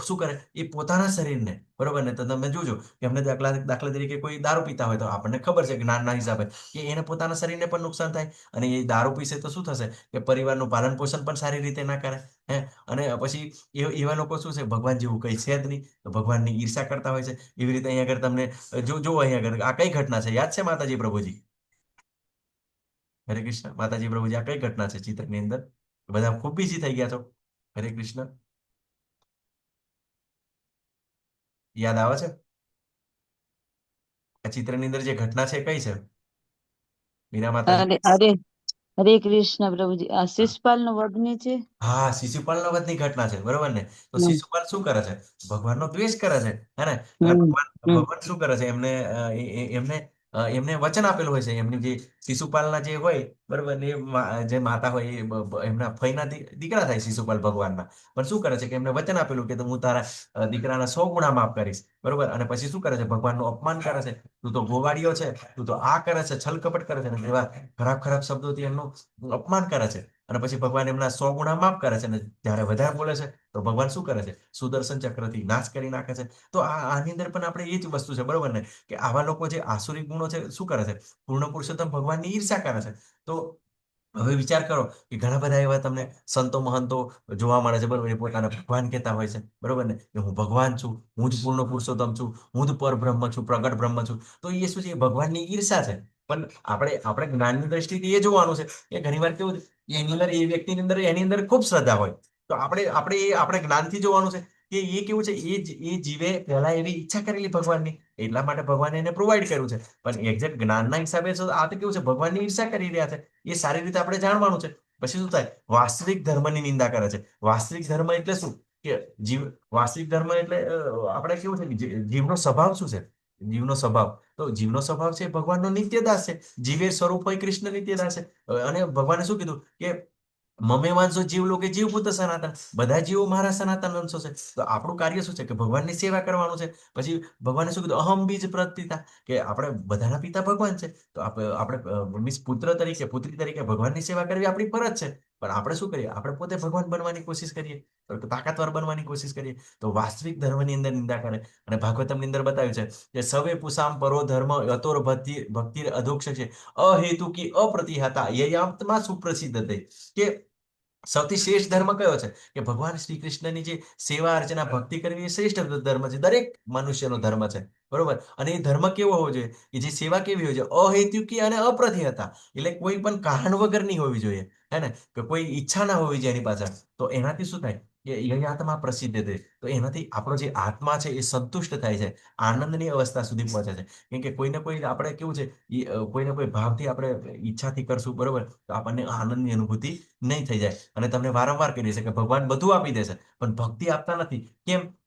Speaker 1: શું કરે એ પોતાના શરીરને બરોબર ને? તો તમે જોજો કે એમને દાખલા તરીકે કોઈ દારૂ પીતા હોય તો આપણને ખબર છે જ્ઞાનના હિસાબે કે એને પોતાના શરીરને પણ નુકસાન થાય, અને એ દારૂ પીશે તો શું થશે કે પરિવારનું પાલન પોષણ પણ સારી રીતે ના કરે. હે અને પછી એવા લોકો શું છે, ભગવાન જેવું કઈ છે જ નહીં, તો ભગવાનની ઈર્ષા કરતા હોય છે. એવી રીતે અહીંયા આગળ તમને જો અહીંયા આગળ આ કઈ ઘટના છે, યાદ છે માતાજી પ્રભુજી? હરે કૃષ્ણ. માતાજી પ્રભુજી, આ કઈ ઘટના છે ચિત્રની અંદર? બધા ખૂબ બિઝી થઈ ગયા છો. હરે કૃષ્ણ. યાદ આવે છે આ ચિત્રની અંદર જે ઘટના છે કઈ છે? મીરા માતાજી.
Speaker 4: અરે હરે કૃષ્ણ પ્રભુજી, આ શિષપાલ નો વધ છે.
Speaker 1: હા, શિશુપાલના વધની ઘટના છે, બરોબર ને? તો
Speaker 4: હમ
Speaker 1: શિશુપાલ શું કરે છે? ભગવાનનો દ્વેષ કરે છે, હે ને? અને
Speaker 4: હમ
Speaker 1: ભગવાન
Speaker 4: હમ
Speaker 1: ભગવાન શું કરે છે? એમને વચન આપેલું હોય છે. એમની જે શિશુપાલના જે હોય, બરોબર ને? જે માતા હોય એ એમના ફઈના દીકરા થાય શિશુપાલ ભગવાનના. પણ શું કરે છે કે એમને વચન આપેલું કે હું તારા દીકરાના 100 ગુણા માફ કરીશ, બરોબર? અને પછી શું કરે છે? ભગવાનનું અપમાન કરે છે. તું તો ગોવાળિયો છે, તું તો આ કરે છે, છલ કપટ કરે છે, અને એવા ખરાબ ખરાબ શબ્દોથી એમનું અપમાન કરે છે. અને પછી ભગવાન એમના 100 ગુણા માફ કરે છે, અને જ્યારે વધારે બોલે છે તો ભગવાન શું કરે છે? સુદર્શન ચક્રથી નાશ કરી નાખે છે. તો આની અંદર પણ આપણે એ જ વસ્તુ છે, બરોબર ને? કે આવા લોકો જે આસુરી ગુણો છે શું કરે છે? પૂર્ણ પુરુષોત્તમ ભગવાનની ઈર્ષા કરે છે. તો હવે વિચાર કરો કે ઘણા બધા એવા તમને સંતો મહંતો જોવા મળે છે, બરોબર? એ પોતાના ભગવાન કહેતા હોય છે, બરોબર ને? કે હું ભગવાન છું, હું જ પૂર્ણ પુરુષોત્તમ છું, હું જ પરબ્રહ્મ છું, પ્રગટ બ્રહ્મ છું. તો એ શું છે? એ ભગવાનની ઈર્ષા છે. પણ આપણે જ્ઞાનની દ્રષ્ટિથી એ જોવાનું છે કે ઘણીવાર કેવું છે, એની અંદર એ વ્યક્તિની અંદર એની અંદર ખૂબ શ્રદ્ધા હોય. તો આપણે જ્ઞાનથી જોવાનું છે કે એ કેવું છે, એ જીવે પહેલા એવી ઈચ્છા કરેલી ભગવાનની, એટલા માટે ભગવાને એને પ્રોવાઈડ કર્યું છે. પણ એક્ઝેક્ટ જ્ઞાનના હિસાબે આ તો કેવું છે, ભગવાનની ઈર્ષા કરી રહ્યા છે. એ સારી રીતે આપણે જાણવાનું છે. પછી શું થાય? વાસ્તવિક ધર્મની નિંદા કરે છે. વાસ્તવિક ધર્મ એટલે શું? કે વાસ્તવિક ધર્મ એટલે આપણે કેવું છે કે જીવનો સ્વભાવ શું છે? જીવનો સ્વભાવ, તો જીવનો સ્વભાવ છે ભગવાનનો નિત્યદાસ છે. જીવે સ્વરૂપ હોય કૃષ્ણ નિત્યદાસ છે. અને ભગવાને શું કીધું કે મમે વાંચો જીવ લોકે જીવભૂત સનાતન, બધા જીવો મારા સનાતન અંશો છે. તો આપણું કાર્ય શું છે? કે ભગવાનની સેવા કરવાનું છે. પછી ભગવાને શું કીધું? અહમ બીજ પ્રપિતા, કે આપણે બધાના પિતા ભગવાન છે. તો આપણે મીન્સ પુત્ર તરીકે, પુત્રી તરીકે ભગવાનની સેવા કરવી આપણી ફરજ છે. પણ આપણે શું કરીએ? આપણે પોતે ભગવાન બનવાની કોશિશ કરીએ, તો તાકાતવર બનવાની કોશિશ કરીએ. તો વાસ્તવિક ધર્મની અંદર નિંદા કરે. અને ભાગવતમની અંદર બતાવ્યું છે કે સવે પુષામ પરો ધર્મ અતોર ભક્તિ અધોક્ષ છે, અહેતુકી અપ્રતિહતા યયાત્મા સુપ્રસિદ્ધ તે. કે સૌથી શ્રેષ્ઠ ધર્મ કયો છે? કે ભગવાન શ્રી કૃષ્ણની જે સેવા અર્ચના ભક્તિ કરવી એ શ્રેષ્ઠ ધર્મ છે. દરેક મનુષ્યનો ધર્મ છે, બરોબર? અને એ ધર્મ કેવો હોવો જોઈએ? કે જે સેવા કેવી હોય છે? અહેતુકી અને અપ્રતિહતા, એટલે કોઈ પણ કારણ વગરની હોવી જોઈએ, હે ને? કે કોઈ ઈચ્છા ના હોવી જોઈએ એની પાછળ. તો એનાથી શું થાય? કે યયાત્મા પ્રસિદ્ધ છે. તો એનાથી આપણો જે આત્મા છે એ સંતુષ્ટ થાય છે, આનંદની અવસ્થા સુધી પહોંચે છે. કેમ કે કોઈને કોઈ આપણે કેવું છે, કોઈને કોઈ ભાવથી આપણે ઈચ્છાથી કરશું, બરોબર? તો આપણને આનંદની અનુભૂતિ નહીં થઈ જાય. અને તમને વારંવાર કહી છે કે ભગવાન બધું આપી દેશે, પણ ભક્તિ આપતા નથી.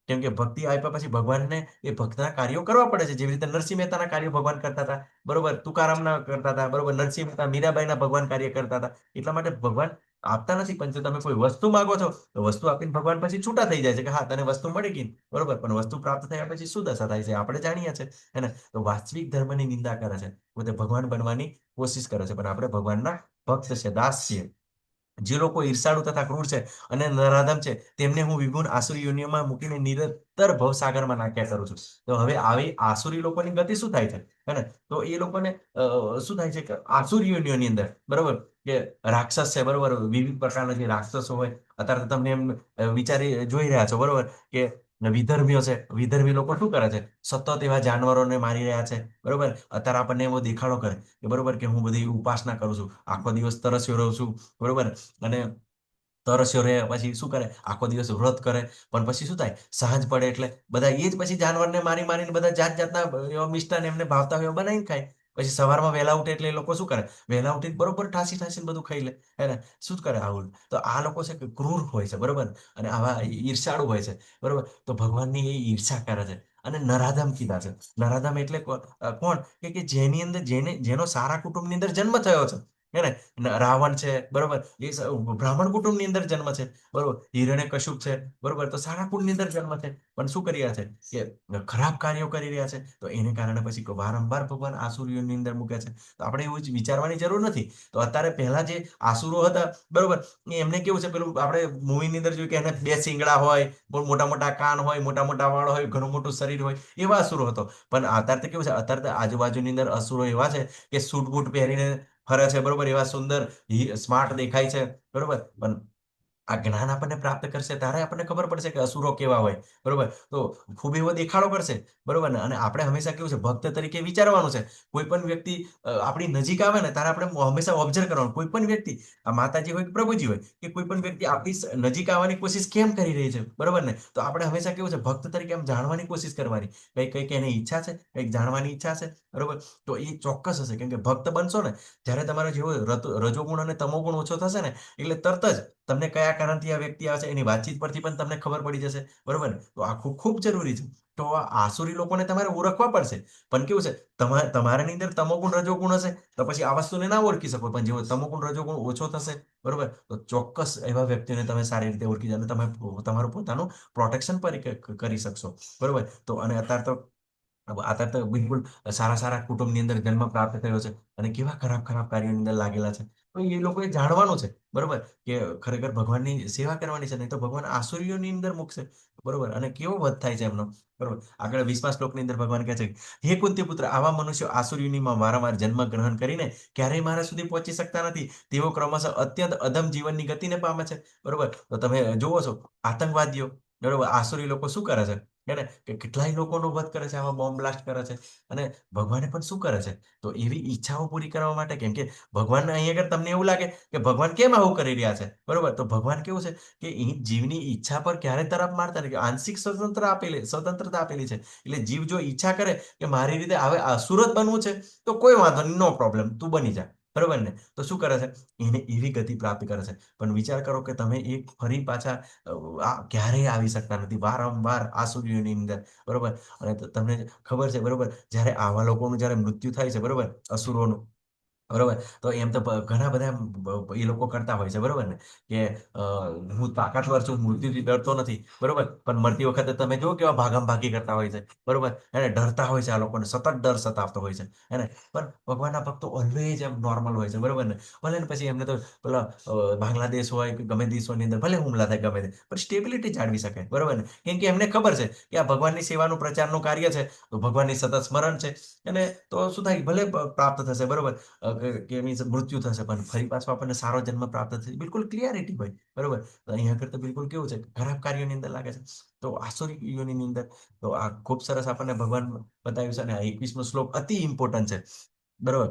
Speaker 1: કેમ કે ભક્તિ આપ્યા પછી ભગવાનને એ ભક્તના કાર્યો કરવા પડે છે. જેવી રીતે નરસિંહ મહેતાના કાર્યો ભગવાન કરતા હતા, બરોબર? તુકારામના કરતા હતા, બરોબર? નરસિંહ મહેતા મીરાબાઈના ભગવાન કાર્ય કરતા હતા. એટલા માટે ભગવાન આપતા નથી. પણ જો તમે કોઈ વસ્તુ માંગો છો તો વસ્તુ આપીને ભગવાન પછી છૂટા થઈ જાય છે કે હા, તને વસ્તુ મળી ગઈ, બરોબર? પણ વસ્તુ પ્રાપ્ત થયા પછી શું દશા થાય છે આપણે જાણીએ છીએ, હે ને? તો વાસ્તવિક ધર્મની નિંદા કરે છે, પોતે ભગવાન બનવાની કોશિશ કરે છે. પણ આપણે ભગવાનના ભક્ત છે, દાસ છીએ. જે લોકો ઈર્ષાળુ તથા ક્રૂર છે અને નરાધમ છે, તેમને હું વિભુન આસુરી યોનિઓમાં મૂકીને નિરંતર ભવસાગરમાં નાખ્યા કરું છું. તો હવે આવી આસુરી લોકોની ગતિ શું થાય છે, હે ને? તો એ લોકોને શું થાય છે કે આસુરી યોનિઓની અંદર, બરોબર, કે રાક્ષસ છે, બરોબર, વિવિધ પ્રકારના જે રાક્ષસો હોય, અત્યારે તો તમને એમ વિચારી જોઈ રહ્યા છો, બરોબર, કે વિધર્મીઓ છે. વિધર્મી લોકો શું કરે છે? સતત એવા જાનવરોને મારી રહ્યા છે, બરોબર. અત્યારે આપણને એવો દેખાડો કરે કે બરોબર, કે હું બધી ઉપાસના કરું છું, આખો દિવસ તરસ્યો રહું છું, બરોબર. અને તરસ્યો રહે પછી શું કરે? આખો દિવસ વ્રત કરે. પણ પછી શું થાય? સાંજ પડે એટલે બધા એ જ પછી જાનવરને મારી મારીને બધા જાત જાતના એવા મિષ્ટાન એમને ભાવતા હોય એવા બનાવીને ખાય. પછી સવારમાં વહેલા ઉઠે એટલે એ લોકો શું કરે? વહેલા ઉઠીને બરોબર ઠાસી ઠાસીને બધું ખાઈ લે, હે ને? શું કરે આવું? તો આ લોકો છે કે ક્રૂર હોય છે, બરોબર, અને આવા ઈર્ષાળુ હોય છે, બરોબર. તો ભગવાનની એ ઈર્ષા કરે છે. અને નરાધમ કીધા છે. નરાધમ એટલે કોણ? કે જેની અંદર જેનો સારા કુટુંબની અંદર જન્મ થયો છે, હે ને રાવણ છે, બરોબર, એ બ્રાહ્મણ કુટુંબની અંદર જન્મ છે, બરોબર. હિરણ્યકશુપ છે, બરોબર, તો સારા કુળની અંદર જન્મ છે, પણ શું કરી રહ્યા છે કે ખરાબ કાર્યો કરી રહ્યા છે. તો એને કારણે પછી વારંવાર ભગવાન આસુરીઓની અંદર મૂકે છે. તો આપણે એવું જ વિચારવાની જરૂર નથી. તો અત્યારે પહેલા જે આસુરો હતા, બરોબર, એમને કેવું છે, પેલું આપણે મૂવીની અંદર જોયું કે એને બે શિંગડા હોય, બહુ મોટા મોટા કાન હોય, મોટા મોટા વાળ હોય, ઘણું મોટું શરીર હોય, એવા અસુરો હતો. પણ અત્યારે તો કેવું છે, અત્યારે તો આજુબાજુની અંદર અસુરો એવા છે કે સૂટ બૂટ પહેરીને ફરે છે, બરોબર, એવા સુંદર સ્માર્ટ દેખાય છે, બરોબર. પણ આ જ્ઞાન આપણને પ્રાપ્ત કરશે ત્યારે આપણને ખબર પડશે કે અસુરો કેવા હોય, બરોબર. તો ખૂબ એવો દેખાડો કરશે, બરોબર ને. અને આપણે હંમેશા કેવું છે, ભક્ત તરીકે વિચારવાનું છે. કોઈ પણ વ્યક્તિ આપણી નજીક આવે ને ત્યારે આપણે હંમેશા ઓબ્ઝર્વ કરવાનું. કોઈ પણ વ્યક્તિ, આ માતાજી હોય કે પ્રભુજી હોય કે કોઈ પણ વ્યક્તિ આપણી નજીક આવવાની કોશિશ કેમ કરી રહી છે, બરોબર ને. તો આપણે હંમેશા કેવું છે, ભક્ત તરીકે આમ જાણવાની કોશિશ કરવાની. કંઈક એની ઈચ્છા છે, કંઈક જાણવાની ઈચ્છા છે, બરોબર. તો એ ચોક્કસ હશે, કેમ કે ભક્ત બનશો ને જ્યારે તમારો જેવો રજોગુણ અને તમોગુણ ઓછો થશે ને, એટલે તરત જ તમને કયા કારણથી આ વ્યક્તિ આવે છે એની વાતચીત પરથી પણ તમને ખબર પડી જશે, બરોબર ને. તો આ ખૂબ ખૂબ જરૂરી છે. તો આ આસુરી લોકોને તમારે ઓળખવા પડશે. પણ કેવું છે, તમારાની અંદર તમોગુણ રજોગુણ હશે તો પછી આ વસ્તુને ના ઓળખી શકો. પણ જેવો તમોગુણ રજોગુણ ઓછો થશે, બરોબર, તો ચોક્કસ એવા વ્યક્તિને તમે સારી રીતે ઓળખી જાય અને તમે તમારું પોતાનું પ્રોટેક્શન કરી શકશો, બરોબર. તો અને અત્યારે તો બિલકુલ સારા સારા કુટુંબની અંદર જન્મ પ્રાપ્ત થયો છે અને કેવા ખરાબ ખરાબ કાર્યોની અંદર લાગેલા છે. તો એ લોકોએ જાણવાનું છે, બરોબર, કે ખરેખર ભગવાનની સેવા કરવાની છે, નહીં તો ભગવાન આસુરીઓની અંદર મૂકશે, બરોબર. અને કેવો વધ થાય છે એમનો, બરોબર. આગળ 20મા શ્લોકની અંદર ભગવાન કહે છે, હે કુંતી પુત્ર, આવા મનુષ્યો આસુરીઓનીમાં વારંવાર જન્મ ગ્રહણ કરીને ક્યારેય મારા સુધી પહોંચી શકતા નથી. તેઓ ક્રમશઃ અત્યંત અધમ જીવનની ગતિને પામે છે, બરોબર. તો તમે જુઓ છો આતંકવાદીઓ, બરોબર, આસુરી લોકો શું કરે છે, હે ને, કે કેટલાય લોકોનો વધ કરે છે, આવા બોમ્બ બ્લાસ્ટ કરે છે. અને ભગવાને પણ શું કરે છે, તો એવી ઈચ્છાઓ પૂરી કરવા માટે, કેમ કે ભગવાન અહીં આગળ તમને એવું લાગે કે ભગવાન કેમ આવું કરી રહ્યા છે, બરોબર. તો ભગવાન કેવું છે કે એ જીવની ઈચ્છા પર ક્યારે તરફ મારતા નથી. આંશિક સ્વતંત્રતા આપેલી છે. એટલે જીવ જો ઈચ્છા કરે કે મારી રીતે હવે અસુર જ બનવું છે, તો કોઈ વાંધો નહીં, નો પ્રોબ્લેમ, તું બની જા, બરોબર ને. તો શું કરે છે, એને એવી ગતિ પ્રાપ્ત કરે છે. પણ વિચાર કરો કે તમે એક ફરી પાછા ક્યારેય આવી શકતા નથી, વારંવાર આસુરીઓની અંદર, બરોબર. અને તમને ખબર છે, બરોબર, જ્યારે આવા લોકોનું જ્યારે મૃત્યુ થાય છે, બરોબર, અસુરોનું, બરોબર, તો એમ તો ઘણા બધા એ લોકો કરતા હોય છે, બરોબર ને, કે હું તાકાતવર છું, મૃત્યુથી ડરતો નથી, બરોબર. પણ મરતી વખતે તમે જુઓ કેવા ભાગમ ભાગી કરતા હોય છે, બરોબર. એને ડરતા હોય છે, આ લોકોને સતત ડર સતાવતો હોય છે, એને. પણ ભગવાનના ભક્તો ઓલવેઝ એમ નોર્મલ હોય છે, બરોબર ને. ભલે ને પછી એમને તો પેલા બાંગ્લાદેશ હોય કે ગમે દેશોની અંદર ભલે હુમલા થાય ગમે તે, પણ સ્ટેબિલિટી જાળવી શકે, બરોબર ને. કેમ કે એમને ખબર છે કે આ ભગવાનની સેવાનું પ્રચારનું કાર્ય છે, તો ભગવાનની સતત સ્મરણ છે. અને તો શું થાય, ભલે પ્રાપ્ત થશે, બરોબર, કે મીન્સ મૃત્યુ થશે, પણ ફરી પાછો આપણને સારો જન્મ પ્રાપ્ત થશે, બિલકુલ ક્લિયરિટી હોય, બરોબર. તો અહીંયા આગળ તો બિલકુલ કેવું છે, ખરાબ કાર્યોની અંદર લાગે છે. તો આસુરી યોનિની અંદર તો આ ખૂબ સરસ આપણને ભગવાન બતાવ્યું છે. અને આ 21મો શ્લોક અતિ ઇમ્પોર્ટન્ટ છે, બરોબર.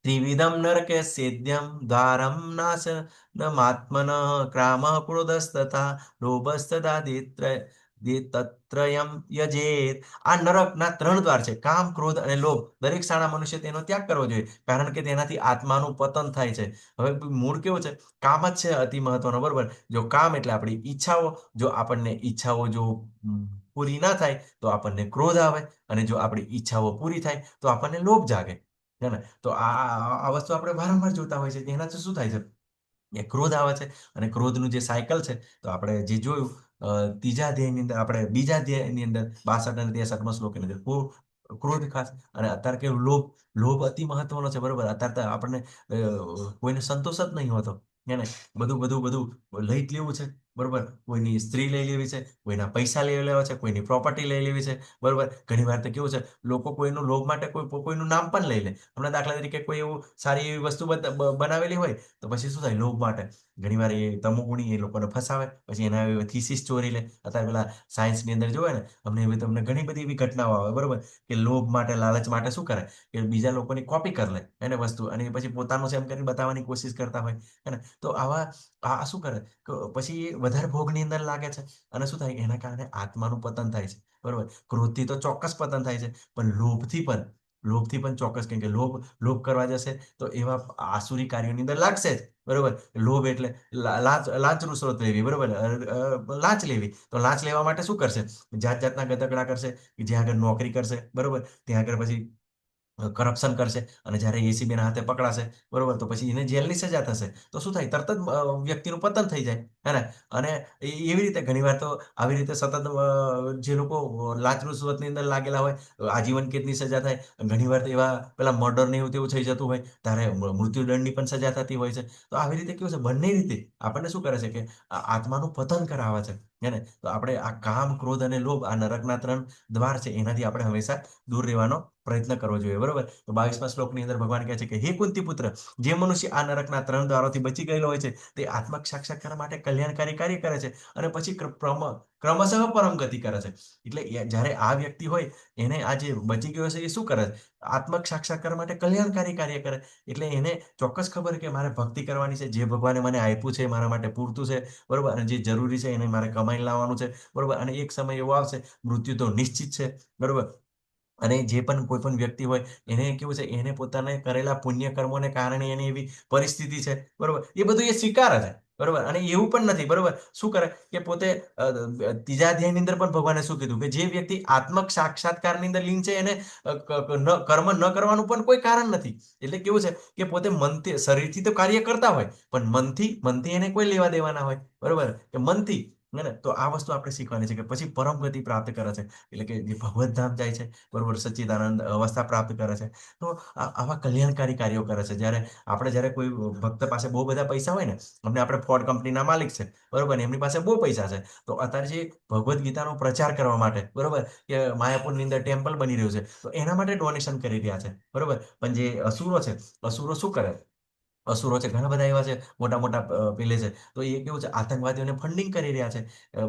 Speaker 1: ત્રિવિધમ નરકે સેદ્યમ દ્વારમ નાશ ન માત્મન ક્રામ ક્રોધસ્તથા લોભસ્તથા તત્રયમ યજેત. આ નરકના 3 દ્વાર છે, કામ, ક્રોધ અને લોભ. દરેક સારા મનુષ્ય તેનો ત્યાગ કરવો જોઈએ, કારણ કે તેનાથી આત્માનું પતન થાય છે. હવે મૂળ કેવું છે, કામ જ છે અતિ મહત્વનો, બરોબર. જો કામ એટલે આપણી ઈચ્છાઓ, જો આપણને ઈચ્છાઓ જો પૂરી ના થાય તો આપણને ક્રોધ આવે, અને જો આપણી ઈચ્છાઓ પૂરી થાય તો આપણને લોભ જાગે, હે ને. તો આ વસ્તુ આપણે વારંવાર જોતા હોય છે. એનાથી શું થાય છે, એ ક્રોધ આવે છે. અને ક્રોધનું જે સાયકલ છે, તો આપણે જે જોયું ત્રીજા અધ્યાયની અંદર, આપણે બીજા અધ્યાયની અંદર 62 અને 63મા શ્લોકની અંદર ક્રોધ ખાસ. અને અત્યારે કેવું, લોભ. લોભ અતિ મહત્વનો છે, બરોબર. અત્યારે તો આપણને કોઈને સંતોષ જ નહીં હોતો, એને બધું બધું બધું લઈ જ લેવું છે, બરોબર. કોઈની સ્ત્રી લઈ લેવી છે, કોઈના પૈસા લઈ લેવા છે, કોઈની પ્રોપર્ટી લઈ લેવી છે, બરોબર. ઘણી વાર તો કેવું છે, લોકો કોઈનું લોભ માટે કોઈનું નામ પણ લઈ લે. હમણાં દાખલા તરીકે કોઈ એવું સારી એવી વસ્તુ બનાવેલી હોય, તો પછી શું થાય, લોભ માટે ઘણીવાર એ તમોગુણી એ લોકોને ફસાવે, પછી એના થીસીસ ચોરી લે. અત્યારે પેલા સાયન્સની અંદર જોવે ને, તમને ઘણી બધી એવી ઘટનાઓ આવે, બરોબર, કે લોભ માટે, લાલચ માટે શું કરે, કે બીજા લોકોની કોપી કરી લે એને વસ્તુ, અને પછી પોતાનું છે એમ કરીને બતાવવાની કોશિશ કરતા હોય, હે ને. તો આવા આ શું કરે, પછી એ વધારે ભોગની અંદર લાગે છે. અને શું થાય, એના કારણે આત્માનું પતન થાય છે, બરોબર. ક્રોધથી તો ચોક્કસ પતન થાય છે, પણ લોભથી પણ ચોક્કસ, કેમ કે લોભ કરવા જશે તો એવા આસુરી કાર્યોની અંદર લાગશે જ, બરોબર. લોભ એટલે લાંચ રૂશ્વત લેવી, બરોબર. લાંચ લેવી, તો લાંચ લેવા માટે શું કરશે, જાત જાતના ગતકડા કરશે, જ્યાં આગળ નોકરી કરશે, બરોબર, ત્યાં આગળ પછી કરપ્શન કરશે અને જ્યારે એસીબીના હાથે પકડાશે, બરોબર, તો પછી એને જેલની સજા થશે. તો શું થાય? તરત જ વ્યક્તિનું પતન થઈ જાય, હે ને? અને એવી રીતે ઘણીવાર તો આવી રીતે સતત જે લોકો લાંચ રૂશ્વતની અંદર લાગેલા હોય, આજીવન કેદની સજા થાય. ઘણીવાર તો એવા પેલા મર્ડર ને એવું તેવું થઈ જતું હોય ત્યારે મૃત્યુદંડની પણ સજા થતી હોય છે. તો આવી રીતે કેવું છે, બંને રીતે આપણને શું કરે છે કે આત્માનું પતન કરાવે છે, હે ને? તો આપણે આ કામ, ક્રોધ અને લોભ, આ નરકના 3 દ્વાર છે, એનાથી આપણે હંમેશા દૂર રહેવાનો પ્રયત્ન કરવો જોઈએ, બરોબર. તો 22મા શ્લોકની અંદર ભગવાન કહે છે કે હે કુંતી પુત્ર, જે મનુષ્ય આ નરકના 3 દ્વારોથી બચી ગયેલો હોય છે તે આત્મક સાક્ષાત્કાર માટે કલ્યાણકારી કાર્ય કરે છે અને પછી ક્રમશઃ પરમ ગતિ કરે છે. એટલે જ્યારે આ વ્યક્તિ હોય એને આ જે બચી ગયો છે એ શું કરે છે? આત્મક સાક્ષાત્કાર માટે કલ્યાણકારી કાર્ય કરે. એટલે એને ચોક્કસ ખબર કે મારે ભક્તિ કરવાની છે, જે ભગવાને મને આપ્યું છે મારા માટે પૂરતું છે, બરોબર, અને જે જરૂરી છે એને મારે કમાઈને લાવવાનું છે, બરોબર. અને એક સમય એવો આવશે, મૃત્યુ તો નિશ્ચિત છે, બરોબર. અને જે પણ કોઈ પણ વ્યક્તિ હોય એને કેવું છે, એને પોતાને કરેલા પુણ્ય કર્મોને કારણે એની એવી પરિસ્થિતિ છે, બરોબર, એ બધું એ સ્વીકારે છે, બરોબર. અને એવું પણ નથી, બરોબર, શું કરે કે પોતે ત્રીજા અધ્યાયની અંદર પણ ભગવાને શું કીધું કે જે વ્યક્તિ આત્મક સાક્ષાત્કારની અંદર લીન છે એને કર્મ ન કરવાનું પણ કોઈ કારણ નથી. એટલે કેવું છે કે પોતે મનથી, શરીરથી તો કાર્ય કરતા હોય પણ મનથી એને કોઈ લેવા દેવાના હોય, બરોબર, કે મનથી, ને? તો આ વસ્તુ આપણે શીખવાની છે કે પછી પરમ ગતિ પ્રાપ્ત કરે છે, એટલે કે જે ભગવત ધામ જાય છે, બરોબર, સચ્ચિદાનંદ અવસ્થા પ્રાપ્ત કરે છે. તો આવા કલ્યાણકારી કાર્યો કરે છે. જ્યારે કોઈ ભક્ત પાસે બહુ બધા પૈસા હોય ને, આપણે ફોર્ડ કંપનીના માલિક છે, બરોબર, ને એમની પાસે બહુ પૈસા છે, તો અત્યારે જે ભગવદ્ ગીતાનો પ્રચાર કરવા માટે, બરોબર, કે માયાપુરની અંદર ટેમ્પલ બની રહ્યું છે, તો એના માટે ડોનેશન કરી રહ્યા છે, બરોબર. પણ જે અસુરો છે, અસુરો શું કરે? અસુરો છે, ઘણા બધા એવા છે, મોટા મોટા પેલે છે, તો એ કેવું છે, આતંકવાદીઓને ફંડિંગ કરી રહ્યા છે,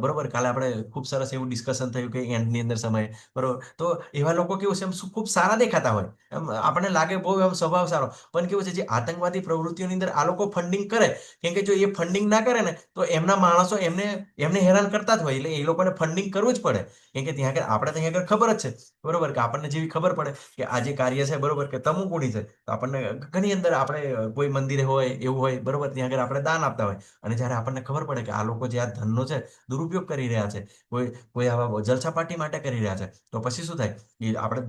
Speaker 1: બરોબર. કાલે આપણે ખૂબ સરસ એવું ડિસ્કશન થયું કે એન્ડની અંદર સમયે, બરોબર. તો એવા લોકો કેવું છે, એમ ખૂબ સારા દેખાતા હોય, એમ આપણને લાગે બહુ એમ સ્વભાવ સારો, પણ કેવું છે, જે આતંકવાદી પ્રવૃત્તિઓની અંદર આ લોકો ફંડિંગ કરે, કેમ કે જો એ ફંડિંગ ના કરે ને તો એમના માણસો એમને હેરાન કરતા જ હોય, એટલે એ લોકોને ફંડિંગ કરવું જ પડે. કેમ કે ત્યાં આગળ આપણે ત્યાં આગળ ખબર જ છે, બરોબર, કે આપણને જેવી ખબર પડે કે આ જે કાર્ય છે, બરોબર, કે તમુકુડી છે, તો આપણને ઘણી અંદર આપણે કોઈ મંદિરે હોય એવું હોય, બરોબર, ત્યાં આગળ આપણે દાન આપતા હોય. અને જ્યારે આપણને ખબર પડે કે આ લોકો જે આ ધનનો છે દુરુપયોગ કરી રહ્યા છે, કોઈ આવા જલસા માટે કરી રહ્યા છે, તો પછી શું થાય? એ આપણે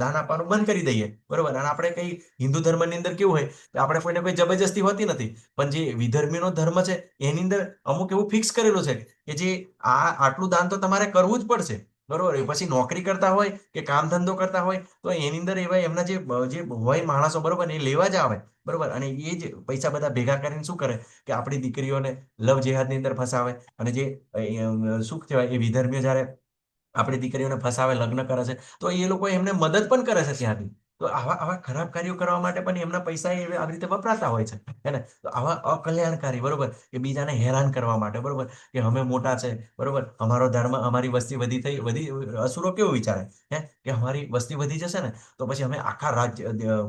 Speaker 1: દાન આપવાનું બંધ કરી દઈએ, બરોબર. અને આપણે કઈ હિન્દુ ધર્મની અંદર કેવું હોય કે આપણે કોઈને કોઈ જબરજસ્તી હોતી નથી, પણ જે વિધર્મીનો ધર્મ છે એની અંદર અમુક એવું ફિક્સ કરેલું છે કે જે આટલું દાન તો તમારે કરવું જ પડશે, બરોબર. એ પછી નોકરી કરતા હોય કે કામ ધંધો કરતા હોય તો એની અંદર એવા એમના જે હોય માણસો, બરોબર, એ લેવા જ આવે, બરોબર. અને એ જ પૈસા બધા ભેગા કરીને શું કરે કે આપણી દીકરીઓને લવ જેહાદની અંદર ફસાવે. અને જે શું કહેવાય, એ વિધર્મીઓ જ્યારે આપણી દીકરીઓને ફસાવે, લગ્ન કરે છે, તો એ લોકો એમને મદદ પણ કરે છે ત્યાંથી. તો આવા આવા ખરાબ કાર્યો કરવા માટે પણ એમના પૈસા આવી રીતે વપરાતા હોય છે, હે ને? તો આવા અકલ્યાણકારી, બરોબર, કે બીજાને હેરાન કરવા માટે, બરોબર, કે અમે મોટા છે, બરોબર, અમારો ધર્મ, અમારી વસ્તી વધી, અસુરો કેવું વિચારે, હે, કે અમારી વસ્તી વધી જશે ને તો પછી અમે આખા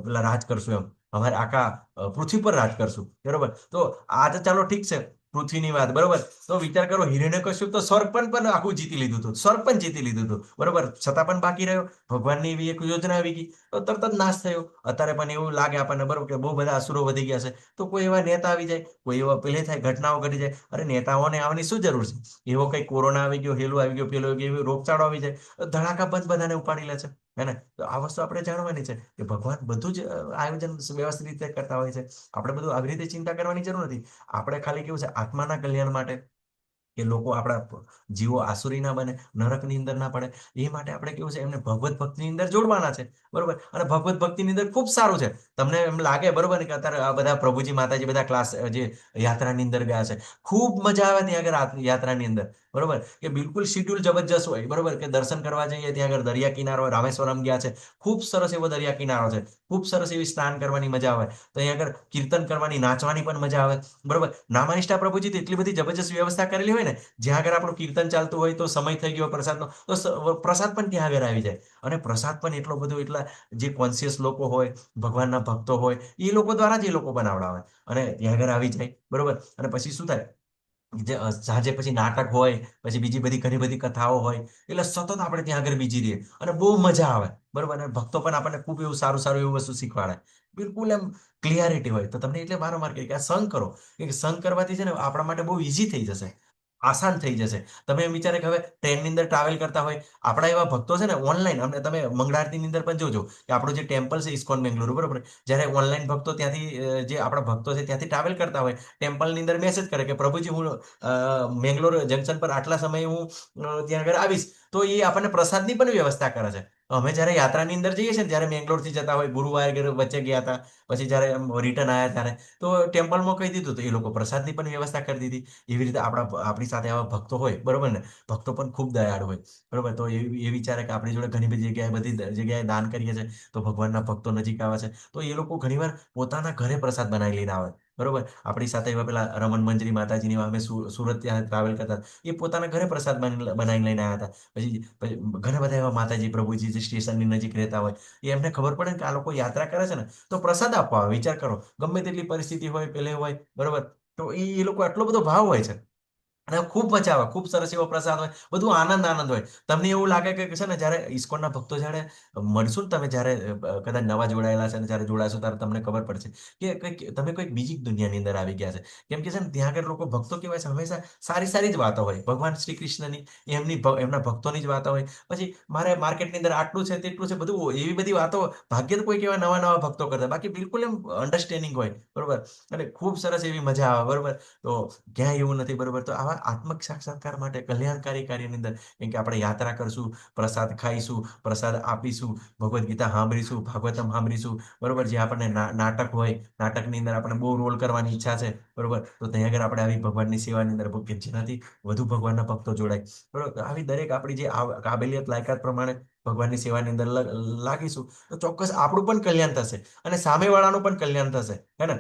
Speaker 1: પેલા રાજ કરશું, એમ અમારે આખા પૃથ્વી પર રાજ કરશું, બરોબર. તો આ તો ચાલો ઠીક છે, પૃથ્વીની વાત, બરોબર. તો વિચાર કરો, હિરણ્યકશ્યપ તો સ્વર્ગ પણ આખું જીતી લીધું હતું, સ્વર્ગ પણ જીતી લીધું હતું, બરોબર, છતાં પણ બાકી રહ્યો. ભગવાનની એવી એક યોજના આવી ગઈ તો તરત જ નાશ થયો. અત્યારે પણ એવું લાગે આપણને, બરોબર, કે બહુ બધા અસુરો વધી ગયા છે, તો કોઈ એવા નેતા આવી જાય, કોઈ એવા પેલે થાય, ઘટનાઓ ઘટી જાય. અરે નેતાઓને આવવાની શું જરૂર છે? એવો કઈ કોરોના આવી ગયો, હેલું આવી ગયો, પેલો આવી ગયો, એવો રોગચાળો આવી જાય, ધડાકા બંધ બધાને ઉપાડી લે છે, હે ને? તો આ વસ્તુ આપણે જાણવાની છે કે ભગવાન બધું જ આયોજન વ્યવસ્થિત રીતે કરતા હોય છે. આપણે બધું આવી રીતે ચિંતા કરવાની જરૂર નથી. આપણે ખાલી કેવું છે, આત્માના કલ્યાણ માટે, કે લોકો, આપણા જીવો આસુરી ના બને, નરકની અંદર ના પડે, એ માટે આપણે કેવું છે, એમને ભગવત ભક્તિની અંદર જોડવાના છે, બરોબર. અને ભગવત ભક્તિની અંદર ખૂબ સારું છે. તમને એમ લાગે, બરોબર, કે અત્યારે આ બધા પ્રભુજી માતાજી બધા ક્લાસ જે યાત્રાની અંદર ગયા છે, ખૂબ મજા આવે ત્યાં આગળ યાત્રાની અંદર, બરોબર, કે બિલકુલ શિડ્યુલ જબરજસ્ત હોય, બરોબર, કે દર્શન કરવા જઈએ ત્યાં આગળ દરિયા કિનારો, રામેશ્વરમ ગયા છે, ખૂબ સરસ એવો દરિયા કિનારો છે, ખૂબ સરસ એવી સ્નાન કરવાની મજા આવે, તો અહીંયા આગળ કીર્તન કરવાની, નાચવાની પણ મજા આવે, બરોબર. નામાનિષ્ઠા પ્રભુજી તો એટલી બધી જબરજસ્ત વ્યવસ્થા કરેલી હોય ને, જ્યાં આગળ આપણું કીર્તન ચાલતું હોય તો સમય થઈ ગયો પ્રસાદનો, તો પ્રસાદ પણ ત્યાં આગળ આવી જાય. અને પ્રસાદ પણ એટલો બધો, એટલા જે કોન્શિયસ લોકો હોય, ભગવાનના ભક્તો હોય, એ લોકો દ્વારા જ એ લોકો બનાવડાવે અને ત્યાં આગળ આવી જાય, બરોબર. અને પછી શું થાય, સાંજે પછી નાટક હોય, પછી બીજી બધી ઘણી બધી કથાઓ હોય, એટલે સતત આપણે ત્યાં આગળ બીજી રહીએ અને બહુ મજા આવે, બરોબર. અને ભક્તો પણ આપણને ખૂબ એવું સારું સારું એવું વસ્તુ શીખવાડે, બિલકુલ એમ ક્લિયરિટી હોય. તો તમને એટલે વારંવાર કહે કે આ સંગ કરો, કે સંગ કરવાથી છે ને આપણા માટે બહુ ઈઝી થઈ જશે. આસાન થઈ જશે. તમે એમ વિચારે કે હવે ટ્રેનની અંદર ટ્રાવેલ કરતા હોય, આપણા એવા ભક્તો છે ને ઓનલાઈન, અમને તમે મંગળા આરતીની અંદર પણ જોજો કે આપણું જે ટેમ્પલ છે ઇસ્કોન બેંગ્લોર, બરોબર, જ્યારે ઓનલાઈન ભક્તો ત્યાંથી જે આપણા ભક્તો છે ત્યાંથી ટ્રાવેલ કરતા હોય, ટેમ્પલની અંદર મેસેજ કરે કે પ્રભુજી હું મેંગ્લોર જંકશન પર આટલા સમયે હું ત્યાં આગળ આવીશ, તો એ આપણને પ્રસાદની પણ વ્યવસ્થા કરે છે. અમે જ્યારે યાત્રાની અંદર જઈએ છીએ ને, જ્યારે મેંગ્લોરથી જતા હોય, ગુરુવારે વચ્ચે ગયા હતા, પછી જ્યારે રિટર્ન આવ્યા ત્યારે તો ટેમ્પલમાં કહી દીધું તો એ લોકો પ્રસાદની પણ વ્યવસ્થા કરી દીધી. એવી રીતે આપણી સાથે આવા ભક્તો હોય, બરોબર ને, ભક્તો પણ ખૂબ દયાળુ હોય, બરોબર. તો એ વિચારે કે આપણી જોડે ઘણી બધી જગ્યાએ બધી જગ્યાએ દાન કરીએ છીએ તો ભગવાનના ભક્તો નજીક આવે છે, તો એ લોકો ઘણીવાર પોતાના ઘરે પ્રસાદ બનાવી લઈને આવે, બરોબર. આપણી સાથે એવા પેલા રમણ મંજરી માતાજીની અમે સુરત ત્યાં ટ્રાવેલ કરતા, એ પોતાના ઘરે પ્રસાદ બનાવીને લઈને આવ્યા હતા. પછી ઘણા બધા એવા માતાજી પ્રભુજી જે સ્ટેશનની નજીક રહેતા હોય, એ એમને ખબર પડે ને કે આ લોકો યાત્રા કરે છે ને, તો પ્રસાદ આપવા આવે. વિચાર કરો, ગમે તેટલી પરિસ્થિતિ હોય, પેલે હોય, બરોબર, તો એ લોકો આટલો બધો ભાવ હોય છે. અને ખૂબ મજા આવે, ખૂબ સરસ એવો પ્રસાદ હોય, બધું આનંદ આનંદ હોય. તમને એવું લાગે કે છે ને, જ્યારે ઇસ્કોનના ભક્તો જ્યારે મળશું ને, તમે જ્યારે કદાચ નવા જોડાયેલા છે ને, જ્યારે જોડાશો ત્યારે તમને ખબર પડશે કે કંઈક તમે કોઈક બીજી દુનિયાની અંદર આવી ગયા છે. કેમ કે છે ને, ત્યાં આગળ લોકો ભક્તો કેવાય છે, હંમેશા સારી સારી જ વાતો હોય ભગવાન શ્રી કૃષ્ણની, એમના ભક્તોની જ વાતો હોય. પછી મારે માર્કેટની અંદર આટલું છે તેટલું છે બધું, એવી બધી વાતો ભાગ્યે જ કોઈ એવા નવા નવા ભક્તો કરતા, બાકી બિલકુલ એમ અન્ડરસ્ટેન્ડિંગ હોય, બરોબર. અને ખૂબ સરસ એવી મજા આવે, બરોબર. તો ક્યાંય એવું નથી, બરોબર. તો આવા આત્મક સાક્ષાત્કાર માટે કલ્યાણકારી કાર્યની અંદર, કેમ કે આપણે યાત્રા કરશું, પ્રસાદ ખાઈશું, પ્રસાદ આપીશું, ભગવદ્ ગીતા સાંભળીશું, ભાગવતમ સાંભળીશું, બરોબર. જે આપણને નાટક હોય, નાટકની અંદર આપણે બહુ રોલ કરવાની ઈચ્છા છે, બરોબર, તો ત્યાં આગળ આપણે આવી ભગવાનની સેવાની અંદર જેનાથી વધુ ભગવાનના ભક્તો જોડાય, બરોબર. તો આવી દરેક આપણી જે કાબેલિયત લાયકાત પ્રમાણે ભગવાનની સેવાની અંદર લાગીશું, તો ચોક્કસ આપણું પણ કલ્યાણ થશે અને સામેવાળાનું પણ કલ્યાણ થશે, હે ને.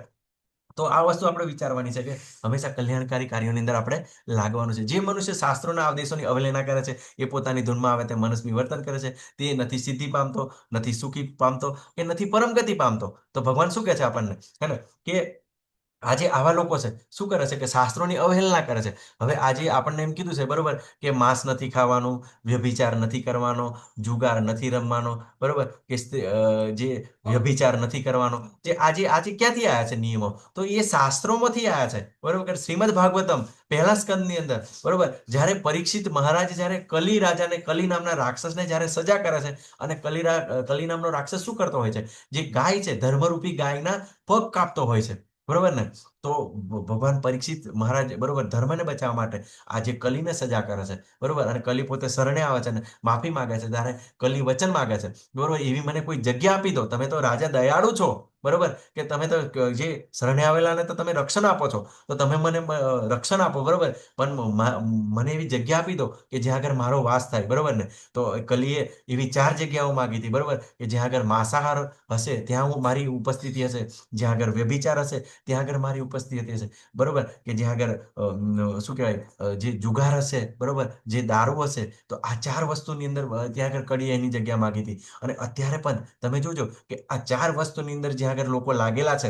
Speaker 1: તો આ વસ્તુ આપણે વિચારવાની છે કે હંમેશા કલ્યાણકારી કાર્યોની અંદર આપણે લાગવાનું છે. જે મનુષ્ય શાસ્ત્રોના આદેશોની અવહેલના કરે છે, એ પોતાની ધૂનમાં આવે તે મનસ્વી વર્તન કરે છે, તે નથી સિદ્ધિ પામતો, નથી સુખી પામતો, કે નથી પરમ ગતિ પામતો. તો ભગવાન શું કહે છે આપણને, હે ને, કે આજે આવા લોકો છે શું કરે છે કે શાસ્ત્રોની અવહેલના કરે છે. હવે આજે આપણને એમ કીધું છે, બરોબર, કે માંસ નથી ખાવાનું, વ્યભિચાર નથી કરવાનો, જુગાર નથી રમવાનો, બરોબર, કે જે વ્યભિચાર નથી કરવાનો, જે આજે આજે ક્યાંથી આવ્યા છે નિયમો, તો એ શાસ્ત્રોમાંથી આવ્યા છે, બરોબર. કે શ્રીમદ ભાગવતમ પહેલા સ્કંદની અંદર, બરોબર, જ્યારે પરીક્ષિત મહારાજ જ્યારે કલી રાજાને, કલી નામના રાક્ષસને જ્યારે સજા કરે છે, અને કલી નામનો રાક્ષસ શું કરતો હોય છે, જે ગાય છે, ધર્મરૂપી ગાયના પગ કાપતો હોય છે, બરોબર ને. તો ભગવાન પરીક્ષિત મહારાજ, બરોબર, ધર્મને બચાવવા માટે આજે કલીને સજા કરે છે, બરોબર. અને કલી પોતે શરણે આવે છે અને માફી માંગે છે, ત્યારે કલી વચન માંગે છે, બરોબર, એવી મને કોઈ જગ્યા આપી દો, તમે તો રાજા દયાળુ છો, બરોબર, કે તમે તો જે શરણે આવેલાને તો તમે રક્ષણ આપો છો, તો તમે મને રક્ષણ આપો, બરોબર, પણ મને એવી જગ્યા આપી દો કે જ્યાં આગળ મારો વાસ થાય, બરોબર ને. તો કલીએ એવી 4 જગ્યાઓ માંગી હતી, બરોબર, કે જ્યાં આગળ માંસાહાર હશે ત્યાં મારી ઉપસ્થિતિ હશે, જ્યાં આગળ વ્યભિચાર હશે ત્યાં આગળ મારી ઉપસ્થિતિ હશે, બરોબર, કે જ્યાં આગળ શું કહેવાય, જે જુગાર હશે, બરોબર, જે દારૂ હશે, તો આ 4 વસ્તુની અંદર ત્યાં આગળ કડીએ એની જગ્યા માંગી હતી. અને અત્યારે પણ તમે જોજો કે આ 4 વસ્તુની અંદર જ્યાં આગળ લોકો લાગેલા છે,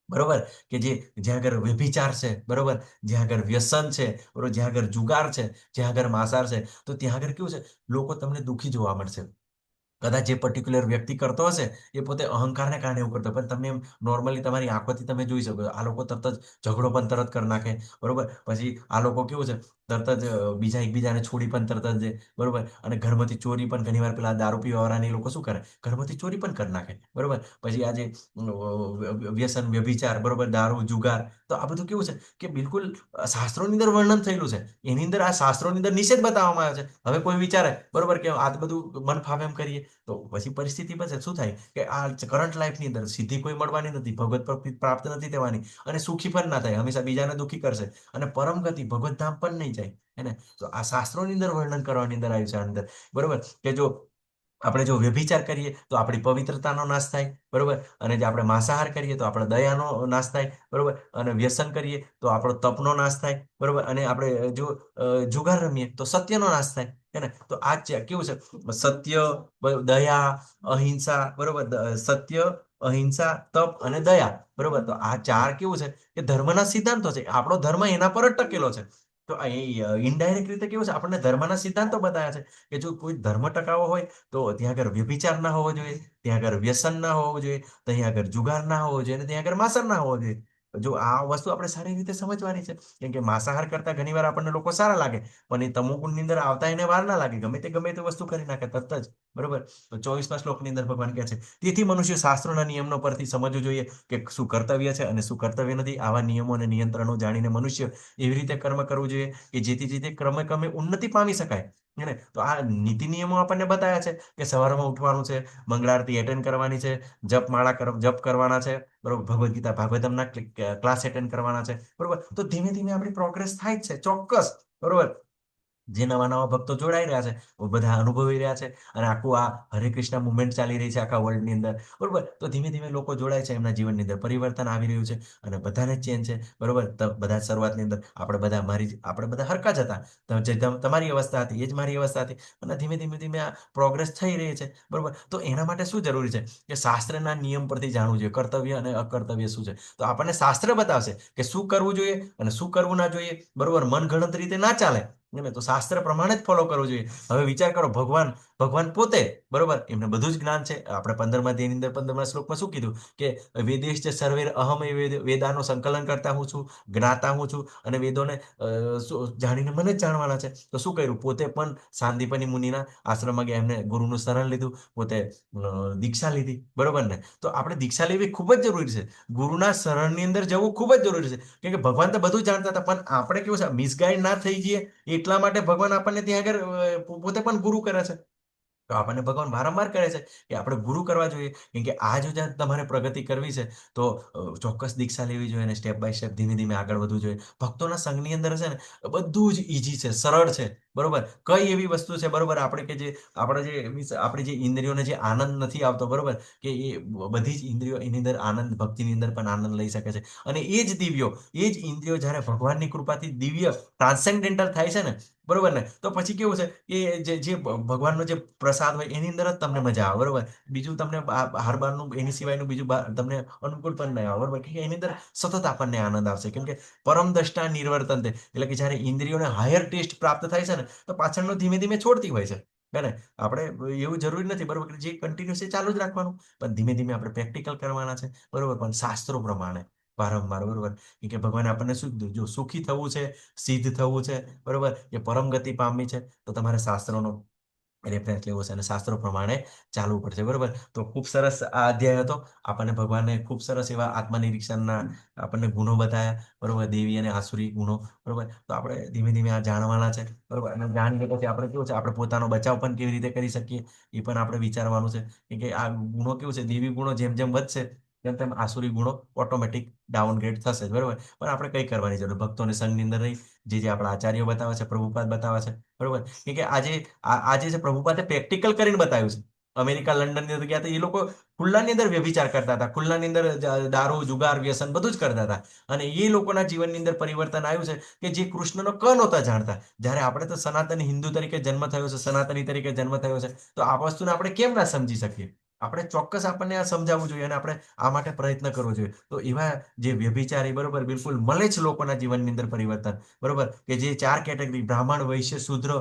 Speaker 1: બરોબર, કે જ્યાં આગળ વ્યભિચાર છે, બરોબર, જ્યાં આગળ વ્યસન છે, બરોબર, જ્યાં આગળ જુગાર છે, જ્યાં આગળ માંસાહાર છે, તો ત્યાં આગળ કેવું છે, લોકો તમને દુઃખી જોવા મળશે. કદાચ જે પર્ટિક્યુલર વ્યક્તિ કરતો હશે એ પોતે અહંકારને કારણે એવું કરતો, પણ તમે એમ નોર્મલી તમારી આંખોથી તમે જોઈ શકો આ લોકો તરત જ ઝઘડો પણ તરત કરી નાખે, બરોબર. પછી આ લોકો કેવું છે, તરત જ બીજા એકબીજાને છોડી પણ તરત જ, બરોબર. અને ઘરમાંથી ચોરી પણ ઘણીવાર પેલા દારૂ પીવાવાળાને એ લોકો શું કરે, ઘરમાંથી ચોરી પણ કરી નાખે, બરોબર. પછી આજે વ્યસન, વ્યભિચાર, બરોબર, દારૂ, જુગાર, તો આ બધું કેવું છે કે બિલકુલ શાસ્ત્રોની અંદર વર્ણન થયેલું છે, એની અંદર આ શાસ્ત્રોની અંદર નિષેધ બતાવવામાં આવ્યો છે. હવે કોઈ વિચારે, બરોબર, કે આ બધું મન ફાવે એમ કરીએ, તો પછી પરિસ્થિતિ પછી શું થાય કે આ કરંટ લાઈફની અંદર સિદ્ધિ કોઈ મળવાની નથી, ભગવત પ્રાપ્તિ પ્રાપ્ત નથી થવાની, અને સુખી પણ ના થાય, હંમેશા બીજાને દુઃખી કરશે, અને પરમ ગતિ ભગવત ધામ પણ નહીં જાય, હે ને. તો આ શાસ્ત્રોની અંદર વર્ણન કરવાની અંદર આવ્યું છે આ અંદર, બરોબર, કે જો આપણે જો વ્યભિચાર કરીએ તો આપણી પવિત્રતાનો નાશ થાય, બરોબર. અને જે આપણે માંસાહાર કરીએ તો આપણે દયાનો નાશ થાય, બરોબર. અને વ્યસન કરીએ તો આપણો તપનો નાશ થાય, બરોબર. અને આપણે જો જુગાર રમીએ તો સત્યનો નાશ થાય, હે ને. તો આ કેવું છે, સત્ય, દયા, અહિંસા, બરોબર, સત્ય, અહિંસા, તપ અને દયા, બરોબર. તો આ 4 કેવું છે કે ધર્મના સિદ્ધાંતો છે, આપણો ધર્મ એના પર જ ટકેલો છે. તો ઇનડાયરેક્ટ રીતે કેવું છે, આપણને ધર્મના સિદ્ધાંતો બતાવ્યા છે કે જો કોઈ ધર્મ ટકાવો હોય તો ત્યાં આગળ વ્યભિચાર ના હોવો જોઈએ, ત્યાં આગળ વ્યસન ના હોવું જોઈએ, ત્યાં આગળ જુગાર ના હોવો જોઈએ, અને ત્યાં આગળ માંસર ના હોવો જોઈએ. જો આ વસ્તુ આપણે સારી રીતે સમજવાની છે. કેમ કે માંસાહાર કરતા ઘણીવાર આપણને લોકો સારા લાગે, પણ એ તમોગુણની અંદર આવતા એને વાર ના લાગે, ગમે તે વસ્તુ કરી નાખે તરત જ. બરોબર. તો 24મા શ્લોકની અંદર ભગવાન કહે છે, તેથી મનુષ્ય શાસ્ત્રોના નિયમનો પરથી સમજવું જોઈએ કે શું કર્તવ્ય છે અને શું કર્તવ્ય નથી. આવા નિયમો અને નિયંત્રણો જાણીને મનુષ્ય એવી રીતે કર્મ કરવું જોઈએ કે જેથી ક્રમે ક્રમે ઉન્નતિ પામી શકાય. હે ને? તો આ નીતિ નિયમો આપણને બતાવ્યા છે કે સવારમાં ઉઠવાનું છે, મંગળારતી એટેન્ડ કરવાની છે, જપ કરવાના છે, બરોબર, ભગવદ્ ગીતા ભાગવતમના ક્લાસ એટેન્ડ કરવાના છે. બરોબર. તો ધીમે ધીમે આપણી પ્રોગ્રેસ થાય જ છે, ચોક્કસ. બરોબર. જે નવા નવા ભક્તો જોડાઈ રહ્યા છે, બધા અનુભવી રહ્યા છે, અને આખું આ હરે કૃષ્ણ મુવમેન્ટ ચાલી રહી છે આખા વર્લ્ડની અંદર. બરોબર. તો ધીમે ધીમે લોકો જોડાય છે, એમના જીવનની અંદર પરિવર્તન આવી રહ્યું છે, અને બધાને જ ચેન્જ છે. બરોબર. તો બધા શરૂઆતની અંદર આપણે બધા હરખા જ હતા. તમારી અવસ્થા હતી એ જ મારી અવસ્થા હતી, અને ધીમે ધીમે ધીમે આ પ્રોગ્રેસ થઈ રહી છે. બરોબર. તો એના માટે શું જરૂરી છે કે શાસ્ત્રના નિયમ પરથી જાણવું જોઈએ કર્તવ્ય અને અકર્તવ્ય શું છે. તો આપણને શાસ્ત્ર બતાવશે કે શું કરવું જોઈએ અને શું કરવું ના જોઈએ. બરોબર. મનગણત રીતે ના ચાલે. તો શાસ્ત્ર પ્રમાણે જ ફોલો કરવું જોઈએ. હવે વિચાર કરો, ભગવાન પોતે, બરોબર, એમને બધું જ જ્ઞાન છે. આપણે 15મા અધ્યાયની અંદર 15મા શ્લોકમાં શું કીધું કે વેદેશ છે સર્વે અહમ એ વેદાનો સંકલન કરતા હું છું, જ્ઞાતા હું છું, અને વેદોને જાણીને મને જ જાણવાના છે. તો શું કર્યું? પોતે પણ સાંદીપની મુનિના આશ્રમમાં ગયા, એમને ગુરુનું શરણ લીધું, પોતે દીક્ષા લીધી. બરોબર ને? તો આપણે દીક્ષા લેવી ખૂબ જ જરૂરી છે. ગુરુના શરણની અંદર જવું ખૂબ જ જરૂરી છે. કેમ કે ભગવાન તો બધું જાણતા હતા, પણ આપણે કેવું છે, મિસગાઈડ ના થઈ જઈએ એટલા માટે ભગવાન આપણને ત્યાં આગળ પોતે પણ ગુરુ કરે છે. તો આપણને ભગવાન વારંવાર કહે છે કે આપણે ગુરુ કરવા જોઈએ. કેમ કે આ જો તમારે પ્રગતિ કરવી છે તો ચોક્કસ દીક્ષા લેવી જોઈએ, અને સ્ટેપ બાય સ્ટેપ ધીમે ધીમે આગળ વધવું જોઈએ. ભક્તોના સંઘની અંદર છે ને બધું જ ઈઝી છે, સરળ છે. બરોબર. કઈ એવી વસ્તુ છે, બરોબર, આપણી જે ઇન્દ્રિયોને જે આનંદ નથી આવતો, બરોબર, કે એ બધી જ ઇન્દ્રિયો એની અંદર આનંદ, ભક્તિની અંદર પણ આનંદ લઈ શકે છે. અને એ જ ઇન્દ્રિયો જ્યારે ભગવાનની કૃપાથી દિવ્ય ટ્રાન્સેન્ડેન્ટલ થાય છે ને, બરોબર ને, તો પછી કેવું છે કે જે ભગવાનનો જે પ્રસાદ હોય એની અંદર જ તમને મજા આવે. બરોબર. બીજું તમને હારબારનું એની સિવાયનું બીજું તમને અનુકૂળ પણ નહીં આવે. બરોબર. કે એની અંદર સતત આપણને આનંદ આવશે. કેમ કે પરમ દ્રષ્ટા નિર્વર્તન તે, એટલે કે જ્યારે ઇન્દ્રિયોને હાયર ટેસ્ટ પ્રાપ્ત થાય છે ને, તો પાછળનો ધીમે ધીમે છોડતી હોય છે. હે ને? આપણે એવું જરૂરી નથી, બરોબર, કે જે કન્ટિન્યુઅસ છે ચાલુ જ રાખવાનું, પણ ધીમે ધીમે આપણે પ્રેક્ટિકલ કરવાના છે. બરોબર. પણ શાસ્ત્રો પ્રમાણે વારંવાર. બરોબર. કે ભગવાન આપણને શું કીધું? જો સુખી થવું છે, સિદ્ધ થવું છે, બરોબર, કે પરમ ગતિ પામવી છે, તો તમારે શાસ્ત્રોનો રેફરન્સ લેવો છે અને શાસ્ત્રો પ્રમાણે ચાલવું પડશે. બરોબર. તો ખૂબ સરસ આ અધ્યાય હતો. આપણને ભગવાને ખૂબ સરસ એવા આત્મનિરીક્ષણના આપણને ગુણો બતાવ્યા. બરોબર. દેવી અને આસુરી ગુણો. બરોબર. તો આપણે ધીમે ધીમે આ જાણવાના છે. બરોબર. અને જાણીને પછી આપણે કેવું છે, આપણે પોતાનો બચાવ પણ કેવી રીતે કરી શકીએ એ પણ આપણે વિચારવાનું છે. કેમ કે આ ગુણો કેવું છે, દેવી ગુણો જેમ જેમ વધશે તેમ તેમ આસુરી ગુણો ઓટોમેટિક ડાઉનગ્રેડ થશે. બરોબર. પણ આપણે કઈ કરવાની જરૂર? ભક્તોને સંઘની અંદર રહી જે આપણા આચાર્યો બતાવે છે, પ્રભુપાદ બતાવે છે. બરોબર. કેમ કે આજે જે પ્રભુપાદે પ્રેક્ટિકલ કરીને બતાવ્યું છે. અમેરિકા, લંડનની અંદર ગયા તો એ લોકો ખુલ્લાની અંદર વ્યભિચાર કરતા હતા, ખુલ્લાની અંદર દારૂ, જુગાર, વ્યસન બધું જ કરતા હતા. અને એ લોકોના જીવનની અંદર પરિવર્તન આવ્યું છે કે જે કૃષ્ણનો નહોતા જાણતા. જ્યારે આપણે તો સનાતની હિન્દુ તરીકે જન્મ થયો છે, સનાતની તરીકે જન્મ થયો છે, તો આ વસ્તુને આપણે કેમ ના સમજી શકીએ? આપણે ચોક્કસ આપણને આ સમજાવવું જોઈએ, અને આપણે આ માટે પ્રયત્ન કરવો જોઈએ. તો એવા જે વ્યભિચારી, બરોબર, બિલકુલ મળે છે લોકોના જીવનની અંદર પરિવર્તન. બરોબર. કે જે 4 કેટેગરી, બ્રાહ્મણ, વૈશ્ય, શૂદ્ર,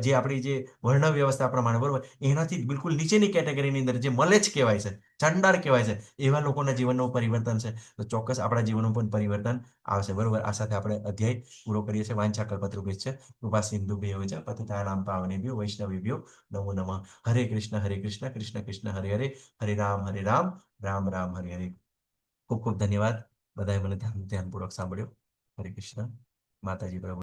Speaker 1: જે આપણી જે વર્ણ વ્યવસ્થા પ્રમાણે, બરોબર, એનાથી બિલકુલ નીચેની કેટેગરીની અંદર જે મલેચ્છ કહેવાય છે, ચંડાળ કહેવાય છે, એવા લોકોના જીવનનું પરિવર્તન છે. તો ચોક્કસ આપણા જીવનનું પણ પરિવર્તન આવશે. બરોબર. આ સાથે આપણે અધ્યાય પૂરો કરીએ છીએ. વાંછા કલ્પતરુભ્યશ્ચ કૃપા સિંધુભ્યો ચ પતિતાનાં પાવનેભ્યો વૈષ્ણવેભ્યો નમો નમઃ. હરે કૃષ્ણ કૃષ્ણ કૃષ્ણ હરે હરે, હરે રામ રામ રામ હરે હરે. ખૂબ ખૂબ ધન્યવાદ. બધાએ મને ધ્યાનપૂર્વક સાંભળ્યો. હરે કૃષ્ણ. માતાજી પ્રભુ.